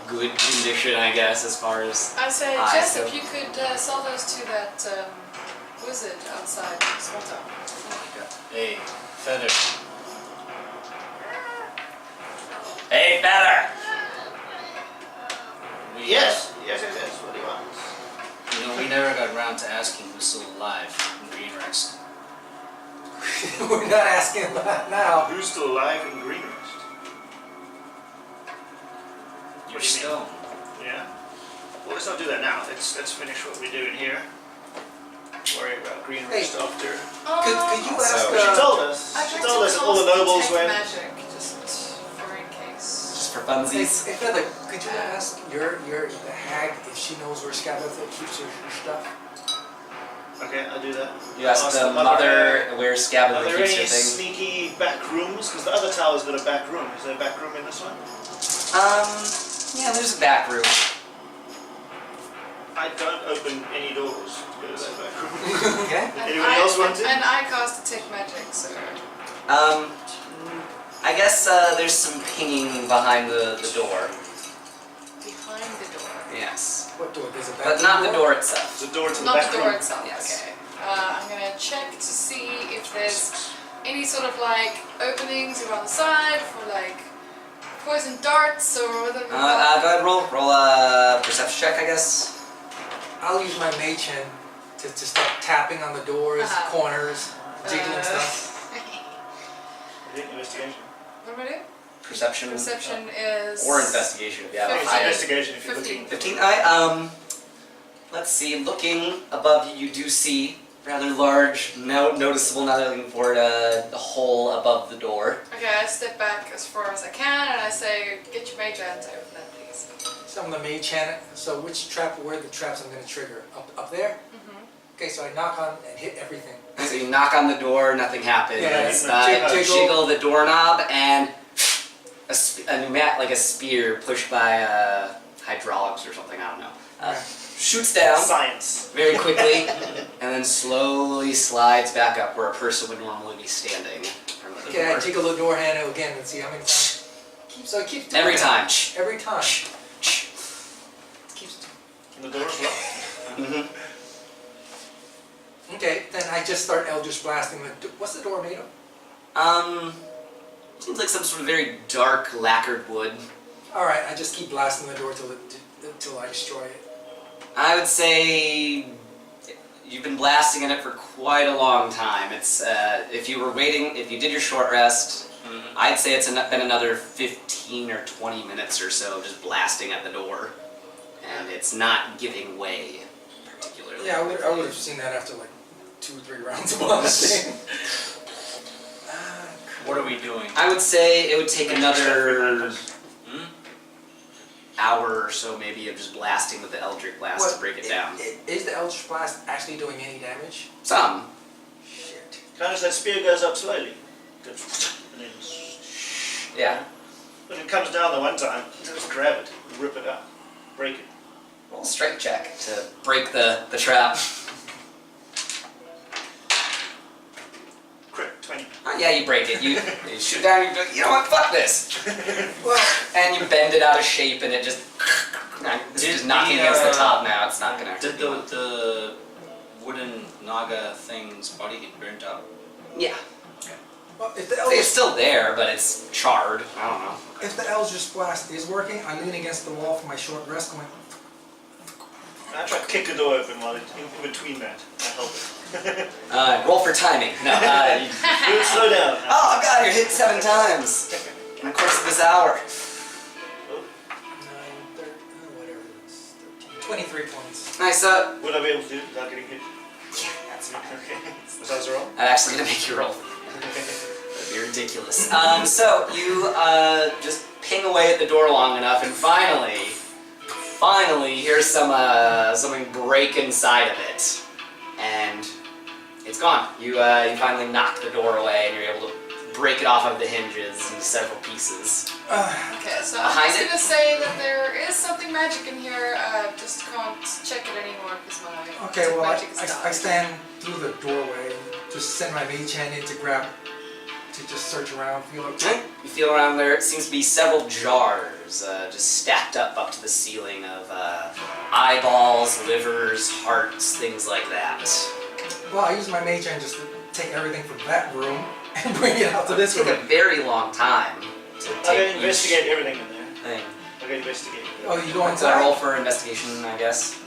good condition, I guess, as far as. I say, Ah, Jessop, so- you could sell those to that wizard outside small town. Hey, Feather. Hey, Feather! Yes. What do you want? You know, we never got around to asking who's still alive in Greenrest. We're not asking about that now. Who's still alive in Greenrest? Your do you mean? stone. Yeah. Well, let's not do that now. Let's finish what we're doing here. Worry about Greenrest after. Could you ask? So- She told us. I'd She like told to us that all the cast nobles detect went. magic, just for in case. Just for Hey, funsies. Feather, could you ask the hag if she knows where Scabitha keeps her stuff? Okay, I'll do that. You asked Ask the mother where Are Scabitha there keeps any her thing. sneaky back rooms? Because the other tower's got a back room. Is there a back room in this one? Yeah, there's a back room. I don't open any doors to go to that back room. Okay. And Anyone else want to? And I cast detect magic, so I guess there's some pinging behind the door. behind the door. Yes. What door? There's a back But not the door itself. There's a door to the Not back the door room. itself. Yes. Okay. I'm gonna check to see if there's any sort of like openings around the side for like poison darts or whatever. Go ahead, roll a perception check, I guess. I'll use my mage hand to start tapping on the doors, Uh-huh. corners, jiggling stuff. I think investigation. What am I doing? Perception. Perception is. Or investigation if you have I a think it's higher. investigation if you're 15. looking. 15. Alright, let's see. Looking above you, you do see rather large, noticeable, not looking for it, a hole above the door. Okay, I step back as far as I can and I say, get your mage hand to open that, please. So I'm the mage hand. So which trap? Where are the traps I'm going to trigger? Up there. Okay, so I knock on and hit everything. So you knock on the door, nothing happens. Yeah, Jiggle the doorknob, and a pneumatic, like a spear pushed by hydraulics or something. I don't know. Right. Shoots down Science. very quickly, and then slowly slides back up where a person would normally be standing in front of the Okay, I door. jiggle the door handle again and see how many times. So it keeps doing Every that. time. Every time. Keeps. And the door's locked. Mm-hmm. Okay, then I just start Eldritch blasting the. What's the door made of? Seems like some sort of very dark lacquered wood. All right, I just keep blasting the door till I destroy it. I would say you've been blasting in it for quite a long time. It's if you did your short rest, I'd say it's been another 15 or 20 minutes or so just blasting at the door, and it's not giving way particularly. Yeah, I would have seen that after like 2 or 3 rounds of blasting. What are we doing? I would say it would take another hour or so maybe of just blasting with the Eldritch Blast to break it down. Is the Eldritch Blast actually doing any damage? Some. Shit. Kind of that spear goes up slowly. And then Yeah. when it comes down the one time, just grab it, rip it up, break it. Roll a strength check to break the trap. Crit, 20. Yeah, you break it. You shoot down, you go, you know what, fuck this! Well, And you bend it out of shape and it just... It's just knocking against the top now, it's not gonna... Did the wooden Naga thing's body get burnt up? Yeah. well, if the It's Eldritch still there, but it's charred. I don't know. If the Eldritch Blast is working, I lean against the wall for my short rest going, I try to kick the door open while it's in between that. I help it. Roll for timing. No, Do it slow down. Oh god, you're hit 7 times in the course of this hour. 9, 30, whatever it is, 13, 23 points. Nice, Would I be able to do it without getting hit? that's Okay. Was that wrong? I'm actually gonna make you roll. That'd be ridiculous. So you just ping away at the door long enough, and finally, here's something break inside of it, and it's gone. You finally knock the door away, and you're able to break it off of the hinges into several pieces. Okay, so I'm Behind just it? gonna say that there is something magic in here. Just can't check it anymore because my Okay, well, magic is I stand through the doorway, just send my mage hand in to grab, to just search around, feel it. You feel around there, it seems to be several jars just stacked up to the ceiling of eyeballs, livers, hearts, things like that. Well, I use my mage hand just to take everything from that room and bring it out to this It took room. a very long time to I'm take gonna investigate everything in there. thing. I'm gonna investigate. Oh, you go So roll inside? for investigation, I guess.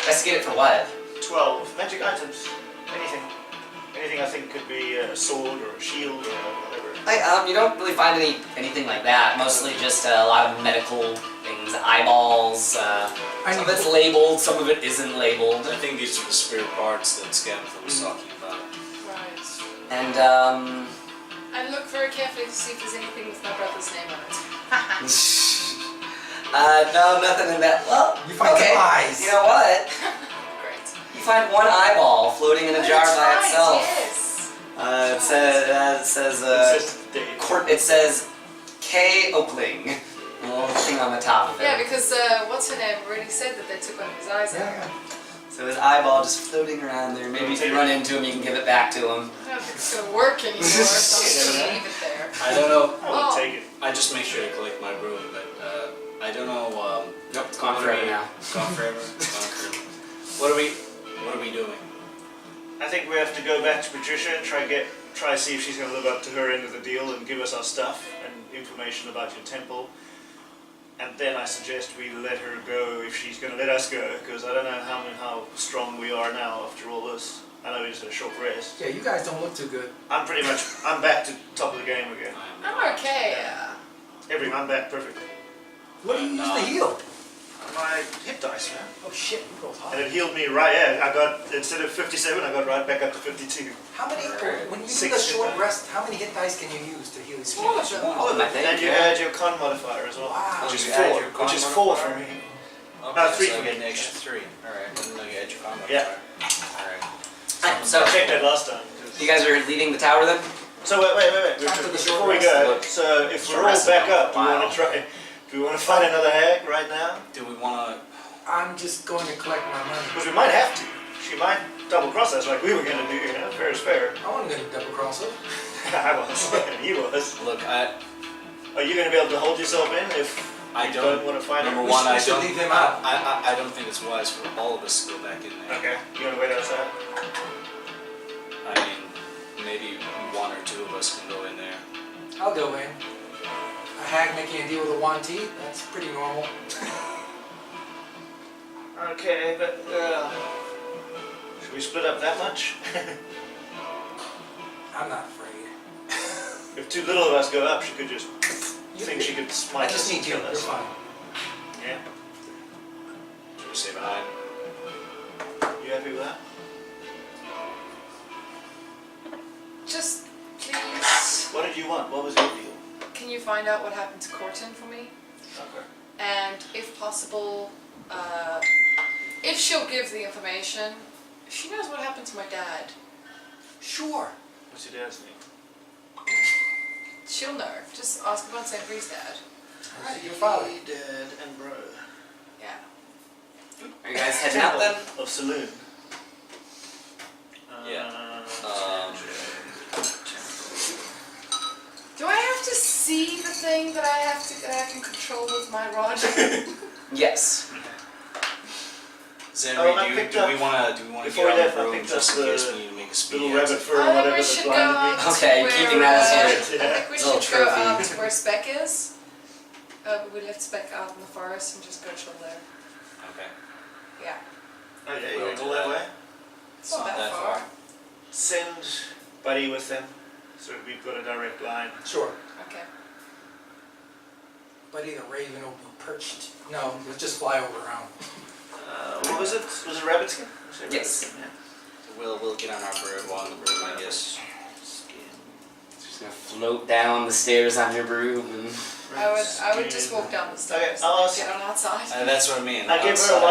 Investigate it for what? 12 magic items. Anything. Anything I think could be a sword or a shield or whatever. You don't really find anything like that. Mostly just a lot of medical things, eyeballs. Some of it's labeled, some of it isn't labeled. I think these are the spare parts that Scabitha was talking about. Right. And I look very carefully to see if there's anything with my brother's name on it. no, nothing in that. Well, You find okay. some eyes. You know what? Great. You find one eyeball floating in a jar That's by right, itself. Yes. It says it says K. Oakling. A little thing on the top of it. Yeah, because what's her name already said that they took one of his eyes out. Yeah. So his eyeball just floating around there. Maybe if you run into him, you can give it back to him. I don't think it's gonna work anymore, so I'm just gonna leave it there. I don't know. I will Oh. take it. I just make sure to collect my broom, but I don't know. Nope, it's gone forever now. Gone forever. It's gone forever. What are we doing? I think we have to go back to Putricia and try to see if she's going to live up to her end of the deal and give us our stuff and information about your temple. And then I suggest we let her go if she's going to let us go, because I don't know how strong we are now after all this. I know we just had a short rest. Yeah, you guys don't look too good. I'm back to top of the game again. I'm okay. I'm back perfectly. What do you use to heal? My hit dice, man. Oh shit, you rolled And high. it healed me right, I got, instead of 57, I got right back up to 52. How many, when you do the Six. short rest, how many hit dice can you use to heal your All of them. All of I them. think, And you yeah. add your con modifier as well. Wow. Which is You add 4. your con Which is 4 for modifier? me. Okay, three so for I get me. an extra 3. Alright, I didn't know you had your combo. Yeah. Alright. So, I checked that last time. 'cause- you guys are leaving the tower then? So wait. After the short Before we rest, go, look. so if Short we're all rest back is up, do we wild. want to try? Do we want to find another hag right now? Do we want I'm just going to collect my money. Because we might have to. She might double cross us like we were going to do. You know, fair is fair. I wasn't going to double cross her. I was. He was. to look? Are you going to be able to hold yourself in if I you don't. want to find Number her? one, I we should don't. leave him out. I don't think it's wise for all of us to go back in there. Okay. You want to wait outside? I mean, maybe one or two of us can go in there. I'll go in. A hag making a deal with a one teeth, that's pretty normal. Okay, but should we split up that much? I'm not afraid. If too little of us go up, she could just think she could I smite just us need and you, kill you're us. fine. Yeah. Should we stay behind? You happy with that? Just please, What did you want? What was your deal? can you find out what happened to Corton for me? Okay. And if possible, if she'll give the information, if she knows what happened to my dad, Sure. What's your dad's name? she'll know. Just ask about Zenbrix dad. Alright, your father. Dad and bro. Yeah. Are you guys heading out then? Of Saloon. Yeah. Do I have to see the thing that I can control with my rod? Yes. Zenri, Oh, I do picked we up- want to before get we on left, the I room picked just up in case the we need to make a speed little rabbit fur or I think whatever we that should go blinded me. out Okay, to keeping where, that as your I think we little should go trophy. out to where Speck is. We left Speck out in the forest and just go chill there. Okay. Yeah. Oh yeah, you want to go that way? It's not that far. Send Buddy with them, so we've got a direct line. Sure. Okay. But either Raven will be perched. No, let's just fly over around. What was it? Was it rabbit skin? Was it rabbit Yes. skin? Yeah. So we'll get on our bird while on the broom, I guess. Skin. Just gonna float down the stairs on your broom and I would just walk down the stairs. Okay, I'll ask- Get on outside. That's what I mean. I give her Outside,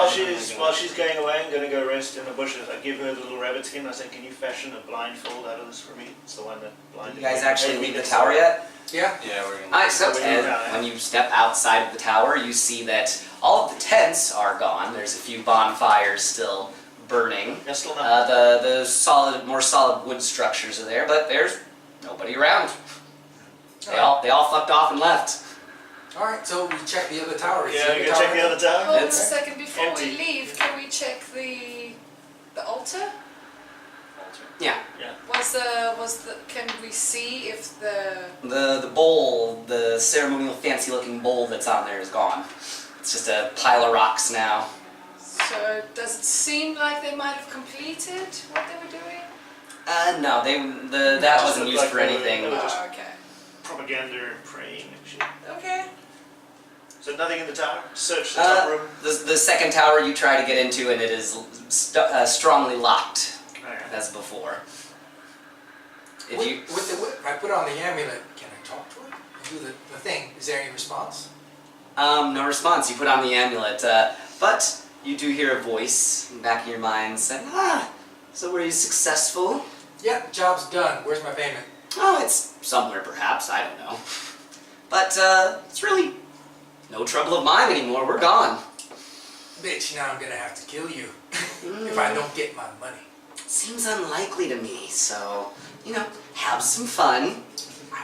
while she's going away and going to go rest in the bushes. I give her the little rabbit skin. I say, "Can you fashion a blindfold out of this for me?" It's the one that blinded. You guys me. actually Made me leave the get tower so- yet? Yeah. Yeah, we're gonna. Alright, so When Ted, you're down, when you step outside of the tower, you see that all of the tents are gone. There's a few bonfires still burning. Yeah, still not. The more solid wood structures are there, but there's nobody around. They all fucked off and left. All right, so we check the other tower. Is Yeah, the you other can check the tower- other tower. Hold on a It's second before empty. we leave. Can we check the altar? Yeah. Can we see if the The bowl, the ceremonial fancy-looking bowl that's on there is gone. It's just a pile of rocks now. so does it seem like they might have completed what they were doing? No, that Just wasn't looked used like for they were- anything. they were just- Oh, okay. Propaganda, praying and shit. Okay. So nothing in the tower. Search the top room. The second tower you try to get into, and it is strongly locked Okay. as before. If With, you if I put on the amulet, can I talk to it? And do the thing? Is there any response? no response, you put on the amulet, but you do hear a voice in the back of your mind saying, so were you successful? Yeah, job's done. Where's my payment? Oh, it's somewhere perhaps, I don't know. But it's really no trouble of mine anymore, we're gone. Bitch, now I'm gonna have to kill you if I don't get my money. Seems unlikely to me, so, have some fun.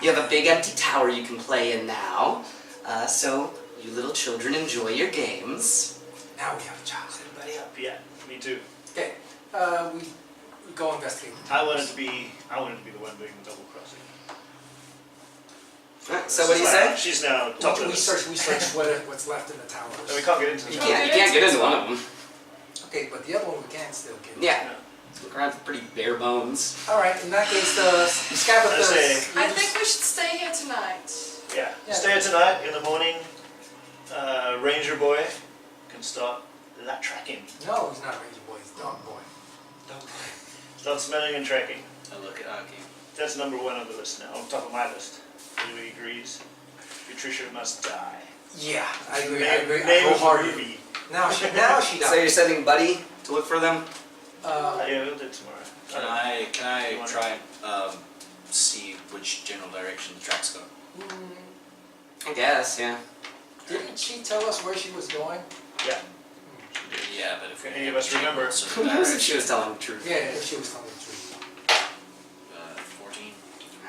You have a big empty tower you can play in now, so you little children enjoy your games. Now we have a job. Everybody up. Yeah, me too. Okay, we go investigate. I wanted to be the one doing the double crossing. So what do you say? She's now top We of search what's left in the towers. We can't get into the You tower. can't get into one of them. Okay, but the other one we can still get. Yeah. Look around for pretty bare bones. All right, in that case, the I Scabitha. say- I think we should stay here tonight. Yeah. Yeah. Stay here tonight. In the morning, Ranger Boy can start that tracking. No, he's not Ranger Boy. He's Dog Boy. Start smelling and tracking. I look at Acki. That's number one on the list now. On top of my list. Everybody agrees. Putricia must die. Yeah, I agree. I Name- agree. Name of the wholeheartedly. movie. Now she So died. you're sending Buddy to look for them? Yeah, we'll do it tomorrow. Can I You wanna- try and see which general direction the tracks go? I guess, yeah. Didn't she tell us where she was going? Yeah. Yeah, but if we Any of us remember? Who knows if she was telling the truth? Yeah, if she was telling the truth. 14.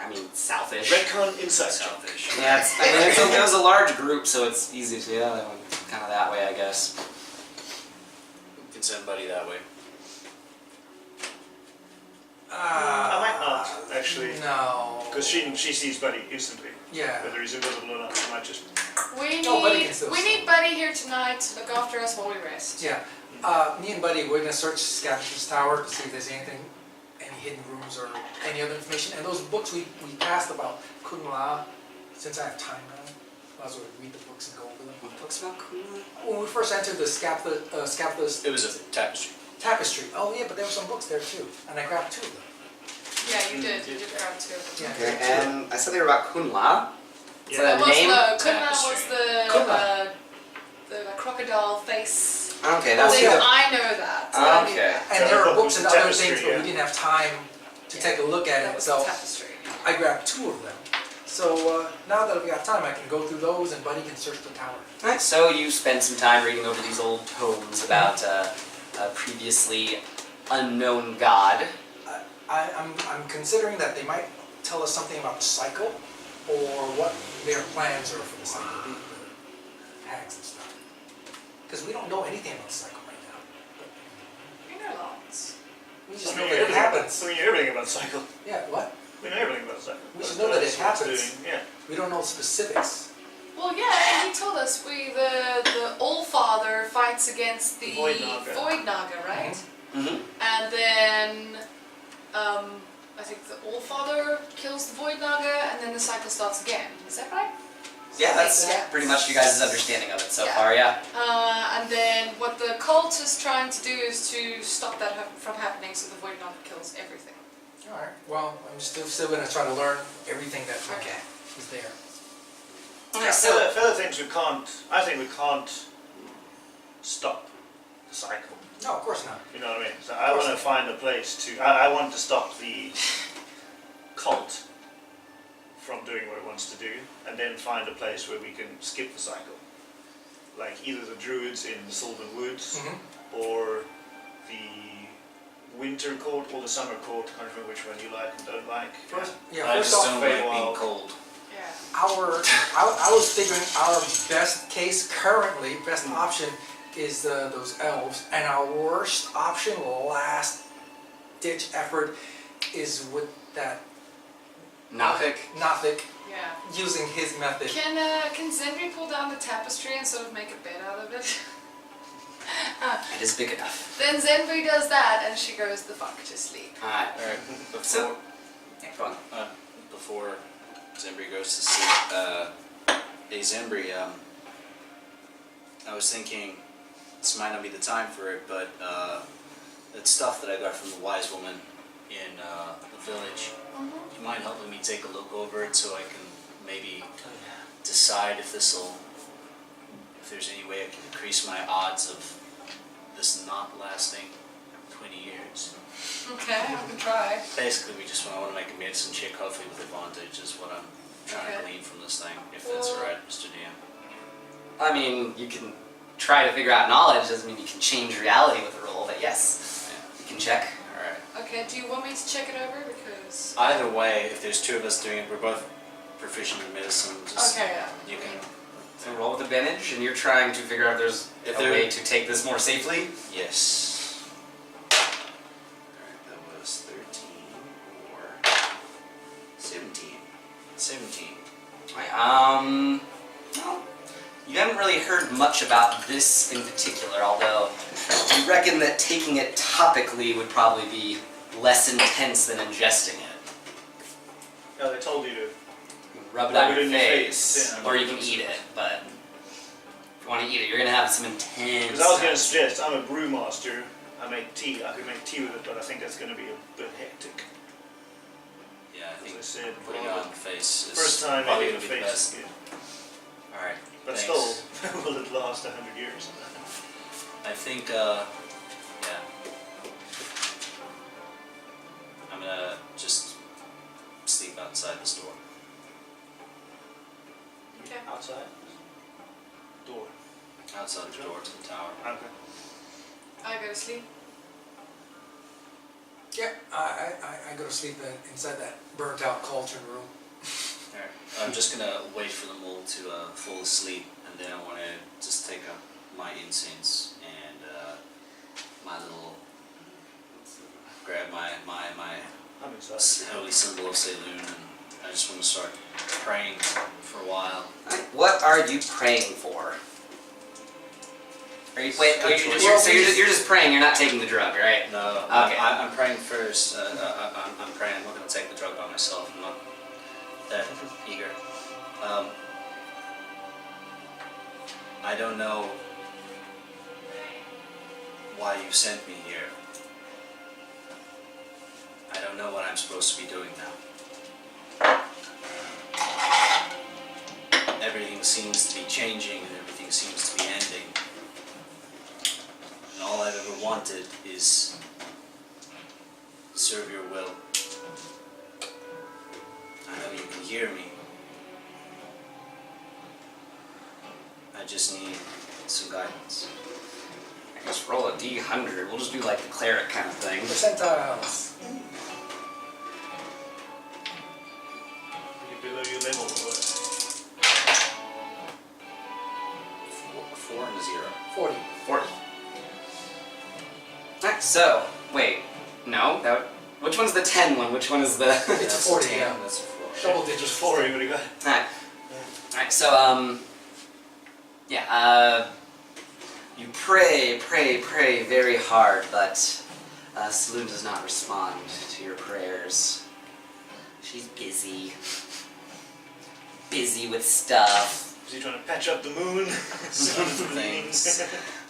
I mean, southish. Redcon Insight check. Southish. Yeah, it was a large group, so it's easy to, yeah, that one kind of that way, I guess. We can send Buddy that way. I might not, actually. No. Because she sees Buddy instantly. Yeah. Whether he's invisible or not, she might just... We No, Buddy need can still we see. need Buddy here tonight to look after us while we rest. Yeah. Me and Buddy, we're gonna search Scabitha's tower to see if there's anything, any hidden rooms or any other information. And those books we passed about Kunla, since I have time now, I was going to read the books and go over them. What books about Kuna? When we first entered the Scabitha's It was a tapestry. tapestry. Oh yeah, but there were some books there too, and I grabbed 2 of them. Yeah, you did. You did grab 2 of them. Yeah. Okay, and I said they were about Kunla. So Yeah. the name? Kunla was Kunla. the crocodile face. Okay, that's thing. the- I know that. Oh, I knew okay. that. And there are books and other Tapestry, things, but yeah. we didn't have time to take a look at That it. was So the tapestry. I grabbed 2 of them. So now that I've got time, I can go through those, and Buddy can search the tower. Alright, so you spend some time reading over these old tomes about a previously unknown god. I'm considering that they might tell us something about the cycle, or what their plans are for the cycle, the hags and stuff. Because we don't know anything about the cycle right now. You know lots. We just I know mean, that it happens. We know everything about cycle. Yeah, what? We know everything about cycle. We should know that it That's what happens. it's doing, Yeah. We don't know specifics. Well, yeah, and he told us the All-Father fights against the Void Naga. Void Naga, right? Mm-hmm. And then I think the All-Father kills the Void Naga, and then the cycle starts again. Is that right? Yeah, that's Yeah. pretty much you guys' understanding of it so Yeah. far, yeah. And then what the cult is trying to do is to stop that from happening, so the Void Naga kills everything. All right. Well, I'm still going to try to learn everything that Okay. is there. Yeah, Phil thinks we can't. I think we can't stop the cycle. No, of course not. You know what I mean? So I want to find a place to. I want to stop the cult from doing what it wants to do, and then find a place where we can skip the cycle. Like either the Druids in the Sylvan Woods, or the Winter Court or the Summer Court. I can't remember which one you like and don't like. First, I first just off, don't like being Feywild. cold. Yeah. I was figuring our best case currently, best option is those elves, and our worst option, last ditch effort, is with that Nothic. Yeah. using his method. Can Zenri pull down the tapestry and sort of make a bed out of it? It is big enough. Then Zenri does that and she goes the fuck to sleep. Alright. Alright, before, So, yeah, go on. before Zembri goes to sleep, hey Zembri, I was thinking, this might not be the time for it, but that stuff that I got from the wise woman in the village, do you mind helping me take a look over it so I can maybe decide if there's any way I can increase my odds of this not lasting 20 years? Okay, I can try. Basically, I want to make a medicine check, hopefully with advantage, is what I'm trying to glean from this thing, if that's alright, Mr. DM. I mean, you can try to figure out knowledge, doesn't mean you can change reality with a roll, but yes, you can check. Alright. Okay, do you want me to check it over? Because... Either way, if there's two of us doing it, we're both proficient in medicine, just Okay, yeah. you can... So roll with advantage, and you're trying to figure out if there's If a there- way to take this more safely. Yes. Alright, that was 13 or 17. 17. Right, well, you haven't really heard much about this in particular, although you reckon that taking it topically would probably be less intense than ingesting it. No, they told you to. You can rub it on Rub it your in your face, face, yeah. or you can eat it, but if you want to eat it, you're going to have some intense... Because I was going to suggest, I'm a brewmaster. I make tea. I could make tea with it, but I think that's going to be a bit hectic. Yeah, I think As I said, putting it on the face is first time probably in the going to be the face best. is good. Alright, But thanks. still, will it last 100 years? I think, yeah. I'm gonna just sleep outside this door. Okay. Outside? Door. Outside the door to the tower. Okay. I go to sleep. Yeah, I go to sleep inside that burnt out cauldron room. Alright, I'm just gonna wait for them all to fall asleep, and then I want to just take up my incense and my little, grab my I'm excited. holy symbol of Saloon, and I just want to start praying for a while. What are you praying for? Are you, wait, you're just praying, you're not taking the drug, right? No, Okay. I'm praying first. I'm praying. I'm not going to take the drug by myself. I'm not that eager. I don't know why you sent me here. I don't know what I'm supposed to be doing now. Everything seems to be changing and everything seems to be ending. And all I've ever wanted is serve your will. I know you can hear me. I just need some guidance. I guess roll a D100. We'll just do like the cleric kind of thing. Percentiles. You're below your level. Or what? 4 and a 0. 40. 40. Alright, so, wait. No? Which one's the 10 one? Which one is the... It's a 40, yeah. That's a 4. Double digits. 4, you would have got. Alright. Alright, so, yeah, you pray very hard, but Saloon does not respond to your prayers. She's busy. Busy with stuff. Is he trying to patch up the moon? Things.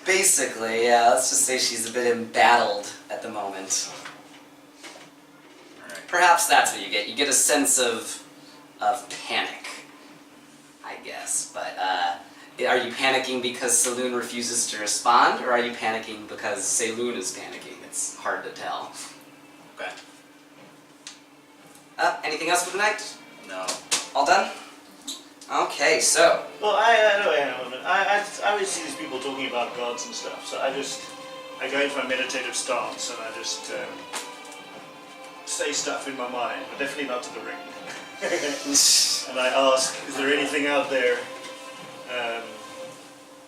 Basically, yeah, let's just say she's a bit embattled at the moment. Alright. Perhaps that's what you get. You get a sense of panic. I guess. But are you panicking because Saloon refuses to respond, or are you panicking because Saloon is panicking? It's hard to tell. Okay. Anything else for the night? No. All done? Okay, so Well, hang on a minute. I always see these people talking about gods and stuff, so I go into my meditative stance and I just say stuff in my mind, but definitely not to the ring. And I ask, is there anything out there?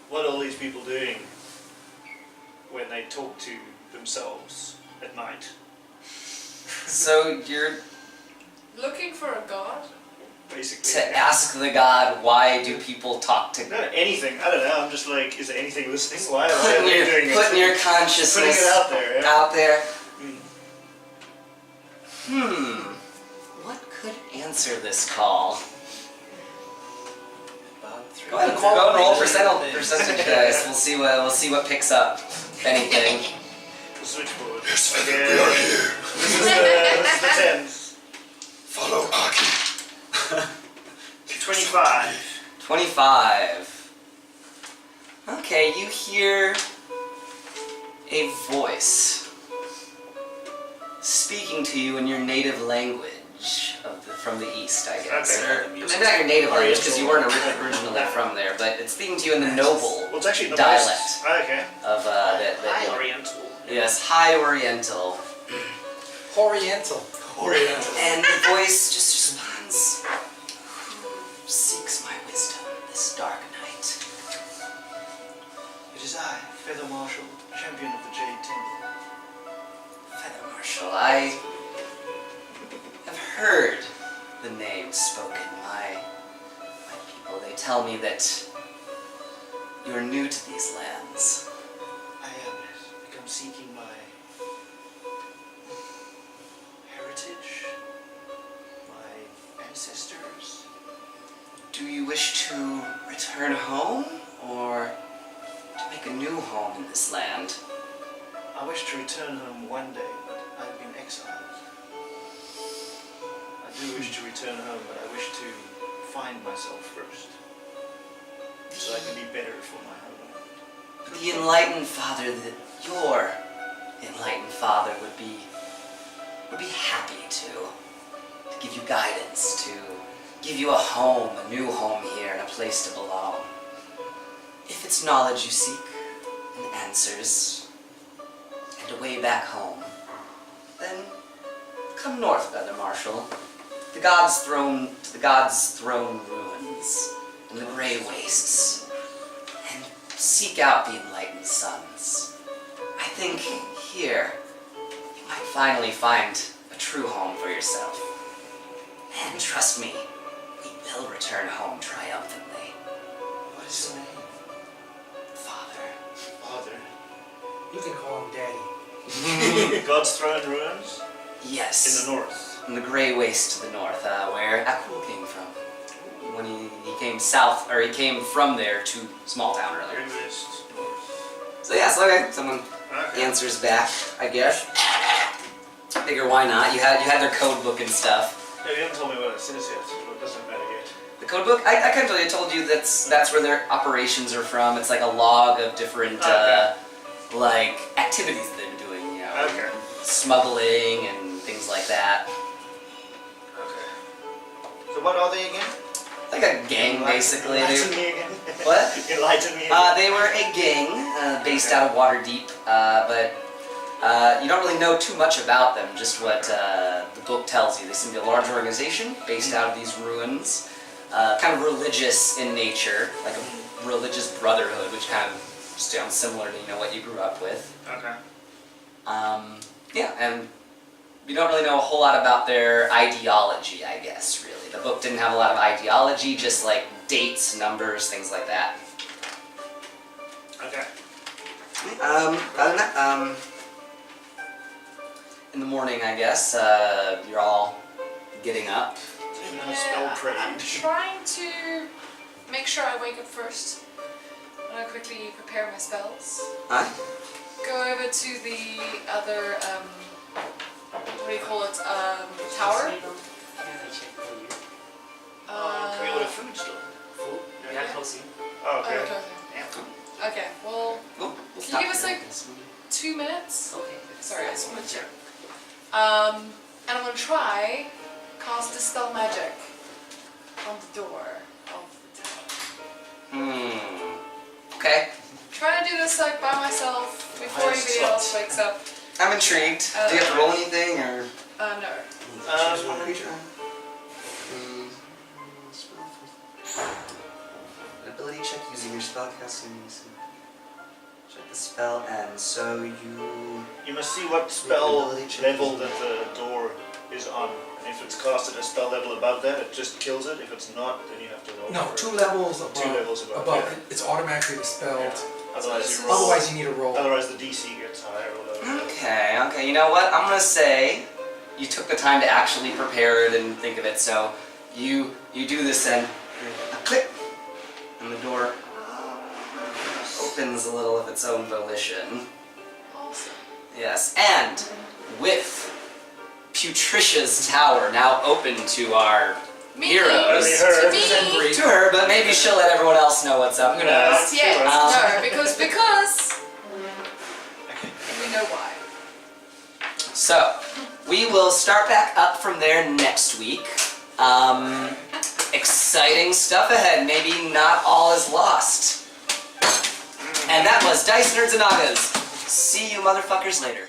What are all these people doing when they talk to themselves at night? so you're Looking for a god? Basically. to ask the god, why do people talk to No, anything. I don't know. I'm just like, is there anything listening? Why are putting they your, doing it? putting your Putting consciousness it out there. Yeah? out there? Mm. What could answer this call? About 3. Go ahead and roll percentage dice. We'll see what picks up, if anything. The switchboard. Yes, Okay. we are here. This is the tens. Follow Acki. 25. 25. Okay, you hear a voice speaking to you in your native language from the east, I guess. Okay. Or, maybe not your native language because you weren't originally from there, but it's speaking to you in the noble Well, it's actually the dialect most. Okay. of that you're- Oriental. Yes, High Oriental. Oriental. Oriental. And the voice just responds, "Who seeks my wisdom this dark night?" It is I, Feather Marshal, champion of the Jade Temple. Feather Marshal, I have heard the name spoken. My people, they tell me that you're new to these lands. I am, yes. Become seeking my heritage, my ancestors. Do you wish to return home, or to make a new home in this land? I wish to return home one day, but I have been exiled. I do wish to return home, but I wish to find myself first, so I can be better for my homeland. The enlightened father that your enlightened father would be happy to give you guidance, to give you a home, a new home here, and a place to belong. If it's knowledge you seek, and answers, and a way back home, then come north, Feather Marshal, to the God's throne ruins, and the gray wastes, and seek out the enlightened sons. I think here you might finally find a true home for yourself. And trust me, we will return home triumphantly. What is his name? Father. Father. You can call him Daddy. God's throne ruins? Yes. In the north. In the gray waste to the north, where Acki came from. When he came south, or he came from there to small town earlier. Grey West, north. So yeah, so okay, someone Okay. answers back, I guess. Figure why not? You had their code book and stuff. Yeah, you haven't told me what it says yet, so it doesn't matter yet. The code book, I kind of told you that's where their operations are from. It's like a log of different like activities they've been doing, you know, Okay. smuggling and things like that. Okay. So what are they again? Like a gang, basically. Enlighten me again. What? Enlighten me again. They were a gang based out of Waterdeep, but you don't really know too much about them, just what the book tells you. They seem to be a large organization based out of these ruins, kind of religious in nature, like a religious brotherhood, which kind of sounds similar to what you grew up with. Okay. Yeah, and you don't really know a whole lot about their ideology, I guess, really. The book didn't have a lot of ideology, just like dates, numbers, things like that. Okay. Other than that, in the morning, I guess, you're all getting up. Even a spell I'm trade. trying to make sure I wake up first. I'm gonna quickly prepare my spells. Huh? Go over to the other, what do you call it, tower. Can we order food still? I Okay. Okay. Okay. Well, We'll can stop you give us here. like 2 minutes? Okay. Sorry, I just want to check. And I'm gonna try cast dispel magic on the door of the tower. Okay. Trying to do this like by myself before Highest anybody else slots. wakes up. I'm intrigued. Do you have to roll anything or? No. Choose one creature. Ability check using your spellcasting. Check the spell, and so You must see what spell level that the door is on. And if it's cast at a spell level above that, it just kills it. If it's not, then you have to roll. No, for 2 it. levels above. 2 levels above. Above, it's automatically dispelled. Yeah. Otherwise you roll. Otherwise, you need a roll. Otherwise the DC gets higher or lower. Okay. You know what? I'm gonna say you took the time to actually prepare it and think of it. So you do this and a click, and the door opens a little of its own volition. Awesome. Yes, and with Putricia's tower now open to our Me. heroes. Her. To me. To her, but maybe she'll let everyone else know what's up. Who knows? Not yet. Um, No, because we know why. So, we will start back up from there next week. Exciting stuff ahead. Maybe not all is lost. And that was Dice Nerds and Nagas. See you motherfuckers later.